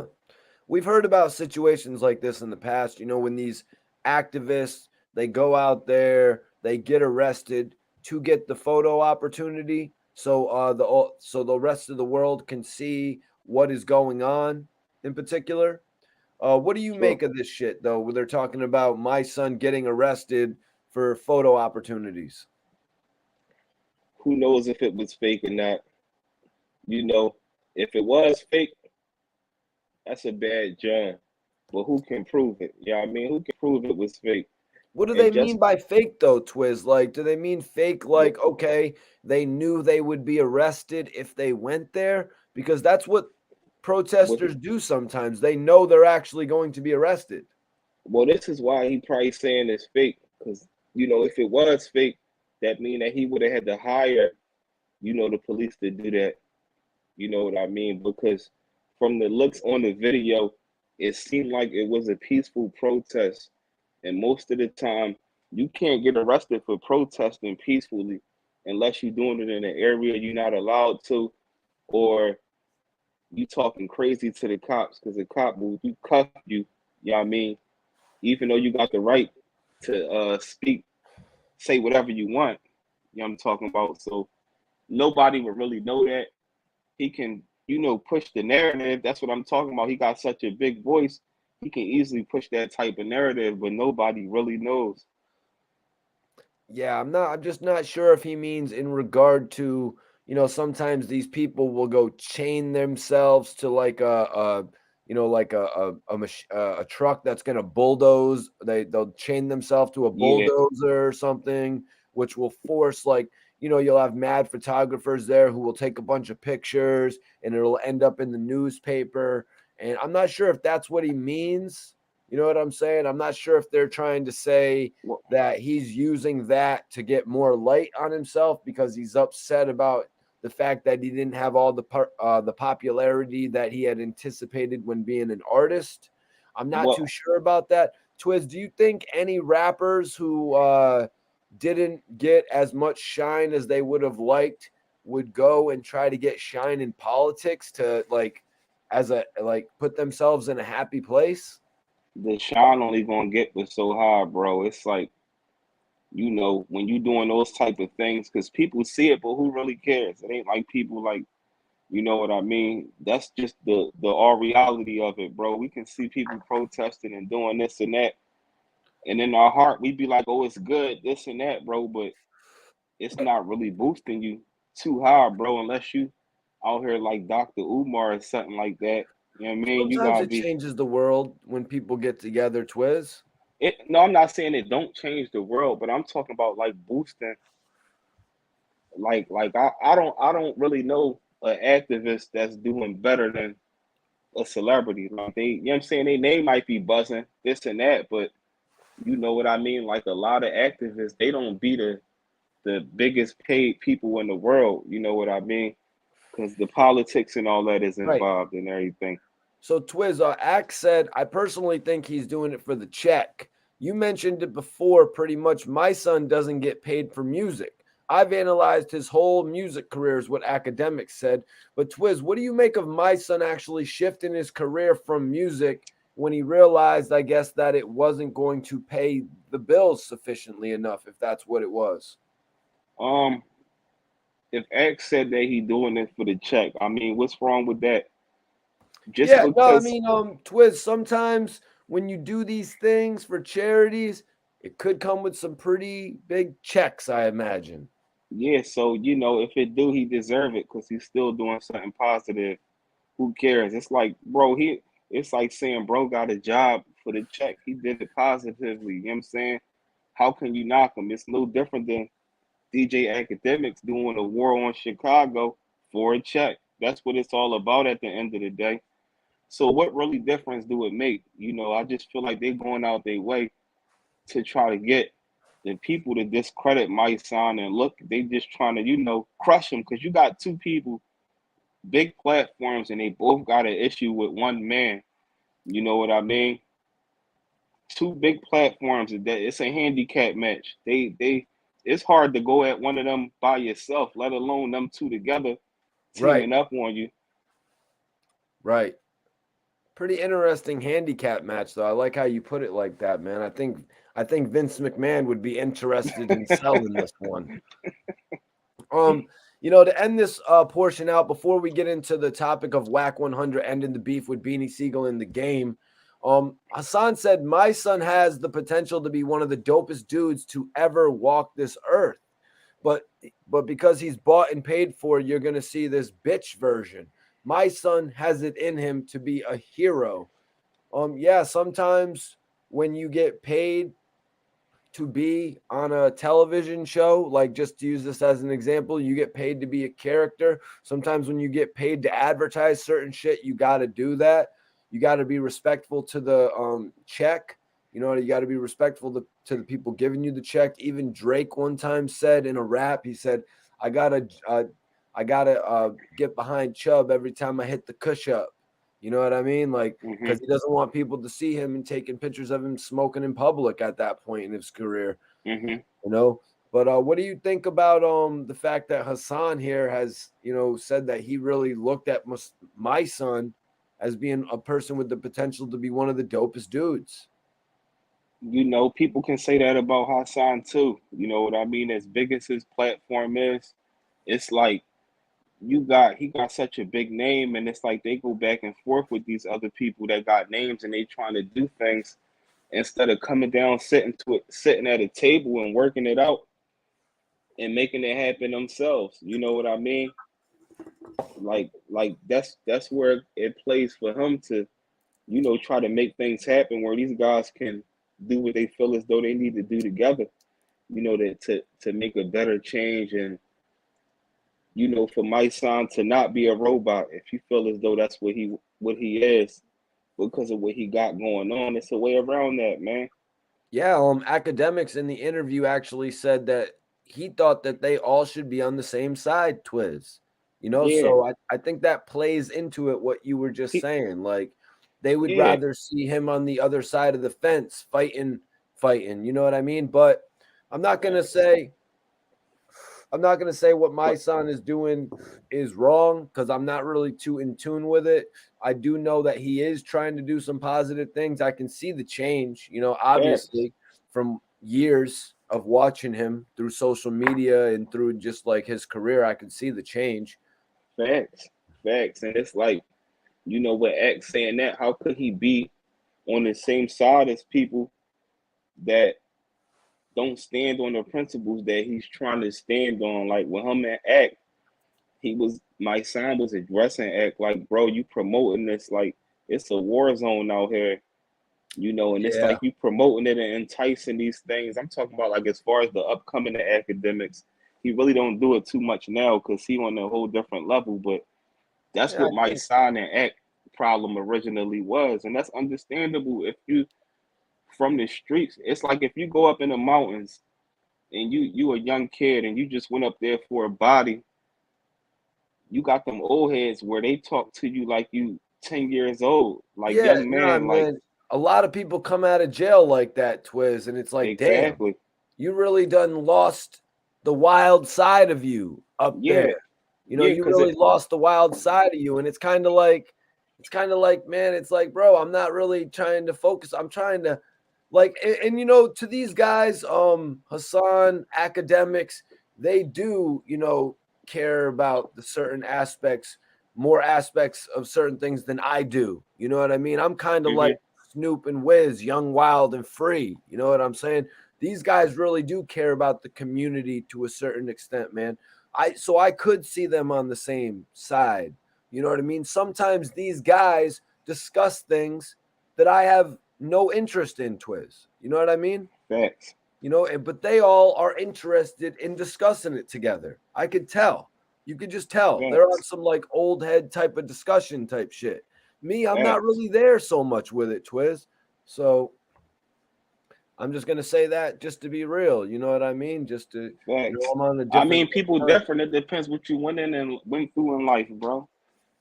We've heard about situations like this in the past, when these activists, they go out there, they get arrested to get the photo opportunity so the rest of the world can see what is going on in particular. What do you Sure. make of this shit though, where they're talking about my son getting arrested for photo opportunities? Who knows if it was fake or not? If it was fake, that's a bad John. But who can prove it? Yeah, I mean, who can prove it was fake? What do they And mean just by fake though, Twizz? Like, do they mean fake like, okay, they knew they would be arrested if they went there? Because that's what what protesters do sometimes. They know they're actually going to be arrested. Well, this is why he probably saying it's fake. Because, if it was fake, that mean that he would have had to hire, the police to do that. You know what I mean? Because from the looks on the video, it seemed like it was a peaceful protest. And most of the time, you can't get arrested for protesting peacefully unless you're doing it in an area you're not allowed to, or you talking crazy to the cops because the cop will you cuff you. You know what I mean? Even though you got the right to speak, say whatever you want. You know what I'm talking about? So nobody would really know that. He can, push the narrative. That's what I'm talking about. He got such a big voice. He can easily push that type of narrative, but nobody really knows. Yeah, I'm just not sure if he means in regard to, sometimes these people will go chain themselves to like a truck that's going to bulldoze. They'll chain themselves to a Yeah, bulldozer or something, which will force like, you'll have mad photographers there who will take a bunch of pictures and it'll end up in the newspaper. And I'm not sure if that's what he means. You know what I'm saying? I'm not sure if they're trying to say well, that he's using that to get more light on himself because he's upset about the fact that he didn't have all the popularity that he had anticipated when being an artist. I'm not too well, sure about that, Twizz, do you think any rappers who didn't get as much shine as they would have liked would go and try to get shine in politics to put themselves in a happy place? The shine only gonna get but so high, bro. It's like, when you doing those type of things, because people see it, but who really cares? It ain't like people like, you know what I mean? That's just the all reality of it, bro. We can see people protesting and doing this and that, and in our heart we be like, oh, it's good, this and that, bro. But it's not really boosting you too high, bro, unless you out here like Dr. Umar or something like that. You know what I mean? You Sometimes gotta it be changes the world when people get together, Twizz. it. No, I'm not saying it don't change the world, but I'm talking about like boosting. I don't really know an activist that's doing better than a celebrity. Like they, you know what I'm saying? They name might be buzzing, this and that, but you know what I mean? Like a lot of activists, they don't be the biggest paid people in the world. You know what I mean? Because the politics and all that is Right. involved and everything. So, Twizz, Axe said, I personally think he's doing it for the check. You mentioned it before, pretty much. Mysonne doesn't get paid for music. I've analyzed his whole music career, is what Akademiks said. But, Twizz, what do you make of Mysonne actually shifting his career from music when he realized, I guess, that it wasn't going to pay the bills sufficiently enough, if that's what it was? Um, if X said that he doing it for the check, I mean, what's wrong with that? Just Yeah, no, I because, mean, Twizz, sometimes when you do these things for charities, it could come with some pretty big checks, I imagine. yeah. So if it do, he deserve it because he's still doing something positive. Who cares? It's like, bro, it's like saying bro got a job for the check. He did it positively. You know what I'm saying? How can you knock him? It's no different than DJ Academics doing a war on Chicago for a check. That's what it's all about at the end of the day. So what really difference do it make? I just feel like they're going out their way to try to get the people to discredit Mysonne and look, they just trying to, crush him because you got two people, big platforms, and they both got an issue with one man. You know what I mean? Two big platforms. That it's a handicap match. They it's hard to go at one of them by yourself, let alone them two together Right, teaming up on you. right. Pretty interesting handicap match, though. I like how you put it like that, man. I think Vince McMahon would be interested in selling this one. To end this portion out before we get into the topic of Wack 100 ending the beef with Beanie Sigel in the game. Hassan said, "My son has the potential to be one of the dopest dudes to ever walk this earth, but because he's bought and paid for, you're gonna see this bitch version. My son has it in him to be a hero." Yeah, sometimes when you get paid to be on a television show, like just to use this as an example, you get paid to be a character. Sometimes when you get paid to advertise certain shit, you got to do that. You got to be respectful to the check. You got to be respectful to the people giving you the check. Even Drake one time said in a rap, he said, I gotta get behind Chubb every time I hit the cush up. You know what I mean? Like, Hmm. because he doesn't want people to see him and taking pictures of him smoking in public at that point in his career. Hmm. You know. But what do you think about the fact that Hassan here has said that he really looked at my son as being a person with the potential to be one of the dopest dudes? People can say that about Hassan too. You know what I mean? As big as his platform is, it's like he got such a big name, and it's like they go back and forth with these other people that got names, and they trying to do things instead of coming down, sitting at a table and working it out and making it happen themselves. You know what I mean? Like that's where it plays for him to, try to make things happen where these guys can do what they feel as though they need to do together, to make a better change and for my son to not be a robot. If you feel as though that's what he is because of what he got going on, it's a way around that, man. Yeah, Academics in the interview actually said that he thought that they all should be on the same side, Twizz. Yeah, So I think that plays into it what you were just he saying. Like, They would Yeah, rather see him on the other side of the fence fighting. You know what I mean? But I'm not gonna facts. say what my But son is doing is wrong because I'm not really too in tune with it. I do know that he is trying to do some positive things. I can see the change, facts, obviously from years of watching him through social media and through just like his career. I can see the change. facts, facts. And it's like, with X saying that, how could he be on the same side as people that don't stand on the principles that he's trying to stand on? Like with him and Act, Mysonne was addressing Act like, bro, you promoting this like it's a war zone out here, and it's Yeah. like you promoting it and enticing these things. I'm talking about like as far as the upcoming academics, he really don't do it too much now because he on a whole different level. But that's Yeah, I what my think sign and act problem originally was, and that's understandable if you from the streets. It's like if you go up in the mountains and you a young kid and you just went up there for a body, you got them old heads where they talk to you like you 10 years old, like yeah, young no, man, like man. A lot of people come out of jail like that, Twizz, and it's like, damn, exactly. you really done lost the wild side of you up there. Yeah, yeah, You because really it lost the wild side of you. And it's kind of like, man, it's like, bro, I'm not really trying to focus. I'm trying to like, to these guys, Hassan academics, they do, care about the certain aspects, more aspects of certain things than I do. You know what I mean? I'm kind of like mhm, Snoop and Wiz, young, wild, and free. You know what I'm saying? These guys really do care about the community to a certain extent, man. I could see them on the same side. You know what I mean? Sometimes these guys discuss things that I have no interest in, Twizz. You know what I mean? facts, But they all are interested in discussing it together. I could tell. You could just tell. They're on facts, some like old head type of discussion type shit. Me, I'm not facts, really there so much with it, Twizz. So I'm just gonna say that just to be real. You know what I mean? Just to, facts. I'm on a I different mean, people time. different. It depends what you went in and went through in life, bro.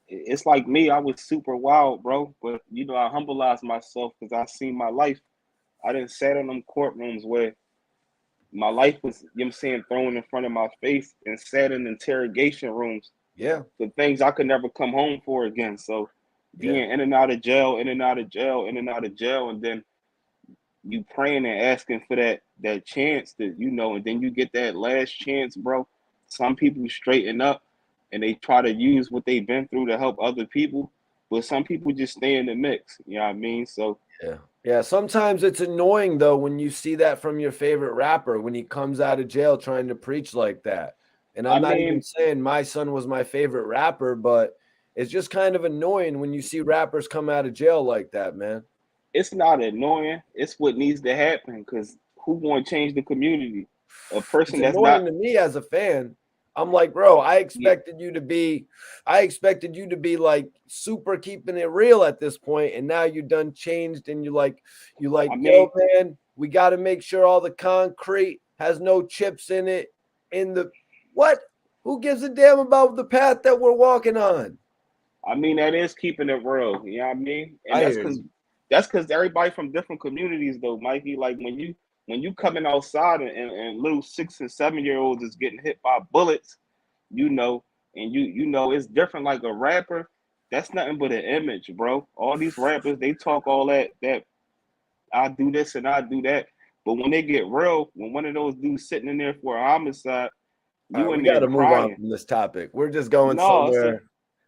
It's like me, I was super wild, bro. But I humbleized myself because I seen my life. I didn't sat in them courtrooms where my life was, I'm saying, thrown in front of my face and sat in interrogation rooms Yeah, for things I could never come home for again. So yeah, being in and out of jail, in and out of jail, in and out of jail, and then you praying and asking for that chance that and then you get that last chance, bro. Some people straighten up and they try to use what they've been through to help other people, but some people just stay in the mix. You know what I mean? So yeah, yeah. Sometimes it's annoying though when you see that from your favorite rapper when he comes out of jail trying to preach like that. And I I'm not even mean, saying Mysonne was my favorite rapper, but it's just kind of annoying when you see rappers come out of jail like that, man. it's not annoying. It's what needs to happen because who want to change the community? A It's person that's annoying not. to me as a fan. I'm like, bro, Yeah, I expected you to be like super keeping it real at this point, and now you done changed, and I yo, mean, man, we got to make sure all the concrete has no chips in it. In the what? Who gives a damn about the path that we're walking on? that is keeping it real. You know what I mean? And I hear you. that's because everybody from different communities though, Mikey. Like when you coming outside and little 6 and 7 year olds is getting hit by bullets, you know, and it's different like a rapper. That's nothing but an image, bro. All these rappers, they talk all that I do this and I do that. But when they get real, when one of those dudes sitting in there for a homicide, All right, you we in got there to move on crying. from this topic. We're just going No, it's a somewhere.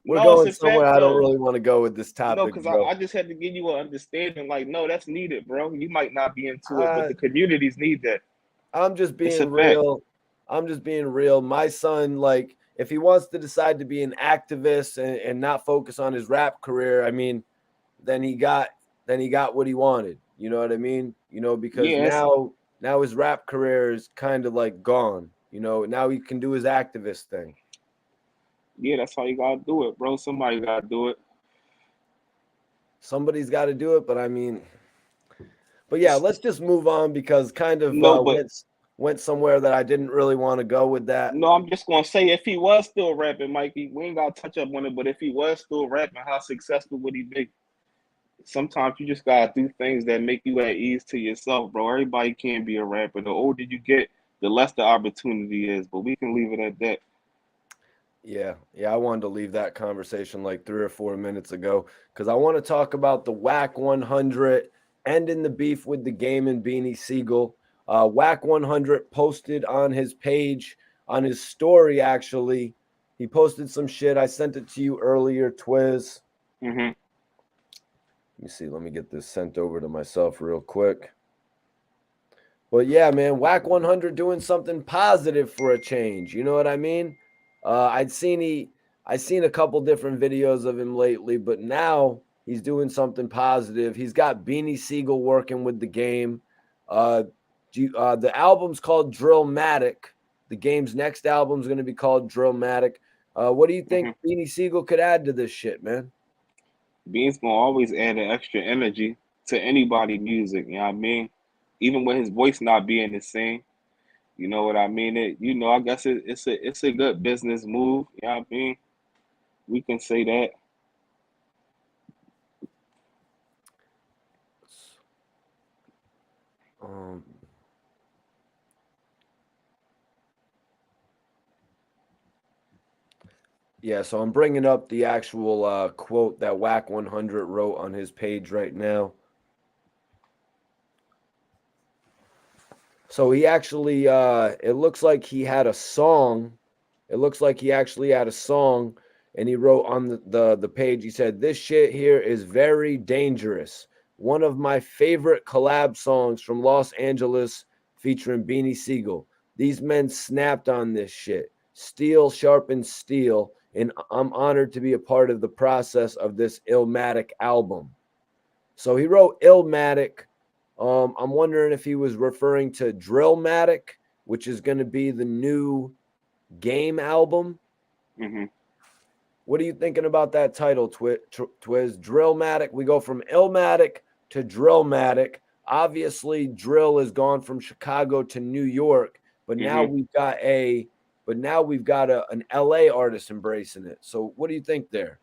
We're no, it's going a somewhere fact I don't though. really want to go with this No, topic, because bro. I just had to give you an understanding. Like, no, that's needed, bro. You might not be into it, but Uh, the communities need that. I'm just It's being a fact. real. I'm just being real. My son, like, if he wants to decide to be an activist and not focus on his rap career, I mean, then he got what he wanted. You know what I mean? Because Yes, now his rap career is kind of like gone. Now he can do his activist thing. yeah, that's how you gotta do it, bro. Somebody gotta do it. Somebody's got to do it, but I mean, but yeah, It's, let's just move on because kind of no, but went somewhere that I didn't really want to go with that. no, I'm just gonna say if he was still rapping, Mikey, we ain't gotta touch up on it. But if he was still rapping, how successful would he be? sometimes you just gotta do things that make you at ease to yourself, bro. Everybody can't be a rapper. The older you get, the less the opportunity is. But we can leave it at that. Yeah, I wanted to leave that conversation like 3 or 4 minutes ago because I want to talk about the Wack 100 ending the beef with the Game and Beanie Sigel. Wack 100 posted on his page, on his story actually. He posted some shit. I sent it to you earlier, Twizz. Hmm. Let me see. Let me get this sent over to myself real quick. But yeah, man, Wack 100 doing something positive for a change. You know what I mean? I seen a couple different videos of him lately, but now he's doing something positive. He's got Beanie Sigel working with the game. Uh, the album's called Drillmatic. The game's next album's going to be called Drillmatic. What do you think Hmm. Beanie Sigel could add to this shit, man? Beans gonna always add an extra energy to anybody music. You know what I mean? Even with his voice not being the same. You know what I mean? I guess it's a good business move. You know what I mean? We can say that. Um, Yeah, so I'm bringing up the actual quote that Wack 100 wrote on his page right now. So he actually, it looks like he had a song. It looks like he actually had a song, and he wrote on the page. He said, "This shit here is very dangerous. One of my favorite collab songs from Los Angeles, featuring Beanie Sigel. These men snapped on this shit. Steel sharpens steel, and I'm honored to be a part of the process of this Illmatic album." So he wrote Illmatic. I'm wondering if he was referring to Drillmatic, which is going to be the new game album. Hmm. What are you thinking about that title, Twizz? Drillmatic. We go from Illmatic to Drillmatic. Obviously, drill has gone from Chicago to New York, but now Hmm. we've got an LA artist embracing it. So, what do you think there?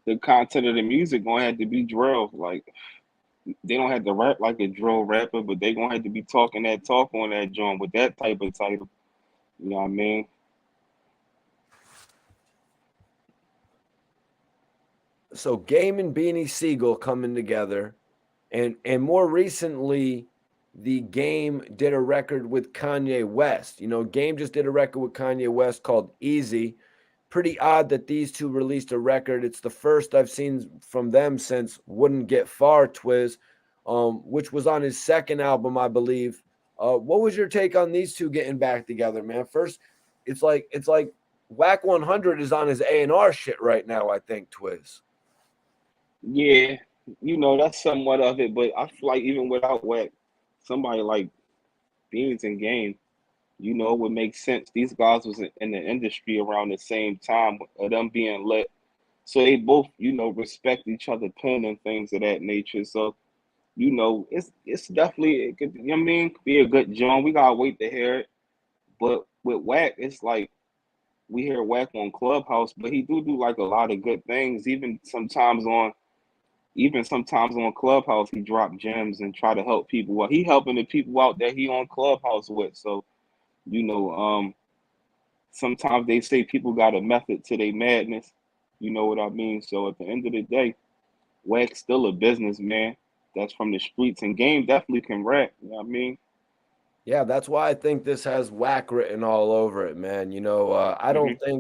The content of the music gonna have to be drill. Like they don't have to rap like a drill rapper, but they gonna have to be talking that talk on that joint with that type of title. You know what I mean? So, Game and Beanie Sigel coming together, and more recently, the Game did a record with Kanye West. Game just did a record with Kanye West called Easy. Pretty odd that these two released a record. It's the first I've seen from them since Wouldn't Get Far, Twizz, which was on his second album, I believe. What was your take on these two getting back together, man? First, it's like Wack 100 is on his A&R shit right now, I think, Twizz. Yeah, that's somewhat of it, but I feel like even without Wack, somebody like Beans and Game, it would make sense. These guys was in the industry around the same time of them being lit. So they both, respect each other pen and things of that nature. So, it's definitely it could, could be a good joint. We gotta wait to hear it. But with Wack, it's like we hear Wack on Clubhouse, but he do like a lot of good things. Even sometimes on Clubhouse, he drop gems and try to help people. Well, he helping the people out that he on Clubhouse with. So you know, sometimes they say people got a method to their madness. You know what I mean? So at the end of the day, Wack's still a businessman that's from the streets, and Game definitely can rap. You know what I mean? Yeah, that's why I think this has Wack written all over it, man. Hmm.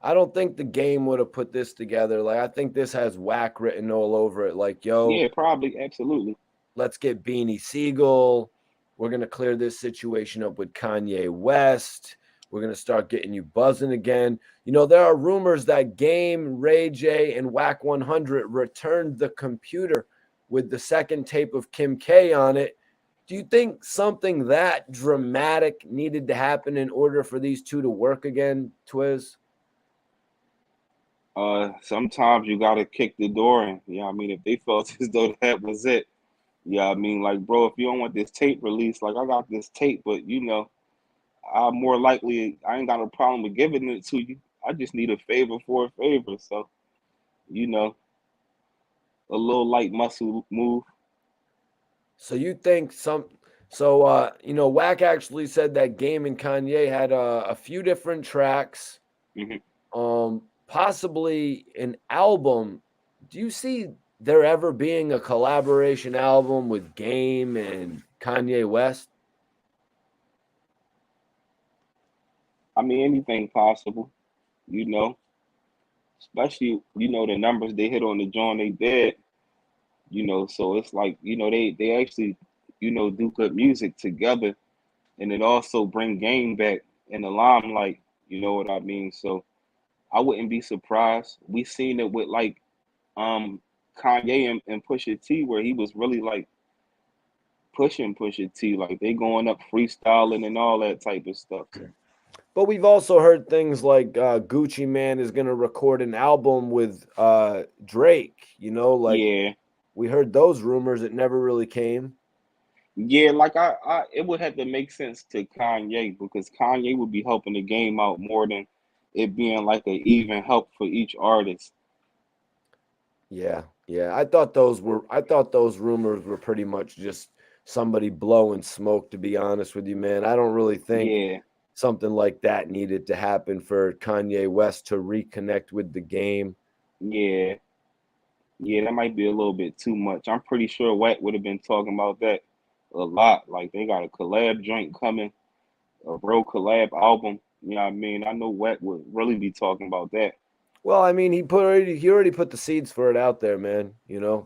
I don't think the Game would have put this together. Like, I think this has Wack written all over it. Like, yo, Yeah, probably, absolutely. let's get Beanie Sigel. We're gonna clear this situation up with Kanye West. We're gonna start getting you buzzing again. There are rumors that Game, Ray J, and Wack 100 returned the computer with the second tape of Kim K on it. Do you think something that dramatic needed to happen in order for these two to work again, Twizz? Sometimes you gotta kick the door in. You know what I mean? If they felt as though that was it, yeah, I mean, like, bro, if you don't want this tape released, like, I got this tape, but I'm more likely, I ain't got a problem with giving it to you. I just need a favor for a favor. So, you know, a little light muscle move. So you think Wack actually said that Game and Kanye had a few different tracks, Hmm. possibly an album. Do you see there ever being a collaboration album with Game and Kanye West? I mean, anything possible, you know. Especially, the numbers they hit on the joint they did, So it's like, they actually, do good music together, and it also bring Game back in the limelight. You know what I mean? So I wouldn't be surprised. We seen it with like um Kanye and Pusha T, where he was really like pushing Pusha T, like they going up freestyling and all that type of stuff. But we've also heard things like Gucci Man is going to record an album with Drake. Like Yeah, we heard those rumors. It never really came. yeah, like it would have to make sense to Kanye, because Kanye would be helping the game out more than it being like an even help for each artist. Yeah, yeah. I thought those rumors were pretty much just somebody blowing smoke, to be honest with you, man. I don't really think Yeah, something like that needed to happen for Kanye West to reconnect with the game. yeah, yeah, that might be a little bit too much. I'm pretty sure Wack would have been talking about that a lot. Like they got a collab joint coming, a real collab album. You know what I mean? I know Wack would really be talking about that. Well, I mean, he already put the seeds for it out there, man,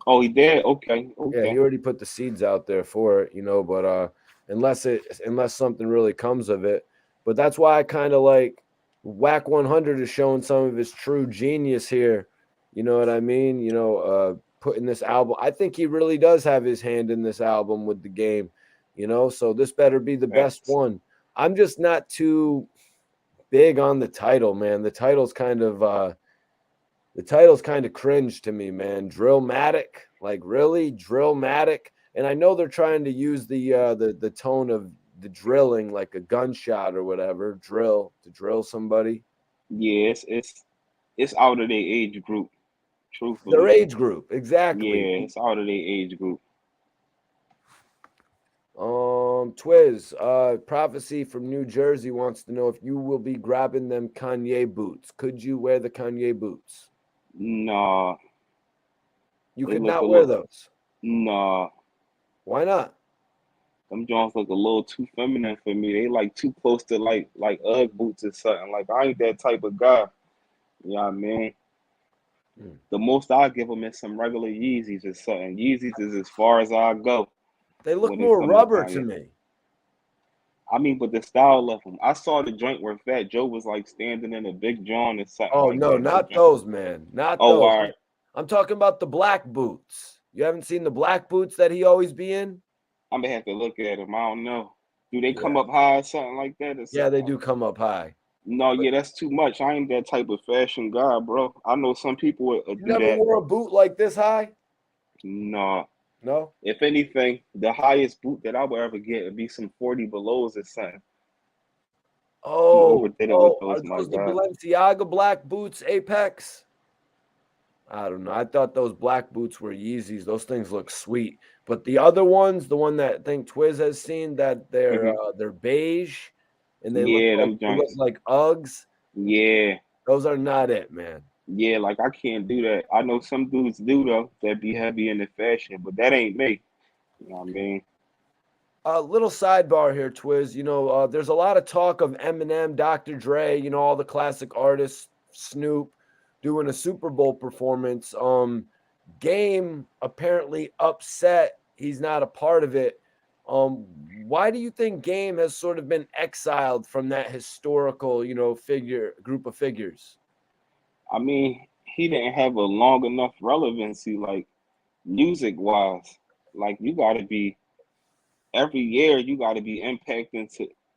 Oh, he did? Okay, Yeah, he okay. already put the seeds out there for it, but unless something really comes of it. But that's why I kind of like Whack 100 is showing some of his true genius here. You know what I mean? Putting this album. I think he really does have his hand in this album with the game, so this better be the best Facts. one. I'm just not too big on the title, man. The title's kind of cringe to me, man. Drillmatic, like really Drillmatic. And I know they're trying to use the tone of the drilling, like a gunshot or whatever, to drill somebody. Yeah, it's out of their age group, Their truthfully. age group, exactly. Yeah, it's out of their age group. Twizz, Prophecy from New Jersey wants to know if you will be grabbing them Kanye boots. Could you wear the Kanye boots? Nah, You they could look a not wear little. those. Nah, Why not? them joints look a little too feminine for me. They like too close to like UGG boots or something. Like I ain't that type of guy. You know what I mean? Hmm. The most I give them is some regular Yeezys or something. Yeezys is as far as I go They look when it more come to rubber to Kanye. me. I mean, but the style of them. I saw the joint where Fat Joe was like standing in a big John or something Oh like no, that. That not joint. those, man. Not Oh, those. all I'm, right. I'm talking about the black boots. You haven't seen the black boots that he always be in? I'm gonna have to look at them. I don't know. Do they come Yeah. up high or something like that or Yeah, something? they do come up high. No, But yeah, that's too much. I ain't that type of fashion guy, bro. I know some people would you do never that. wore a boot like this high? No. No? If anything, the highest boot that I would ever get would be some 40 belows or something. You Oh, overdid it with oh, those, are my those the God. Balenciaga black boots, Apex? I don't know. I thought those black boots were Yeezys. Those things look sweet. But the other ones, the one that I think Twiz has seen, that Hmm. they're beige and they look Yeah, like them they look joints. like Uggs. Yeah. Those are not it, man. Yeah, like I can't do that. I know some dudes do though that be heavy in the fashion, but that ain't me. You know what I mean? A little sidebar here, Twiz. There's a lot of talk of Eminem, Dr. Dre, all the classic artists, Snoop, doing a Super Bowl performance. Game apparently upset he's not a part of it. Why do you think Game has sort of been exiled from that historical, group of figures? I mean, he didn't have a long enough relevancy, like music wise. Like you gotta be every year you gotta be impacting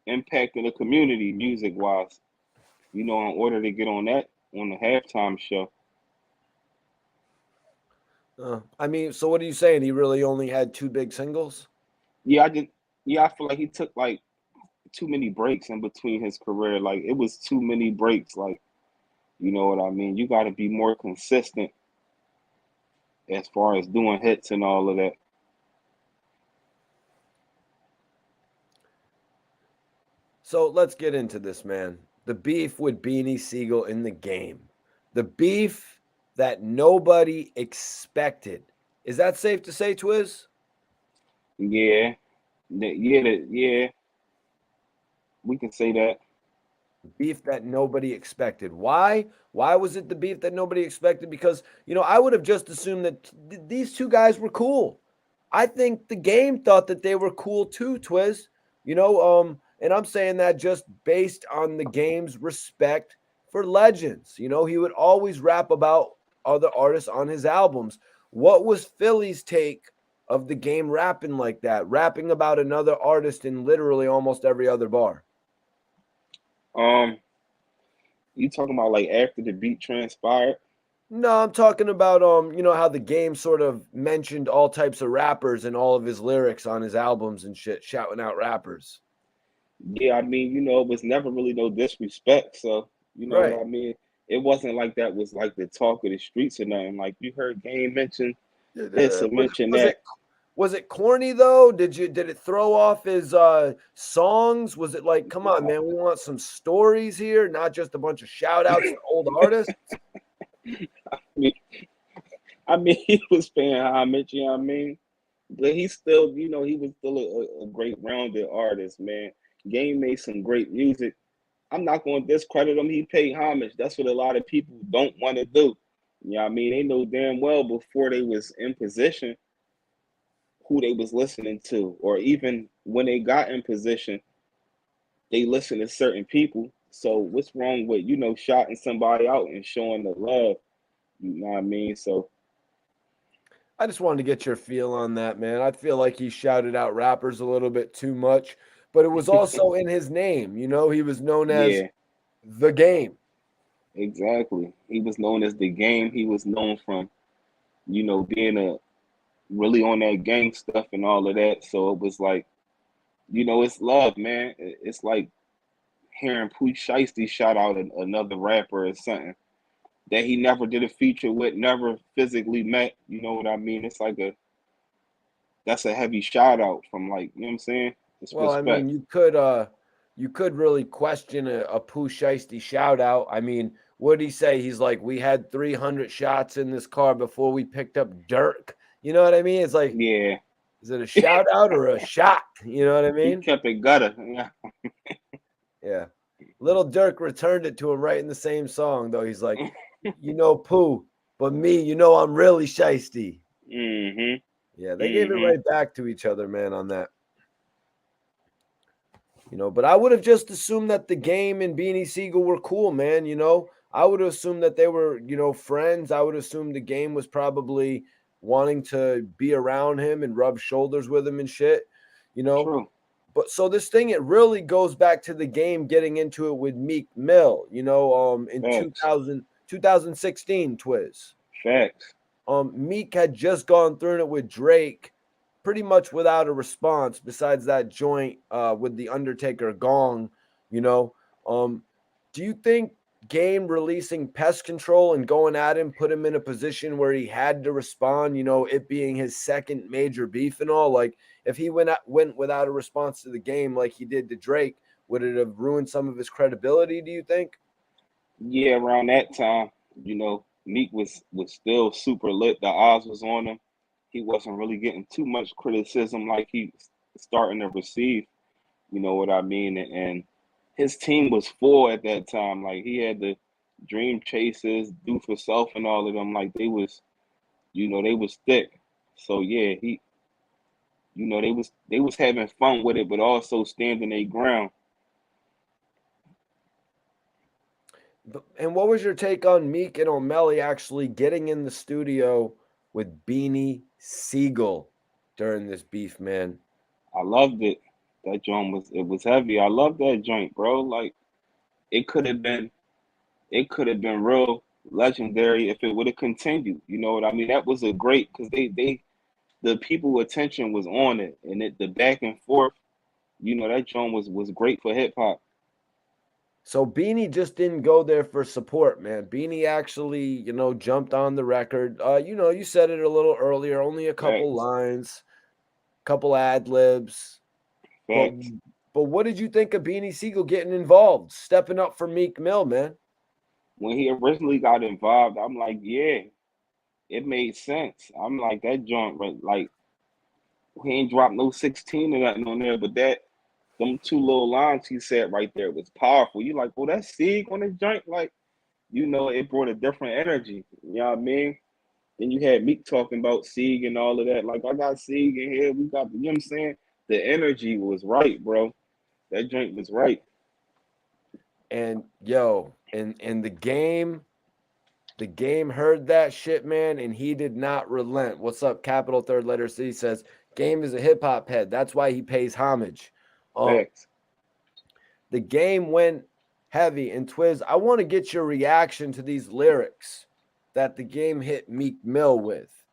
the community music wise, in order to get on the halftime show. I mean, so what are you saying? He really only had two big singles? Yeah, I feel like he took like too many breaks in between his career. Like it was too many breaks. Like, you know what I mean? You gotta be more consistent. as far as doing hits and all of that. So let's get into this, man. The beef with Beanie Siegel in the game. The beef that nobody expected. Is that safe to say, Twizz? Yeah, yeah, we can say that. Beef that nobody expected. Why? Why was it the beef that nobody expected? Because, I would have just assumed that these two guys were cool. I think the game thought that they were cool too, Twizz. And I'm saying that just based on the game's respect for legends. He would always rap about other artists on his albums. What was Philly's take of the game rapping like that, rapping about another artist in literally almost every other bar? Um, you talking about like after the beat transpired? No, I'm talking about how the game sort of mentioned all types of rappers and all of his lyrics on his albums and shit, shouting out rappers. Yeah, I mean, it was never really no disrespect. So, you know what Right. I mean? It wasn't like that was like the talk of the streets or nothing. Like you heard Game mention this Uh, or Was mention was that. it was it corny though? Did it throw off his songs? Was it like, come on, man, we want some stories here, not just a bunch of shout outs to old artists? I mean, I mean, he was paying homage, you know what I mean? But he still, he was still a great rounded artist, man. Game made some great music. I'm not going to discredit him. He paid homage. That's what a lot of people don't want to do. You know what I mean? They know damn well before they was in position who they was listening to, or even when they got in position, they listen to certain people. So what's wrong with, shouting somebody out and showing the love? You know what I mean? So I just wanted to get your feel on that, man. I feel like he shouted out rappers a little bit too much, but it was also in his name. He was known as yeah, the game. exactly. He was known as the game. He was known from, being a really on that gang stuff and all of that. So it was like, it's love, man. It's like hearing Pooh Shiesty shout out another rapper or something that he never did a feature with, never physically met. You know what I mean? It's like that's a heavy shout out from, like, you know what I'm saying? It's Well, I mean, respect. you could really question a Pooh Shiesty shout out. I mean, what did he say? He's like, we had 300 shots in this car before we picked up Dirk. You know what I mean? It's like, Yeah, is it a shout out or a shot? You know what I he mean? kept it gutter. Yeah, Yeah. Little Dirk returned it to him right in the same song, though. He's like, Pooh, but me, I'm really Shiesty. mm-hmm, Yeah, they gave it mm-hmm. right back to each other, man, on that. But I would have just assumed that the game and Beanie Siegel were cool, man. I would have assumed that they were, friends. I would assume the game was probably wanting to be around him and rub shoulders with him and shit, you know. True. But so this thing, it really goes back to the game getting into it with Meek Mill, in Facts. 2016, Twizz. Facts. Meek had just gone through it with Drake pretty much without a response besides that joint with the Undertaker gong, you know. Do you think Game releasing Pest Control and going at him put him in a position where he had to respond, it being his second major beef and all? Like, if he went without a response to the game like he did to Drake, would it have ruined some of his credibility, do you think? Yeah, around that time, Meek was still super lit. The odds was on him. He wasn't really getting too much criticism like he's starting to receive. You know what I mean? And his team was full at that time. Like he had the Dream Chasers, Do for Self, and all of them. Like they was thick. So yeah, they was having fun with it, but also standing their ground. And what was your take on Meek and O'Malley actually getting in the studio with Beanie Siegel during this beef, man? I loved it. That joint was heavy. I love that joint, bro. Like it could have been it could have been real legendary if it would have continued. You know what I mean? That was a great because they the people attention was on it and the back and forth. That joint was great for hip hop. So Beanie just didn't go there for support, man. Beanie actually, jumped on the record. You said it a little earlier, only a couple Facts. lines, couple ad libs. But Facts. but what did you think of Beanie Siegel getting involved, stepping up for Meek Mill, man? When he originally got involved, I'm like, yeah, it made sense. I'm like, that joint, like, he ain't dropped no 16 or nothing on there, but them two little lines he said right there was powerful. You like, well, that's Sieg on this joint? Like, it brought a different energy. You know what I mean? Then you had Meek talking about Sieg and all of that. Like, I got Sieg in here. We got, you know what I'm saying? The energy was right, bro. That joint was right. And and the game heard that shit, man, and he did not relent. What's up, capital third letter C says Game is a hip hop head. That's why he pays homage. Facts. The game went heavy. And Twizz, I want to get your reaction to these lyrics that the game hit Meek Mill with.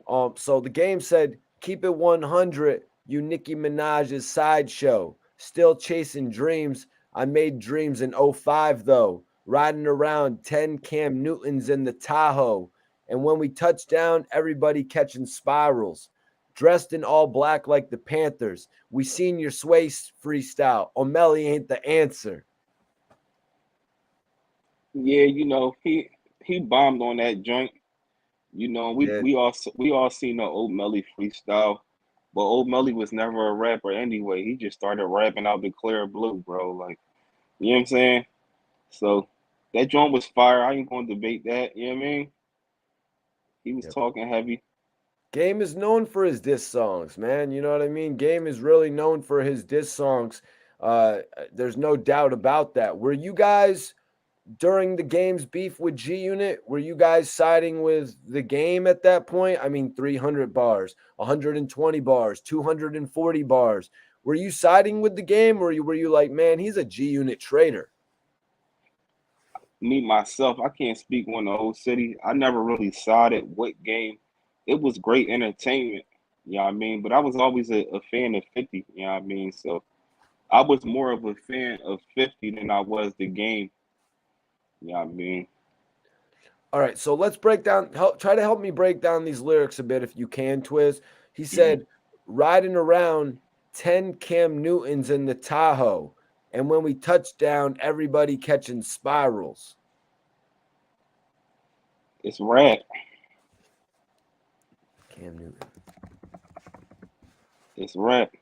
So the game said, "Keep it 100, you Nicki Minaj's sideshow. Still chasing dreams. I made dreams in '05 though. Riding around 10 Cam Newtons in the Tahoe. And when we touch down, everybody catching spirals. Dressed in all black like the Panthers. We seen your sway freestyle. O'Malley ain't the answer." Yeah, he bombed on that joint. We all seen the Old Melly freestyle, but Old Melly was never a rapper anyway. He just started rapping out the clear blue, bro. Like, you know what I'm saying? So that joint was fire. I ain't gonna debate that. You know what I mean? He was Yep. talking heavy. Game is known for his diss songs, man. You know what I mean? Game is really known for his diss songs. There's no doubt about that. Were you guys during the game's beef with G Unit? Were you guys siding with the game at that point? I mean, 300 bars, 120 bars, 240 bars. Were you siding with the game, or were you like, man, he's a G Unit traitor? Me myself, I can't speak on the whole city. I never really sided with Game. It was great entertainment. You know what I mean? But I was always a fan of 50. You know what I mean? So I was more of a fan of 50 than I was the Game. You know what I mean? All right, so let's try to help me break down these lyrics a bit if you can, Twizz. He Hmm. said, riding around 10 Cam Newtons in the Tahoe. And when we touch down, everybody catching spirals. It's rap. Cam Newton. It's rap.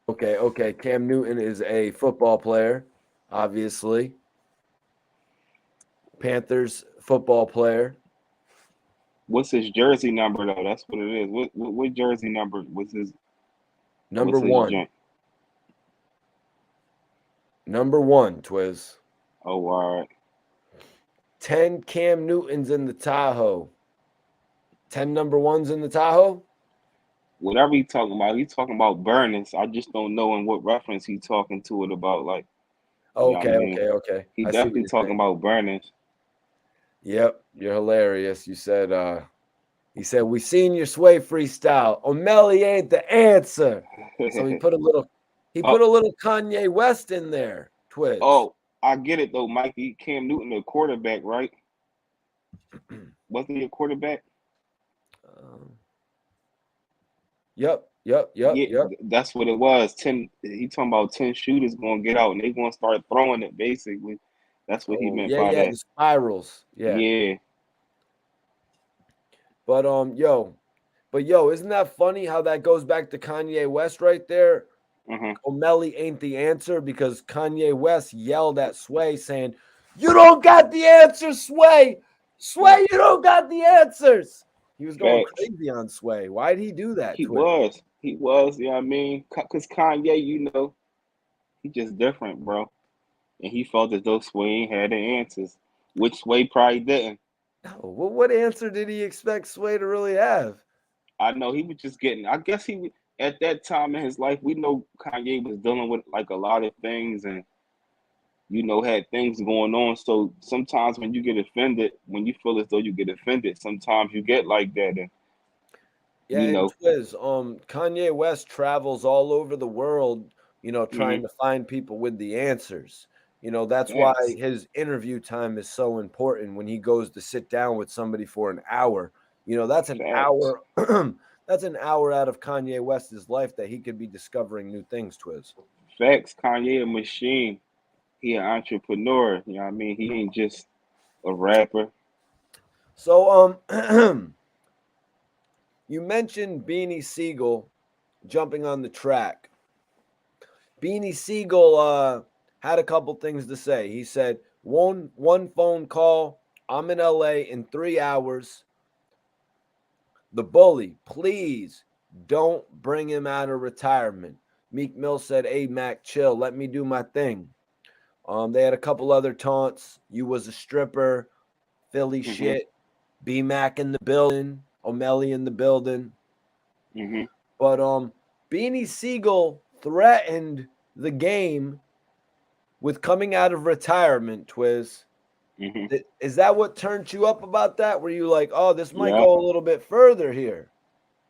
Okay. Cam Newton is a football player, obviously. Panthers football player. What's his jersey number though? That's what it is. What jersey number was his? Number What's his one. joint? Number one, Twizz. Oh, all right. 10 Cam Newtons in the Tahoe. 10 number ones in the Tahoe? Whatever he talking about burnings. I just don't know in what reference he talking to it about. Like, you know what I mean? Okay. He I see what definitely you're talking saying. about burnings. Yep, you're hilarious. He said, we seen your sway freestyle. O'Malley ain't the answer. So he put a little oh, Kanye West in there, Twizz. oh, I get it though, Mikey. Cam Newton, the quarterback, right? Wasn't he a quarterback? Um, yep. Yeah, that's what it was. He talking about 10 shooters gonna get out and they gonna start throwing it. Basically, that's what he Oh, meant by yeah, that. the spirals. Yeah. Yeah, But isn't that funny how that goes back to Kanye West right there? uh-huh. O'Malley ain't the answer because Kanye West yelled at Sway saying, "You don't got the answer, Sway. Sway, you don't got the answers." He was going Facts. crazy on Sway. Why did he do that, He Twitch? was. He was. You know what I mean? Cause Kanye, he just different, bro. And he felt as though Sway ain't had the answers, which Sway probably didn't. No, well, what answer did he expect Sway to really have? I know he was just getting. I guess at that time in his life, we know Kanye was dealing with like a lot of things and had things going on. So sometimes when you get offended, when you feel as though you get offended, sometimes you get like that. And Yeah, you and know, Twiz, Kanye West travels all over the world, trying mhm, to find people with the answers. You know, that's why Facts. his interview time is so important when he goes to sit down with somebody for an hour. You know, that's an Facts. hour that's an hour out of Kanye West's life that he could be discovering new things, Twizz. Facts. Kanye a machine. He an entrepreneur. You know what I mean? He ain't just a rapper. So you mentioned Beanie Siegel jumping on the track. Beanie Siegel had a couple things to say. He said, one phone call, I'm in LA in 3 hours. The bully, please don't bring him out of retirement. Meek Mill said, hey, Mac, chill. Let me do my thing. They had a couple other taunts. You was a stripper, Philly Mhm. shit, B Mac in the building, O'Malley in the building. Mhm. But Beanie Siegel threatened the game with coming out of retirement, Twizz. Mhm. Is that what turned you up about that? Were you like, oh, this might Yeah. go a little bit further here?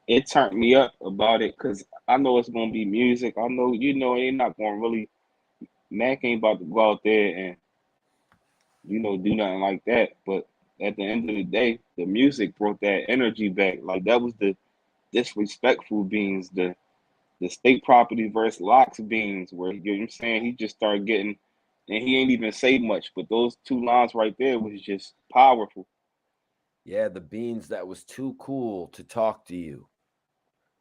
It turned me up about it because I know it's gonna be music. I know ain't not gonna really Mac ain't about to go out there and do nothing like that. But at the end of the day, the music brought that energy back. Like that was the disrespectful beans, the state property versus locks beans, where you know what I'm saying he just started getting, and he ain't even say much, but those two lines right there was just powerful. Yeah, the beans that was too cool to talk to you,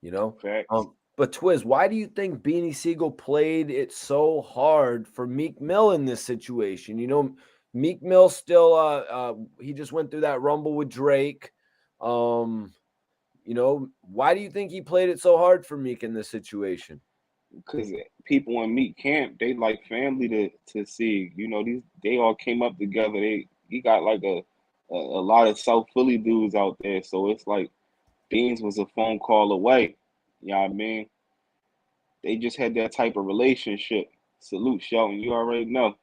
you know? Facts. But Twizz, why do you think Beanie Siegel played it so hard for Meek Mill in this situation? You know, Meek Mill still he just went through that rumble with Drake. Um, you know, why do you think he played it so hard for Meek in this situation? Because people in Meat Camp, they like family to see. These they all came up together. He got like a lot of South Philly dudes out there, so it's like Beans was a phone call away. You know what I mean? They just had that type of relationship. Salute, Shelton. You already know.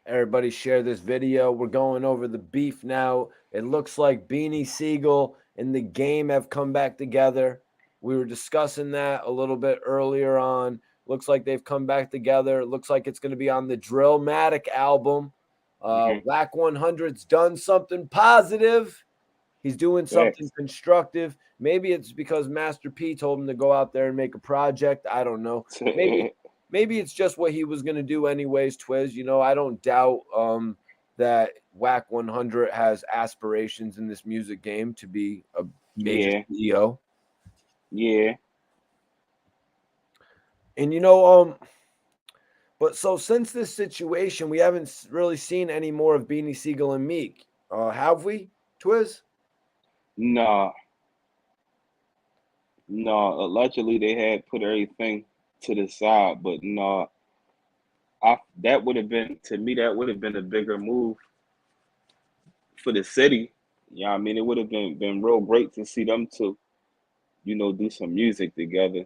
Everybody share this video. We're going over the beef now. It looks like Beanie Siegel and the game have come back together. We were discussing that a little bit earlier on. Looks like they've come back together. It looks like it's going to be on the Drillmatic album. Hmm. Wack 100's done something positive. He's doing something Facts. constructive. Maybe it's because Master P told him to go out there and make a project. I don't know. Maybe it's just what he was going to do anyways, Twizz. You know, I don't doubt that Wack 100 has aspirations in this music game to be a major Yeah, CEO. yeah. And but so since this situation, we haven't really seen any more of Beanie Siegel and Meek. Have we, Twizz? Nah, nah. Allegedly, they had put everything to the side, but nah. That would have been to me. That would have been a bigger move for the city. Yeah, I mean, it would have been real great to see them two, do some music together.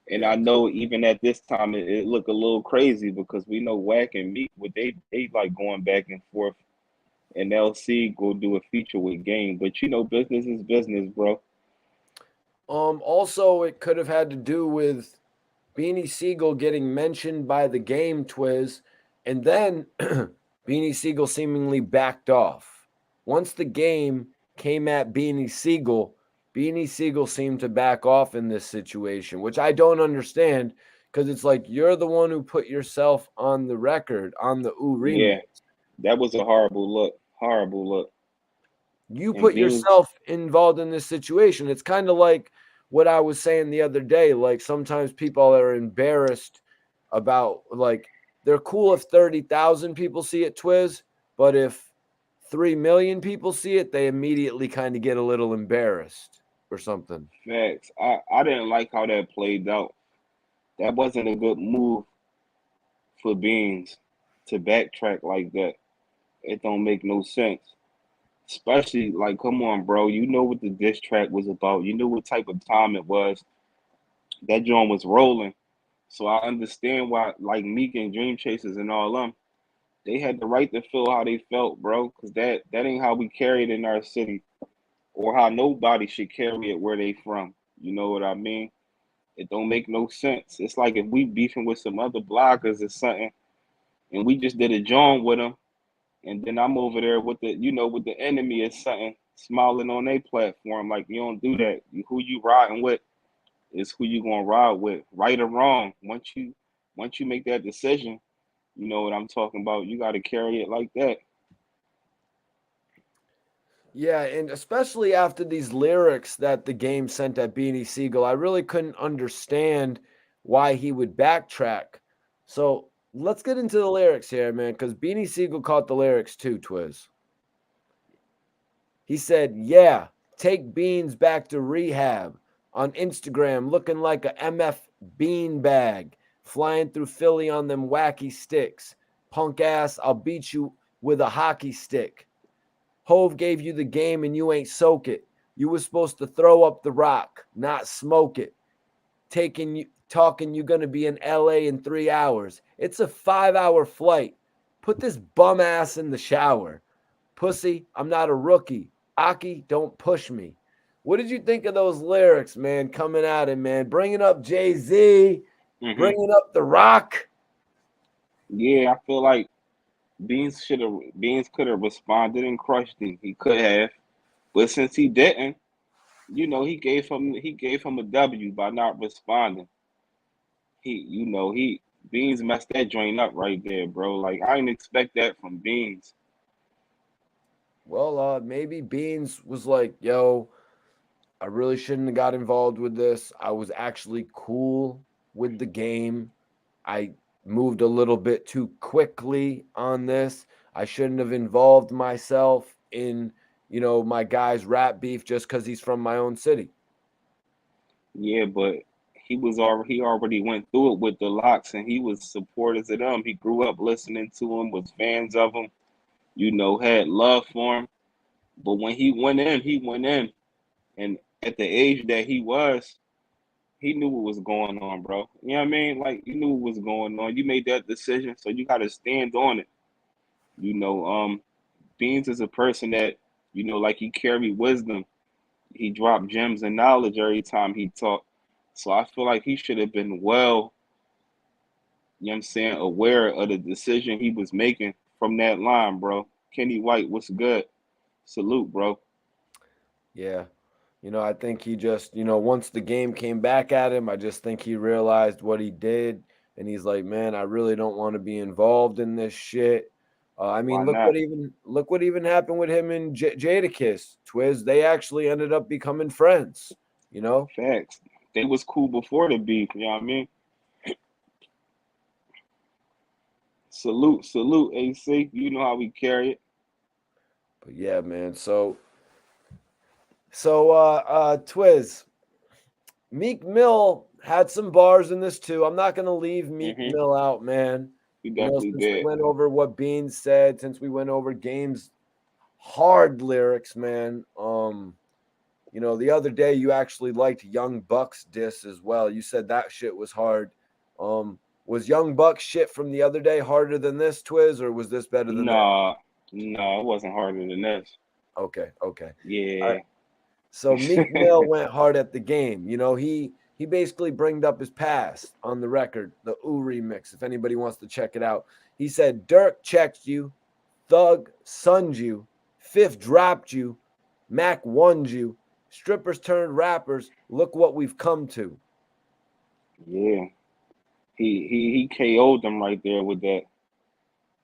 And I Yes. know even at this time it looked a little crazy because we know Wack and Meek, what they like going back and forth, and LC go do a feature with Game. But business is business, bro. Also, it could have had to do with Beanie Siegel getting mentioned by the game, Twizz, and then Beanie Siegel seemingly backed off. Once the game came at Beanie Siegel seemed to back off in this situation, which I don't understand because it's like you're the one who put yourself on the record on the Ooh remix. Yeah, that was a horrible look. Horrible look. You And put Beans, yourself involved in this situation. It's kind of like what I was saying the other day. Like sometimes people are embarrassed about like they're cool if 30,000 people see it, Twizz, but if 3 million people see it, they immediately kind of get a little embarrassed or something. facts. I didn't like how that played out. That wasn't a good move for Beans to backtrack like that. It don't make no sense. Especially like, come on, bro. You know what the diss track was about. You knew what type of time it was. That joint was rolling. So I understand why, like Meek and Dream Chasers and all them, they had the right to feel how they felt, bro. Cause that ain't how we carry it in our city, or how nobody should carry it where they from. You know what I mean? It don't make no sense. It's like if we beefing with some other bloggers or something, and we just did a joint with him, and then I'm over there with with the enemy or something, smiling on their platform. Like, you don't do that. Who you riding with is who you gonna ride with, right or wrong. Once you make that decision, you know what I'm talking about. You got to carry it like that. Yeah, and especially after these lyrics that the game sent at Beanie Siegel, I really couldn't understand why he would backtrack. So let's get into the lyrics here, man, because Beanie Siegel caught the lyrics too, Twizz. He said, "Yeah, take Beans back to rehab. On Instagram, looking like a MF bean bag, flying through Philly on them wacky sticks. Punk ass, I'll beat you with a hockey stick. Hove gave you the game and you ain't soak it. You was supposed to throw up the rock, not smoke it. Talking you gonna be in LA in 3 hours. It's a 5-hour flight. Put this bum ass in the shower. Pussy, I'm not a rookie. Aki, don't push me." What did you think of those lyrics, man, coming at him, man? Bringing up Jay-Z, bringing up The Rock. Yeah, I feel like Beans could have responded and crushed him. He could have, but since he didn't, he gave him a W by not responding. He Beans messed that joint up right there, bro. Like, I didn't expect that from Beans. Well, maybe Beans was like, yo, I really shouldn't have got involved with this. I was actually cool with the game. I moved a little bit too quickly on this. I shouldn't have involved myself in, my guy's rap beef just because he's from my own city. Yeah, but he already went through it with the locks, and he was supporters of them. He grew up listening to him, was fans of him. Had love for him. But when he went in, and at the age that he was, he knew what was going on, bro. You know what I mean? Like, you knew what was going on. You made that decision, so you got to stand on it. You know, Beans is a person that, like, he carried wisdom. He dropped gems and knowledge every time he talked. So I feel like he should have been well, aware of the decision he was making from that line, bro. Kenny White, what's good? Salute, bro. Yeah. I think he just, once the game came back at him, I just think he realized what he did. And he's like, man, I really don't want to be involved in this shit. I Why mean, not? look what even happened with him and Jadakiss, Twizz. They actually ended up becoming friends, you know? Facts. They was cool before the beef, you know what I mean? Salute, AC. You know how we carry it. But yeah, man. Twizz, Meek Mill had some bars in this too. I'm not gonna leave Meek Hmm. Mill out, man. We definitely Since we did. went over what Bean said, since we went over Game's hard lyrics, man. The other day you actually liked Young Buck's diss as well. You said that shit was hard. Was Young Buck's shit from the other day harder than this, Twizz, or was this better than that? No, it wasn't harder than this. Okay, okay. All Yeah. right. So Meek Mill went hard at the game. He basically bringed up his past on the record, the Ooh remix. If anybody wants to check it out, he said Dirk checked you, Thug sunned you, Fifth dropped you, Mac won you, strippers turned rappers. Look what we've come to. Yeah. He KO'd them right there with that.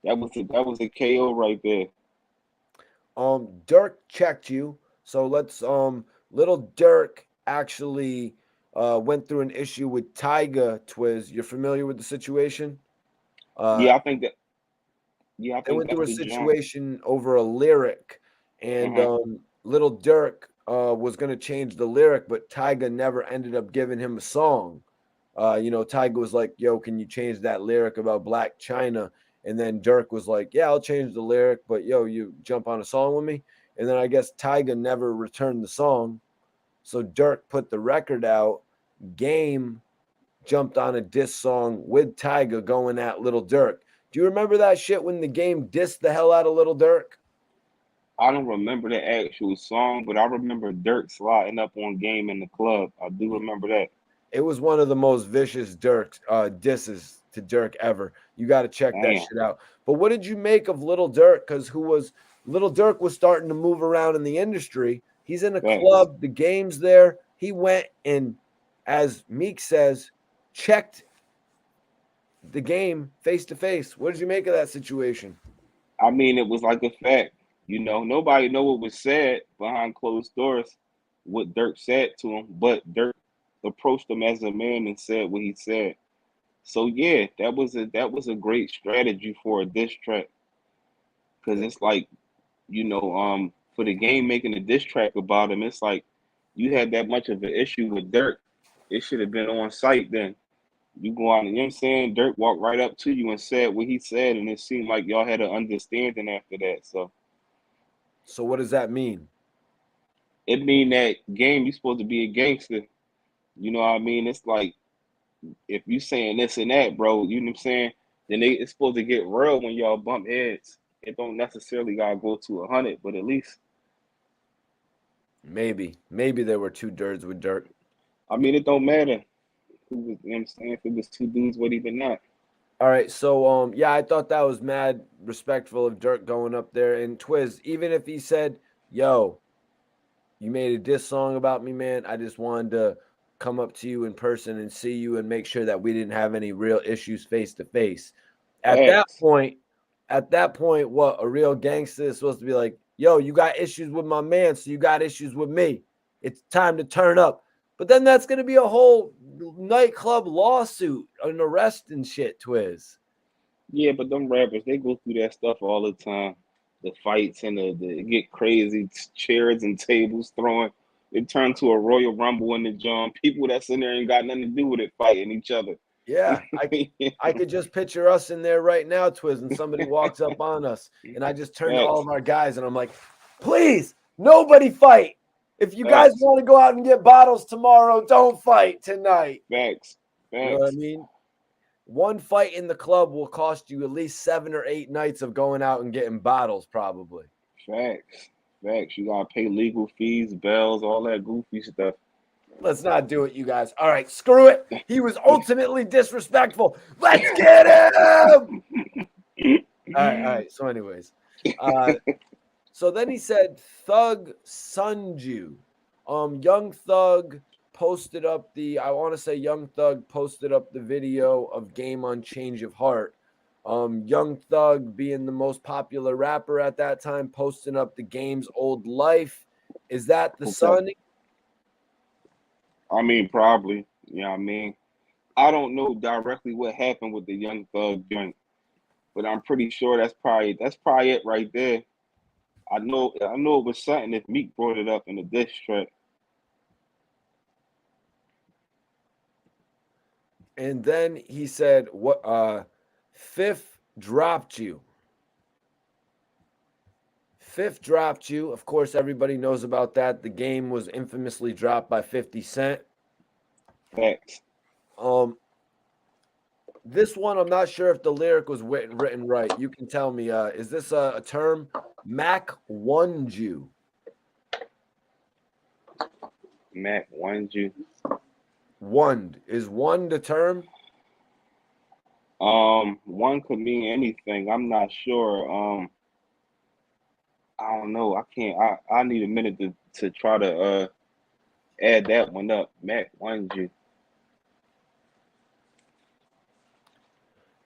That was a KO right there. Dirk checked you. So let's little Dirk actually went through an issue with Tyga, Twizz. You're familiar with the situation? Uh Yeah, I think that. Yeah, I they think went that's through a the jump. situation over a lyric, and Uh-huh. little Dirk was going to change the lyric, but Tyga never ended up giving him a song. Tyga was like, "Yo, can you change that lyric about Black China?" And then Dirk was like, "Yeah, I'll change the lyric, but yo, you jump on a song with me." And then I guess Tyga never returned the song, so Dirk put the record out. Game jumped on a diss song with Tyga going at Little Dirk. Do you remember that shit when the game dissed the hell out of Little Dirk? I don't remember the actual song, but I remember Dirk sliding up on Game in the club. I do remember that. It was one of the most vicious Dirk disses to Dirk ever. You got to check that Damn. shit out. But what did you make of Little Dirk? Because Little Dirk was starting to move around in the industry. He's in a Facts. club. The game's there. He went and, as Meek says, checked the game face to face. What did you make of that situation? I mean, it was like a fact. You know, nobody know what was said behind closed doors, what Dirk said to him, but Dirk approached him as a man and said what he said. So yeah, that was a great strategy for a diss track, because it's like, you know, for the game making a diss track about him, it's like you had that much of an issue with Dirk. It should have been on site then. You go out, and you know what I'm saying? Dirk walked right up to you and said what he said, and it seemed like y'all had an understanding after that. So what does that mean? It mean that game, you supposed to be a gangster. You know what I mean? It's like, if you saying this and that, bro, you know what I'm saying? Then it's supposed to get real when y'all bump heads. It don't necessarily gotta go to 100, but at least. Maybe there were two Dirks with Dirk. I mean, it don't matter who was, you know what I'm saying? If it was two dudes, what even not? All right, so yeah, I thought that was mad respectful of Dirk going up there. And Twizz, even if he said, "Yo, you made a diss song about me, man. I just wanted to come up to you in person and see you and make sure that we didn't have any real issues face to face." At that point, what a real gangster is supposed to be like, "Yo, you got issues with my man, so you got issues with me. It's time to turn up." But then that's going to be a whole nightclub lawsuit, an arrest and shit, Twizz. Yeah, but them rappers, they go through that stuff all the time. The fights and the get crazy, chairs and tables throwing. It turned to a Royal Rumble in the joint. People that's in there ain't got nothing to do with it fighting each other. Yeah, I could just picture us in there right now, Twizz, and somebody walks up on us, and I just turn to all of our guys, and I'm like, "Please, nobody fight. If you guys want to go out and get bottles tomorrow, don't fight tonight." Facts. You know what I mean? One fight in the club will cost you at least 7 or 8 nights of going out and getting bottles, probably. Facts. You gotta pay legal fees, bells, all that goofy stuff. Let's not do it, you guys. All right, screw it. He was ultimately disrespectful. Let's get him. All right. So, anyways, so then he said, "Thug Sunju." Young Thug posted up Young Thug posted up the video of Game on Change of Heart. Young Thug, being the most popular rapper at that time, posting up the Game's old life. Is that the son? I mean, probably. You know what I mean? I don't know directly what happened with the Young Thug joint, but I'm pretty sure that's probably it right there. I know it was something if Meek brought it up in the diss track. And then he said, "What? Fifth dropped you. Fifth dropped you." Of course, everybody knows about that. The Game was infamously dropped by 50 Cent. Facts. This one, I'm not sure if the lyric was written right. You can tell me. Is this a term? Mac woned you. Mac woned you. Woned. Is woned a term? One could mean anything. I'm not sure. I don't know. I can't. I need a minute to try to add that one up. Mac woned you.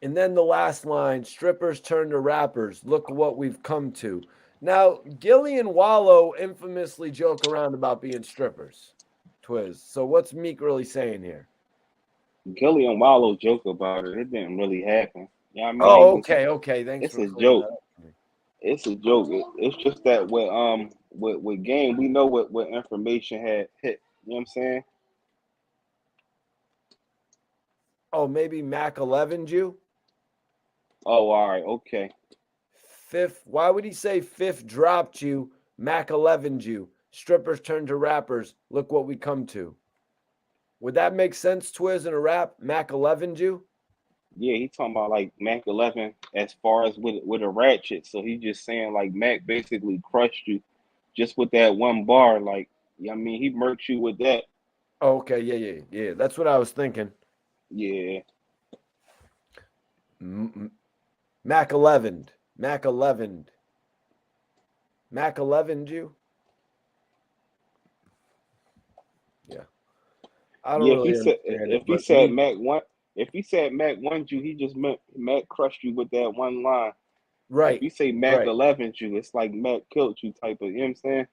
And then the last line, "Strippers turn to rappers. Look what we've come to." Now, Gilly and Wallow infamously joke around about being strippers, Twizz. So what's Meek really saying here? Gilly and Wallow joke about it. It didn't really happen. You know what I mean? Oh, okay. Thanks it's for a joke. That. It's a joke. It's just that with Game, we know what information had hit. You know what I'm saying? Oh, maybe Mac 11 you? Oh, all right, okay. Fifth, why would he say fifth dropped you, Mac 11 you? Strippers turn to rappers. Look what we come to. Would that make sense, Twizz, in a rap? Mac 11 you? Yeah, he talking about like Mac 11 as far as with a ratchet. So he just saying like Mac basically crushed you just with that one bar. Like, I mean, he murked you with that. Oh, okay, yeah. That's what I was thinking. Yeah. Mac 11. Mac 11. Mac 11, you? Yeah. I don't Yeah, really understand it, if he but said me, Mac one, if he said Mac one you, he just meant Mac crushed you with that one line. If right, you say Mac right. 11 you, it's like Mac killed you type of. You know what I'm saying?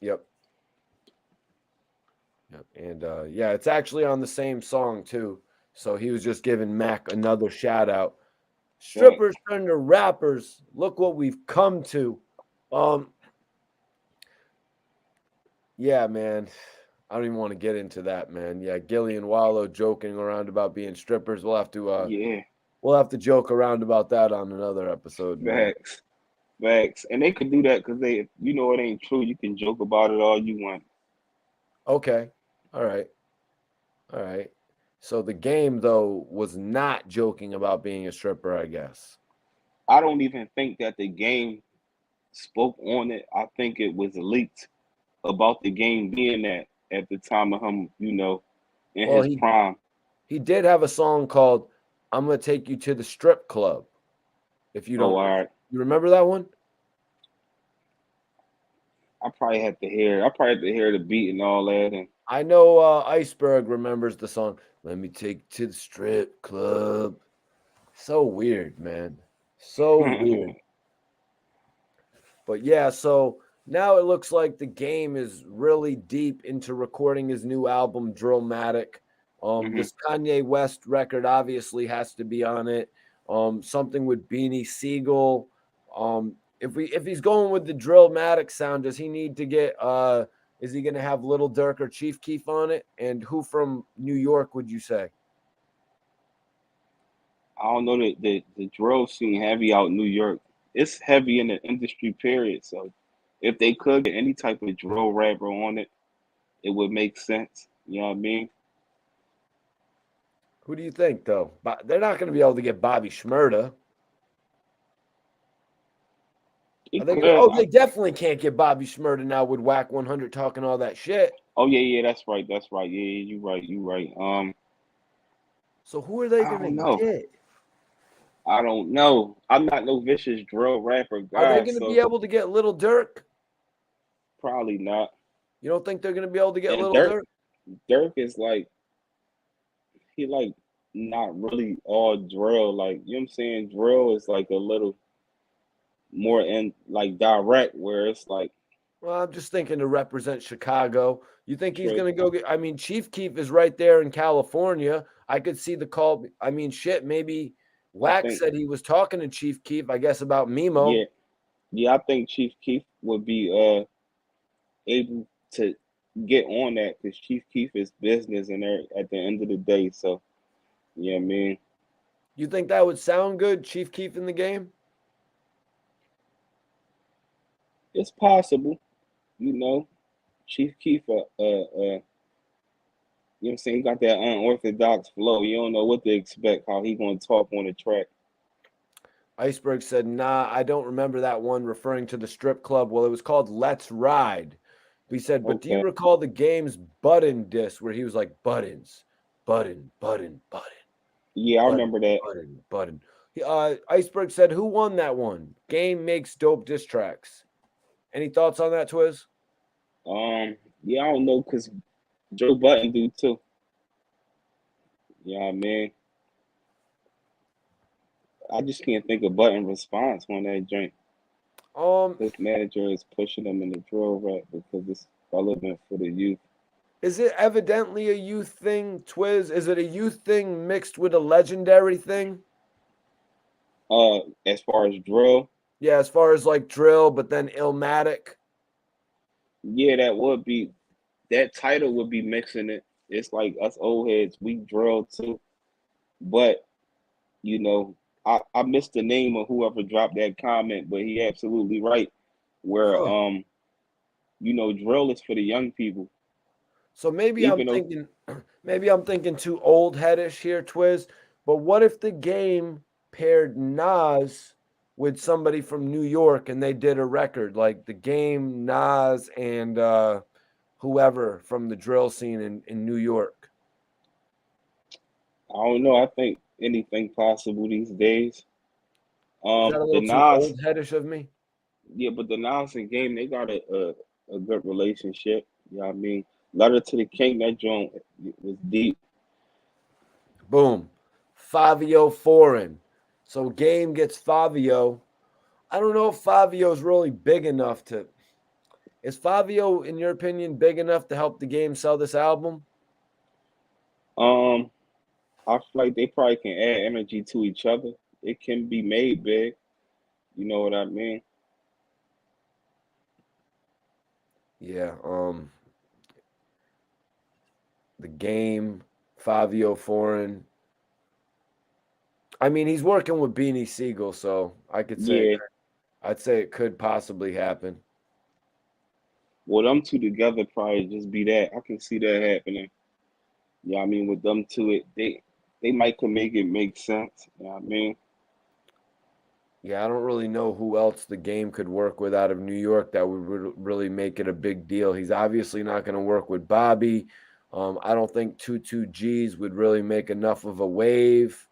Yep. Yep. And yeah, it's actually on the same song too. So he was just giving Mac another shout out. Right. Strippers turn to rappers. Look what we've come to. Um, yeah, man. I don't even want to get into that, man. Yeah, Gilly and Wallow joking around about being strippers. Yeah. We'll have to joke around about that on another episode, man. Facts. Facts. And they could do that because they, you know, it ain't true. You can joke about it all you want. Okay. All right. All right. So the game though was not joking about being a stripper, I guess. I don't even think that the game spoke on it. I think it was leaked about the game being that at the time of him, you know, in Well, his prime. he did have a song called "I'm Gonna Take You to the Strip Club." If you Oh, don't, all right. you remember that one? I probably had to hear. I probably had to hear the beat and all that. And I know Iceberg remembers the song. Let me take you to the strip club. So weird, man. So weird. But yeah, so now it looks like the game is really deep into recording his new album, Drillmatic. hmm This Kanye West record obviously has to be on it. Something with Beanie Siegel. If he's going with the Drillmatic sound, does he need to get is he gonna have Little Durk or Chief Keef on it? And who from New York would you say? I don't know that the drill scene heavy out in New York. It's heavy in the industry period. So if they could get any type of drill rapper on it, it would make sense. You know what I mean? Who do you think though? They're not gonna be able to get Bobby Shmurda. He Are they could. gonna, oh, they definitely can't get Bobby Shmurda now with Whack 100 talking all that shit. Oh yeah, yeah, that's right. That's right. Yeah, yeah, you right. You right. So who are they I gonna don't know. get? I don't know. I'm not no vicious drill rapper Are they guy, gonna be so able to get Little Dirk? probably not. You don't think they're gonna be able to get And Little Dirk? Dirk is like he like not really all drill. Like you know what I'm saying? Drill is like a little more in like direct where it's like Well, I'm just thinking to represent Chicago. You think he's true. gonna go get? I mean, Chief Keef is right there in California. I could see the call. I mean, shit. Maybe I Wack think said he was talking to Chief Keef. I guess about yeah, Mimo. yeah, I think Chief Keef would be able to get on that because Chief Keef is business and they're at the end of the day. So yeah, I mean, You think that would sound good, Chief Keef in the game? it's possible, you know. Chief Keef, you know what I'm saying? He got that unorthodox flow. You don't know what to expect, how he gonna talk on the track. Iceberg said, "Nah, I don't remember that one," referring to the strip club. Well, it was called Let's Ride. He said, "But do you Okay. recall the game's button disc where he was like buttons, button, button, button, Yeah, I button, remember that. button, button." Iceberg said, "Who won that one? Game makes dope diss tracks." Any thoughts on that, Twizz? Yeah, I don't know, cause Joe Button do too. You know what I mean? I just can't think of Button response on that joint. Um, His manager is pushing him in the drill rap because it's relevant for the youth. is it evidently a youth thing, Twizz? Is it a youth thing mixed with a legendary thing? As far as drill, Yeah, as far as like drill, but then Illmatic. yeah, that title would be mixing it. It's like us old heads, we drill too. But, you know, I missed the name of whoever dropped that comment, but he absolutely right. Where Huh. you know, drill is for the young people. So maybe I'm Even though thinking, maybe I'm thinking too old headish here, Twiz. But what if the game paired Nas with somebody from New York and they did a record like the game, Nas, and whoever from the drill scene in New York? I don't know, I think anything possible these days. Is that a The little too Nas, old headish of me? yeah, but the Nas and Game, they got a good relationship. You know what I mean? Letter to the King, that joint was deep. Boom. Fabio foreign. So Game gets Fabio. I don't know if Fabio's really big enough to. Is Fabio, in your opinion, big enough to help the Game sell this album? Um, I feel like they probably can add energy to each other. It can be made big. You know what I mean? Yeah. The Game, Fabio foreign. I mean, he's working with Beanie Siegel, so I could say Yeah. I'd say it could possibly happen. Well, them two together probably just be that. I can see that happening. Yeah, I mean, with them two, they might could make it make sense. You know what I mean? Yeah, I don't really know who else the Game could work with out of New York that would really make it a big deal. He's obviously not going to work with Bobby. I don't think 22 G's would really make enough of a wave.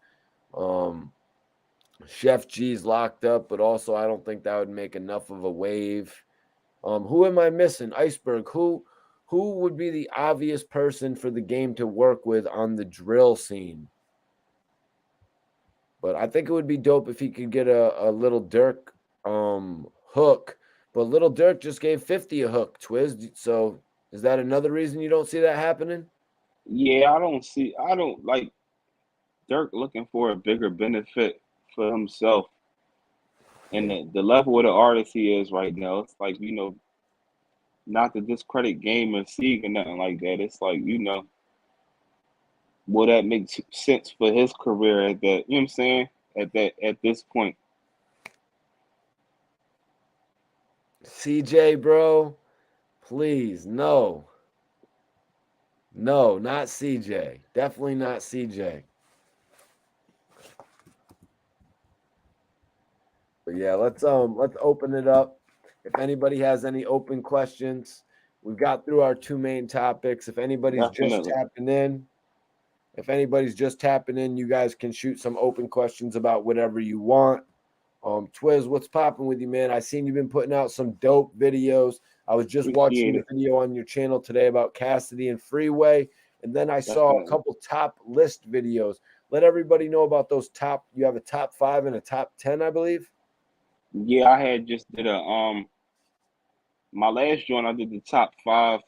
Um, Chef G's locked up, but also I don't think that would make enough of a wave. Who am I missing? Iceberg. Who would be the obvious person for the Game to work with on the drill scene? But I think it would be dope if he could get a Little Dirk hook. But Little Dirk just gave 50 a hook, Twizz. So is that another reason you don't see that happening? Yeah, I don't like Dirk looking for a bigger benefit for himself and the level of the artist he is right now. It's like, not to discredit Game or Sieg or nothing like that. It's like, will that make sense for his career at that, you know what I'm saying? At this point. CJ, bro, please, no. No, not CJ. Definitely not CJ. But yeah, let's open it up. If anybody has any open questions, we've got through our two main topics. Definitely. If anybody's just tapping in, you guys can shoot some open questions about whatever you want. Twizz, what's popping with you, man? I seen you've been putting out some dope videos. I was just watching Appreciate the it. video on your channel today about Cassidy and Freeway, and then I saw a Definitely. couple top list videos. Let everybody know about those top. You have a top 5 and a top 10, I believe. Yeah, I had just did a my last joint I did the top 5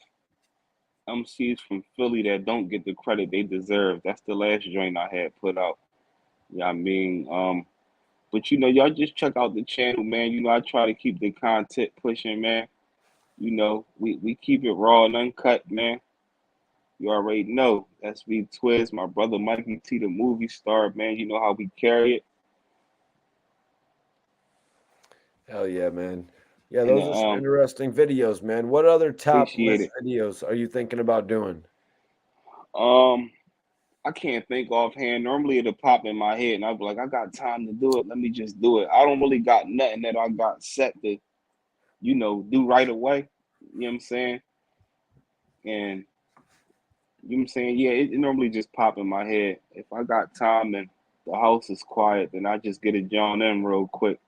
MCs from Philly that don't get the credit they deserve. That's the last joint I had put out. Yeah, I mean, but y'all just check out the channel, man. I try to keep the content pushing, man. We keep it raw and uncut, man. You already know. That's me, Twizz, my brother Mikey T, the movie star, man. You know how we carry it. Hell yeah, man. Yeah, And those are some interesting videos, man. What other top appreciate list it. videos are you thinking about doing? Um, I can't think offhand. Normally it'll pop in my head and I'll be like, I got time to do it. Let me just do it. I don't really got nothing that I got set to, do right away. You know what I'm saying? And you know what I'm saying? Yeah, it normally just pop in my head. If I got time and the house is quiet, then I just get it John in real quick.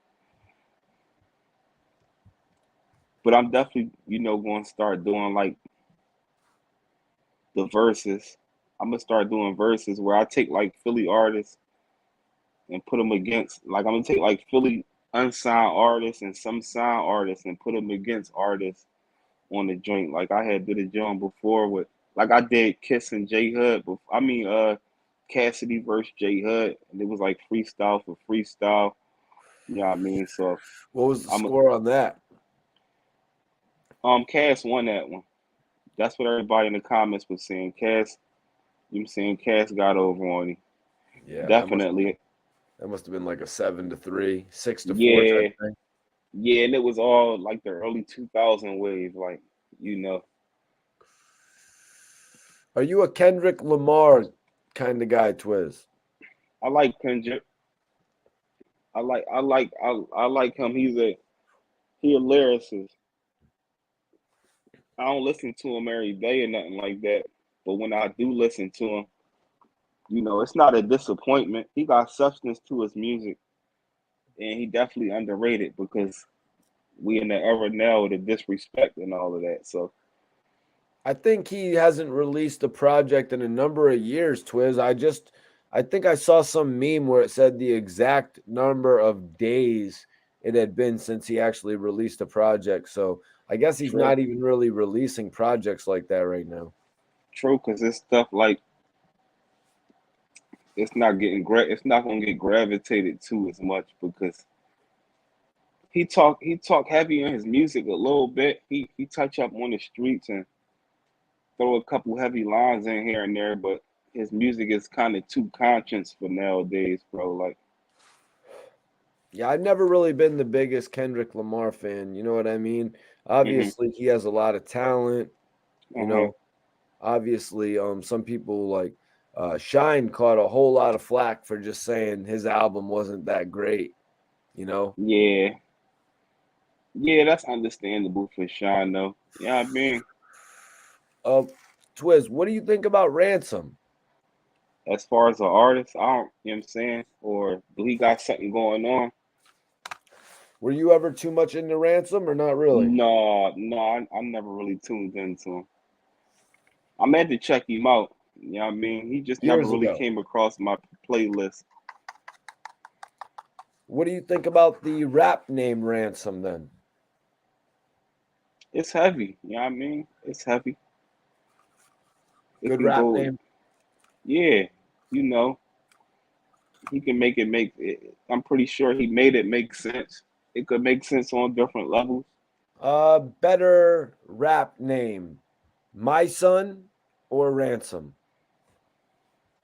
But I'm definitely, going to start doing like the verses. I'm gonna start doing verses where I take like Philly artists and put them against, like I'm gonna take like Philly unsigned artists and some signed artists and put them against artists on the joint. Like I had did a joint before with, like I did Kiss and J Hud, but Cassidy versus J Hud, and it was like freestyle for freestyle. You know what I mean? So What was the I'm score on that? Cass won that one. That's what everybody in the comments was saying. Cass, you know what I'm saying? Cass got over on him. Yeah, Definitely. that must have been like a 7-3, 6-4 type Yeah, thing. yeah, and it was all like the early 2000 wave, like, you know. Are you a Kendrick Lamar kind of guy, Twizz? I like Kendrick. I like him. He a lyricist. I don't listen to him every day or nothing like that. But when I do listen to him, it's not a disappointment. He got substance to his music, and he definitely underrated because we in the era now of the disrespect and all of that. So I think he hasn't released a project in a number of years, Twizz. I think I saw some meme where it said the exact number of days it had been since he actually released a project. So I guess he's true, not even really releasing projects like that right now. true, because it's stuff like it's not gonna get gravitated to as much because he talk heavy in his music a little bit. He touch up on the streets and throw a couple heavy lines in here and there, but his music is kind of too conscious for nowadays, bro. Like, Yeah, I've never really been the biggest Kendrick Lamar fan. You know what I mean? mm-hmm, Obviously, he has a lot of talent. You uh-huh. know, obviously, some people like Shine caught a whole lot of flack for just saying his album wasn't that great. You know, Yeah, yeah, that's understandable for Sean though. Yeah, I mean, uh, Twizz, what do you think about Ransom? as far as an artist, I don't, you know what I'm saying, or do he got something going on? Were you ever too much into Ransom or not really? No, no, I never really tuned into him. I meant to check him out. You know what I mean? He just never Years really ago. came across my playlist. What do you think about the rap name Ransom then? It's heavy. You know what I mean? It's heavy. It Good can rap go, name. yeah, you know, he can make it make it. I'm pretty sure he made it make sense. It could make sense on different levels. Better rap name. Mysonne or Ransom?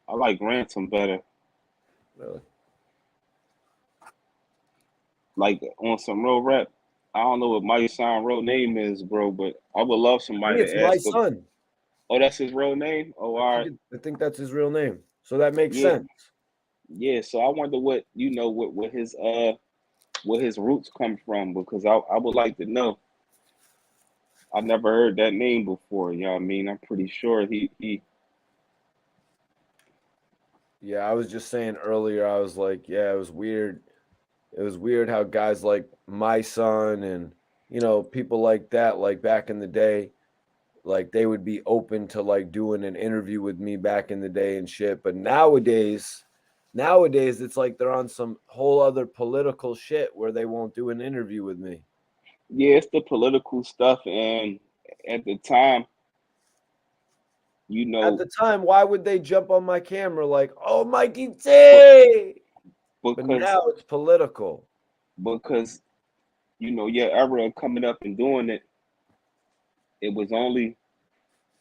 I like Ransom better. Really? Like on some real rap. I don't know what Mysonne real name is, bro, but I would love I somebody think it's to my ask him. son. Oh, that's his real name? Oh, all right. I think that's his real name. So that makes Yeah, sense. yeah. So I wonder what what his roots come from because I would like to know. I never heard that name before. You know what I mean? I'm pretty sure he Yeah, I was just saying earlier, I was like, yeah, it was weird. It was weird how guys like my son and, people like that, like back in the day, like they would be open to like doing an interview with me back in the day and shit. But nowadays it's like they're on some whole other political shit where they won't do an interview with me. yeah, it's the political stuff and at the time, you At know, the time, why would they jump on my camera like, "Oh, Mikey but T"? But because now it's political. because your era coming up and doing it, it was only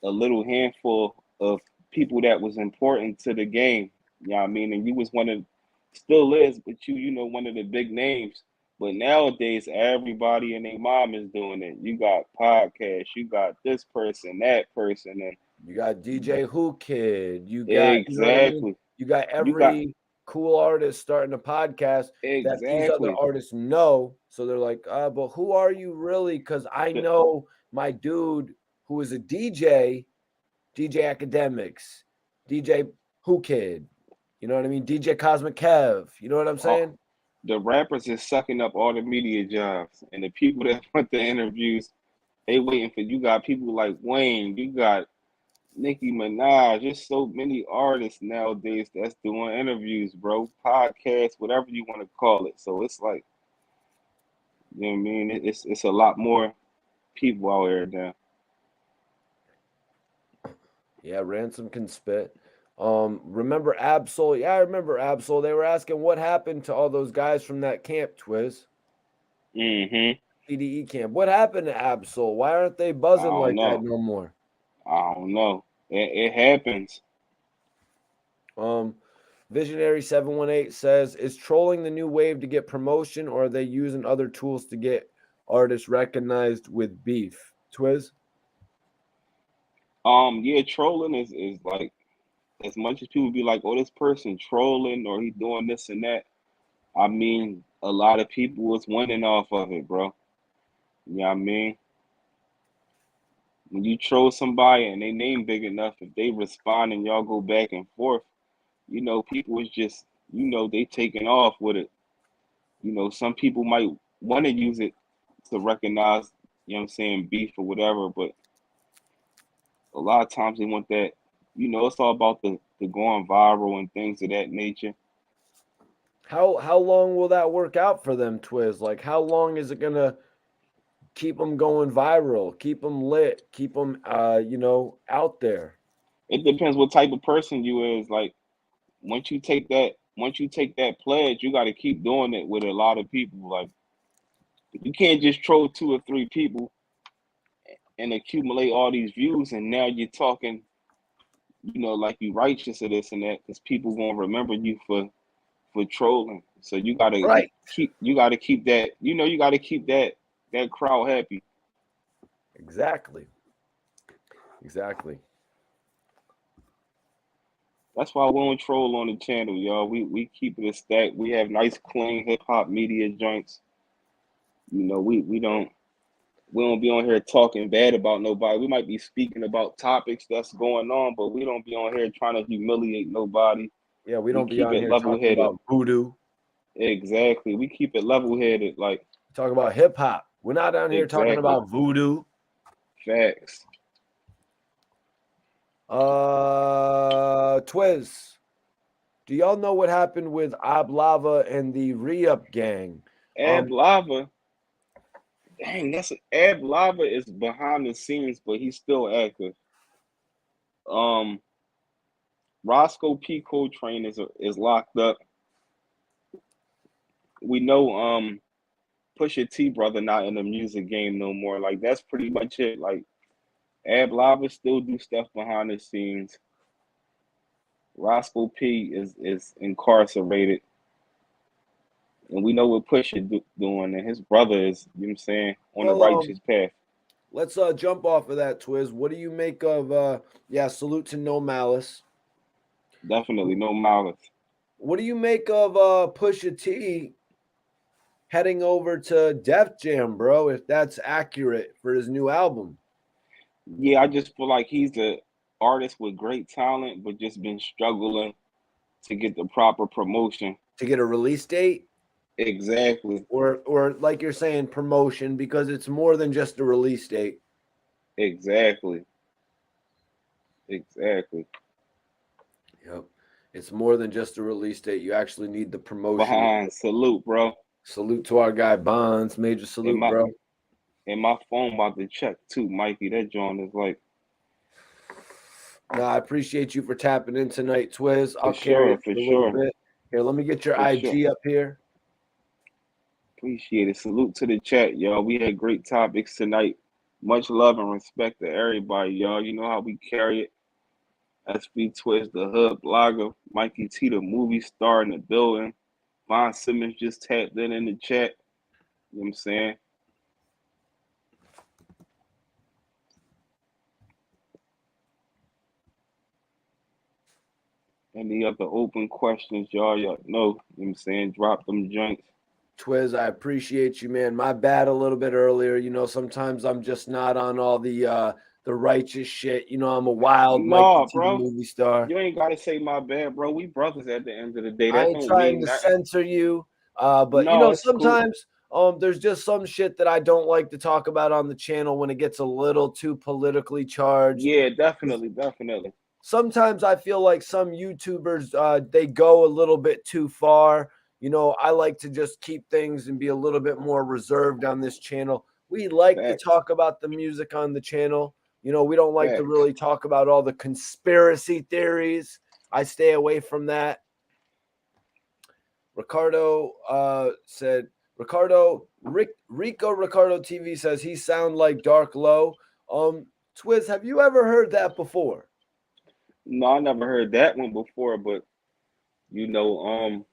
a little handful of people that was important to the game. You know what I mean? And you was one of still is, but one of the big names. But nowadays everybody and their mom is doing it. You got podcasts, you got this person, that person, and You got DJ Who Kid. You got, you know what I mean? exactly. You got You got every cool artist starting a podcast that these other exactly. artists know. So they're like, but who are you really? Because I The, know my dude who is a DJ, DJ Akademiks, DJ Who Kid. You know what I mean? DJ Cosmic Kev. You know what I'm all, saying? the rappers is sucking up all the media jobs, and the people that want the interviews, they waiting for you. Got people like Wayne, you got Nicki Minaj. There's so many artists nowadays that's doing interviews, bro, podcasts, whatever you want to call it. So it's like, you know what I mean? It's a lot more people out here now. Yeah, Ransom can spit. Remember Absol? Yeah, I remember Absol. They were asking what happened to all those guys from that camp, Twiz. Hmm. CDE camp. What happened to Absol? Why aren't they I buzzing don't like that know. no more? I don't know. It happens. Um, Visionary 718 says, is trolling the new wave to get promotion, or are they using other tools to get artists recognized with beef? Twiz? Yeah, trolling is like as much as people be like, oh, this person trolling or he doing this and that. I mean, a lot of people was winning off of it, bro. You know what I mean? When you troll somebody and they name big enough, if they respond and y'all go back and forth, you know, people is just, you know, they taking off with it. You know, some people might want to use it to recognize, you know what I'm saying, beef or whatever, but a lot of times they want that, you know, it's all about the going viral and things of that nature. How long will that work out for them, Twizz? Like, how long is it gonna keep them going viral, keep them lit, keep them, out there? It depends what type of person you is. Like once you take that pledge, you got to keep doing it with a lot of people. Like you can't just troll two or three people and accumulate all these views, and now you're talking, you know, like you righteous or this and that, because people gonna remember you for trolling. So Right. you gotta keep that, you know, you gotta keep that crowd happy. Exactly. Exactly. That's why we don't troll on the channel, y'all. We keep it a stack. We have nice, clean hip hop media joints. You know, we don't be on here talking bad about nobody. We might be speaking about topics that's going on, but we don't be on here trying to humiliate nobody. Yeah, we We don't be keep on it here level talking headed. about voodoo, Exactly. We keep it level headed. Like talking about hip hop. We're not on here talking exactly. about voodoo. Facts. Twizz, do y'all know what happened with Ablava and the Re-Up gang? Ab Lava. Dang, Ab Lava is behind the scenes, but he's still active. Um, Roscoe P. Coltrane is locked up. We know Pusha T brother not in the music game no more. Like that's pretty much it. Like Ab Lava still do stuff behind the scenes. Roscoe P is incarcerated. And we know what Pusha doing, and his brother is, you know what I'm saying, on the Well, righteous path. let's jump off of that, Twizz. What do you make of salute to No Malice. Definitely no malice. What do you make of Pusha T heading over to Def Jam, bro, if that's accurate for his new album? Yeah, I just feel like he's a artist with great talent, but just been struggling to get the proper promotion. To get a release date? Exactly. Or like you're saying, promotion, because it's more than just a release date. Exactly. Exactly. Yep. It's more than just a release date. You actually need the promotion. Behind salute, bro. Salute to our guy Bonds. Major And salute, my bro. and my phone about to check too, Mikey. That joint is like No, I appreciate you for tapping in tonight, Twizz. for I'll carry sure, it for for a little sure, bit. Here, let me get your for sure. IG up here. Appreciate it. Salute to the chat, y'all. We had great topics tonight. Much love and respect to everybody, y'all. You know how we carry it. SB Twizz, the hood blogger. Mikey T, the movie star in the building. Von Simmons just tapped in the chat. You know what I'm saying? Any other open questions, y'all know, you know what I'm saying? Drop them joints. Twizz, I appreciate you, man. My bad a little bit earlier. Sometimes I'm just not on all the righteous shit. I'm a wild Mikey No, T, the bro. movie star. You ain't gotta say my bad, bro. We brothers at the end of the day. I That ain't don't trying mean to nothing. censor you, but No, it's cool. sometimes there's just some shit that I don't like to talk about on the channel when it gets a little too politically charged. Yeah, definitely, definitely. Sometimes I feel like some YouTubers they go a little bit too far. I like to just keep things and be a little bit more reserved on this channel. We like to Facts, talk about the music on the channel. We don't like to facts. really talk about all the conspiracy theories. I stay away from that. Ricardo said, Rico Ricardo TV says he sound like Dark Low. Twizz, have you ever heard that before? No, I never heard that one before, but you know,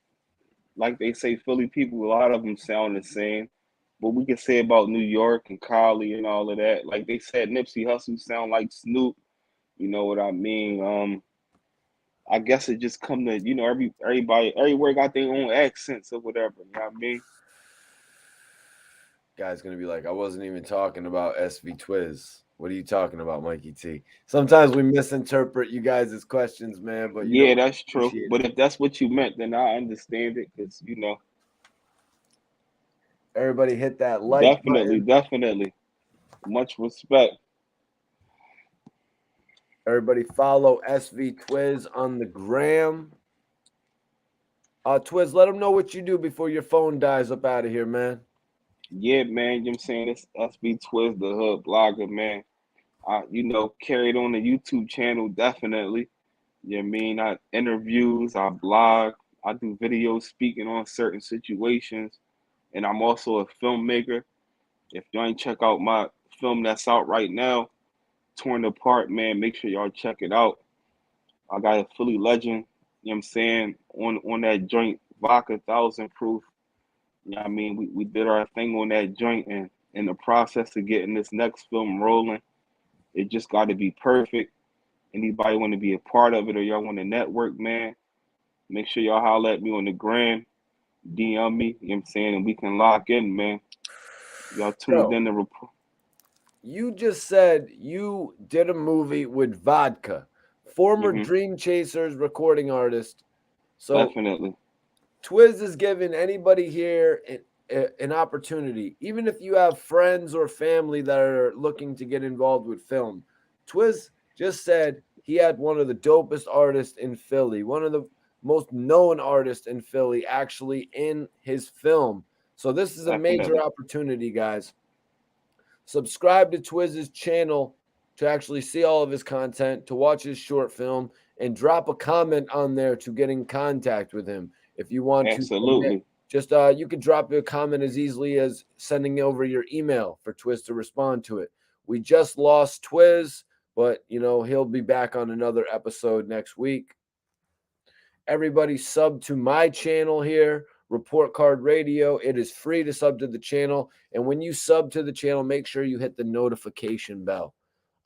like they say, Philly people, a lot of them sound the same. But we can say about New York and Cali and all of that. Like they said, Nipsey Hussle sound like Snoop. You know what I mean? I guess it just come to, you know, everybody everywhere got their own accents or whatever. You know what I mean? Guy's gonna be like, I wasn't even talking about SV Twizz. What are you talking about, Mikey T? Sometimes we misinterpret you guys' questions, man, but you know, Yeah, that's true. appreciate But it. if that's what you meant, then I understand it because, Everybody hit that like definitely, button. definitely. Much respect. Everybody follow SV Twizz on the gram. Twizz, let them know what you do before your phone dies up out of here, man. Yeah, man, you know what I'm saying? It's SB Twizz, the hood blogger, man. Carried on the YouTube channel, definitely. You know what I mean? I interviews, I blog, I do videos speaking on certain situations, and I'm also a filmmaker. If you ain't check out my film that's out right now, Torn Apart, man, make sure y'all check it out. I got a Philly legend, you know what I'm saying, on that joint, Vodka 1000 proof. You know what I mean? We did our thing on that joint, and in the process of getting this next film rolling, it just got to be perfect. Anybody want to be a part of it or y'all want to network, man, make sure y'all holler at me on the gram, DM me, you know what I'm saying, and we can lock in, man. Y'all tuned Yo, in to report. you just said you did a movie with Vodka, former Hmm. Dream Chasers recording artist. So Definitely. Twizz is giving anybody here an opportunity, even if you have friends or family that are looking to get involved with film. Twizz just said he had one of the dopest artists in Philly, one of the most known artists in Philly, actually in his film. So this is a major Definitely. opportunity, guys. Subscribe to Twizz's channel to actually see all of his content, to watch his short film, and drop a comment on there to get in contact with him. If you want to submit, Absolutely. just you can drop a comment as easily as sending over your email for Twizz to respond to it. We just lost Twizz, but he'll be back on another episode next week. Everybody sub to my channel here, Report Card Radio. It is free to sub to the channel. And when you sub to the channel, make sure you hit the notification bell.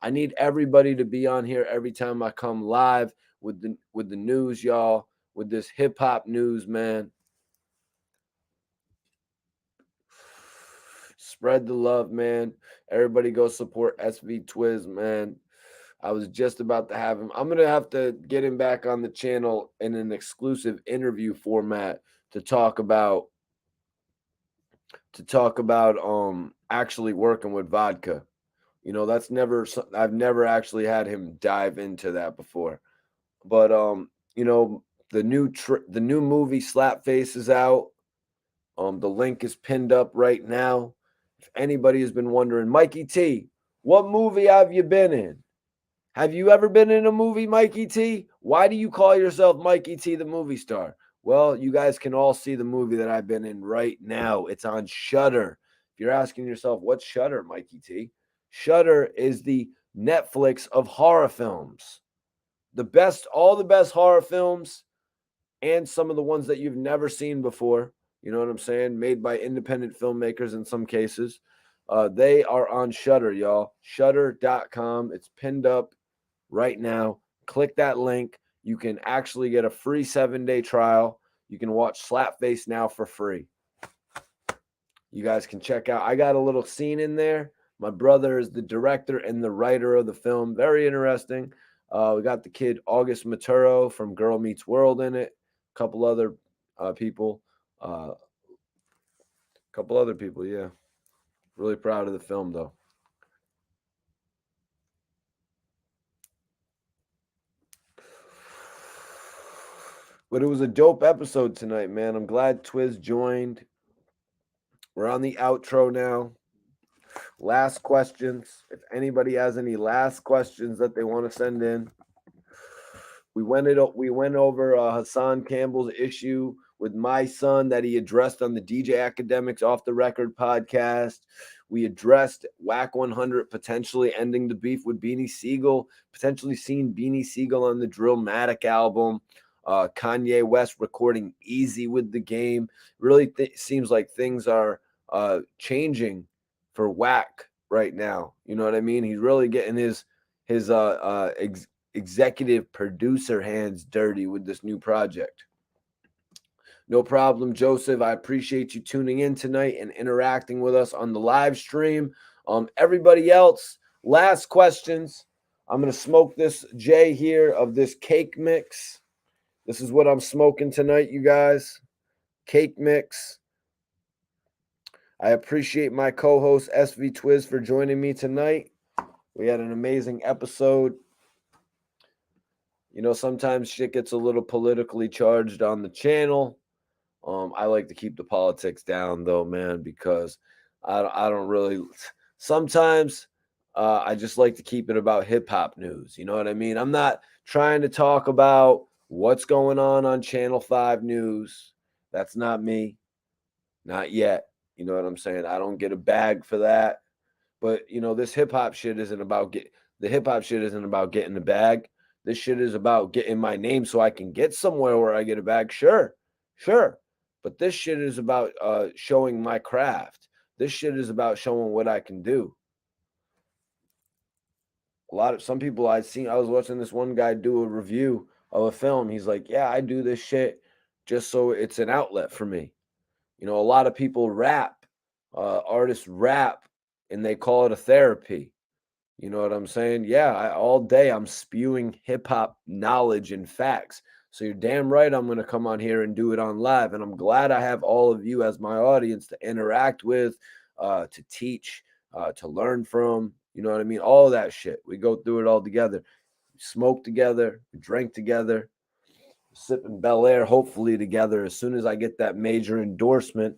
I need everybody to be on here every time I come live with the news, y'all, with this hip hop news, man. Spread the love, man. Everybody go support SV Twizz, man. I was just about to have him. I'm gonna have to get him back on the channel in an exclusive interview format to talk about actually working with Vodka. That's never I've never actually had him dive into that before. But the new movie Slap Face is out. The link is pinned up right now. If anybody has been wondering, Mikey T, what movie have you been in? Have you ever been in a movie, Mikey T? Why do you call yourself Mikey T, the movie star? Well, you guys can all see the movie that I've been in right now. It's on Shudder. If you're asking yourself, what's Shudder, Mikey T? Shudder is the Netflix of horror films. All the best horror films, and some of the ones that you've never seen before. You know what I'm saying? Made by independent filmmakers in some cases. They are on Shudder, y'all. Shudder.com. It's pinned up right now. Click that link. You can actually get a free 7-day trial. You can watch Slapface now for free. You guys can check out. I got a little scene in there. My brother is the director and the writer of the film. Very interesting. We got the kid August Maturo from Girl Meets World in it. A couple other people. Yeah. Really proud of the film, though. But it was a dope episode tonight, man. I'm glad Twizz joined. We're on the outro now. Last questions. If anybody has any last questions that they want to send in, we went over Hassan Campbell's issue with Mysonne that he addressed on the DJ Akademiks Off the Record podcast. We addressed Wack 100 potentially ending the beef with Beanie Sigel, potentially seeing Beanie Sigel on the Drillmatic album. Kanye West recording Easy with the Game. Really seems like things are changing for Wack right now. You know what I mean? He's really getting his executive producer hands dirty with this new project. No problem, Joseph. I appreciate you tuning in tonight and interacting with us on the live stream. Everybody else, last questions. I'm going to smoke this J here of this cake mix. This is what I'm smoking tonight, you guys. Cake mix. I appreciate my co-host SV Twizz for joining me tonight. We had an amazing episode. You know, sometimes shit gets a little politically charged on the channel. I like to keep the politics down, though, man, because I don't really. Sometimes I just like to keep it about hip hop news. You know what I mean? I'm not trying to talk about what's going on Channel 5 News. That's not me. Not yet. You know what I'm saying? I don't get a bag for that. But you know, this hip hop shit isn't about the hip hop shit isn't about getting the bag. This shit is about getting my name so I can get somewhere where I get a bag. Sure. But this shit is about showing my craft. This shit is about showing what I can do. Some people I was watching this one guy do a review of a film. He's like, yeah, I do this shit just so it's an outlet for me. You know, a lot of people rap, artists rap, and they call it a therapy. You know what I'm saying? Yeah, all day I'm spewing hip hop knowledge and facts. So you're damn right I'm going to come on here and do it on live. And I'm glad I have all of you as my audience to interact with, to teach, to learn from. You know what I mean? All of that shit. We go through it all together. We smoke together. We drink together. Sipping Bel Air, hopefully together. As soon as I get that major endorsement,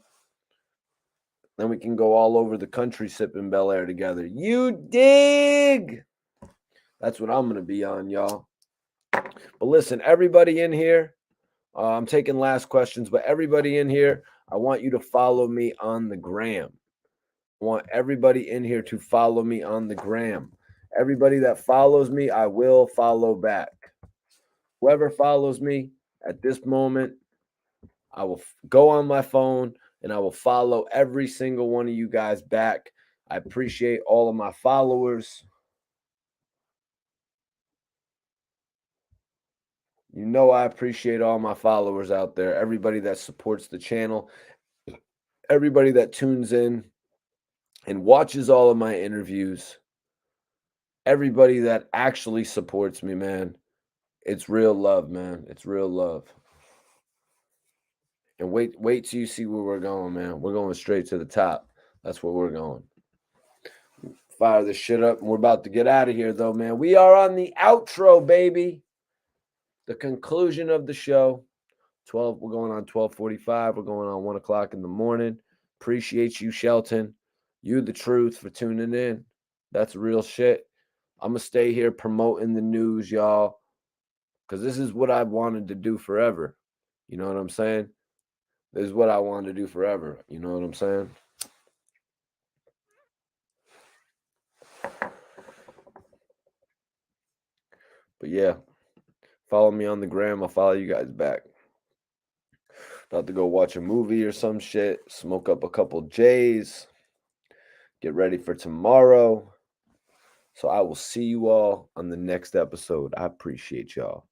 then we can go all over the country sipping Bel Air together. You dig? That's what I'm going to be on, y'all. But listen, everybody in here, I'm taking last questions, but everybody in here, I want you to follow me on the gram. I want everybody in here to follow me on the gram. Everybody that follows me, I will follow back. Whoever follows me at this moment, I will go on my phone and I will follow every single one of you guys back. I appreciate all of my followers. You know, I appreciate all my followers out there, everybody that supports the channel, everybody that tunes in and watches all of my interviews, everybody that actually supports me, man. It's real love, man. It's real love. And wait till you see where we're going, man. We're going straight to the top. That's where we're going. Fire this shit up. And we're about to get out of here, though, man. We are on the outro, baby. The conclusion of the show. We're going on 12:45. We're going on 1 o'clock in the morning. Appreciate you, Shelton. You the truth for tuning in. That's real shit. I'm going to stay here promoting the news, y'all, because this is what I've wanted to do forever. You know what I'm saying? This is what I wanted to do forever. You know what I'm saying? But yeah, follow me on the gram. I'll follow you guys back. About to go watch a movie or some shit, smoke up a couple J's, get ready for tomorrow. So I will see you all on the next episode. I appreciate y'all.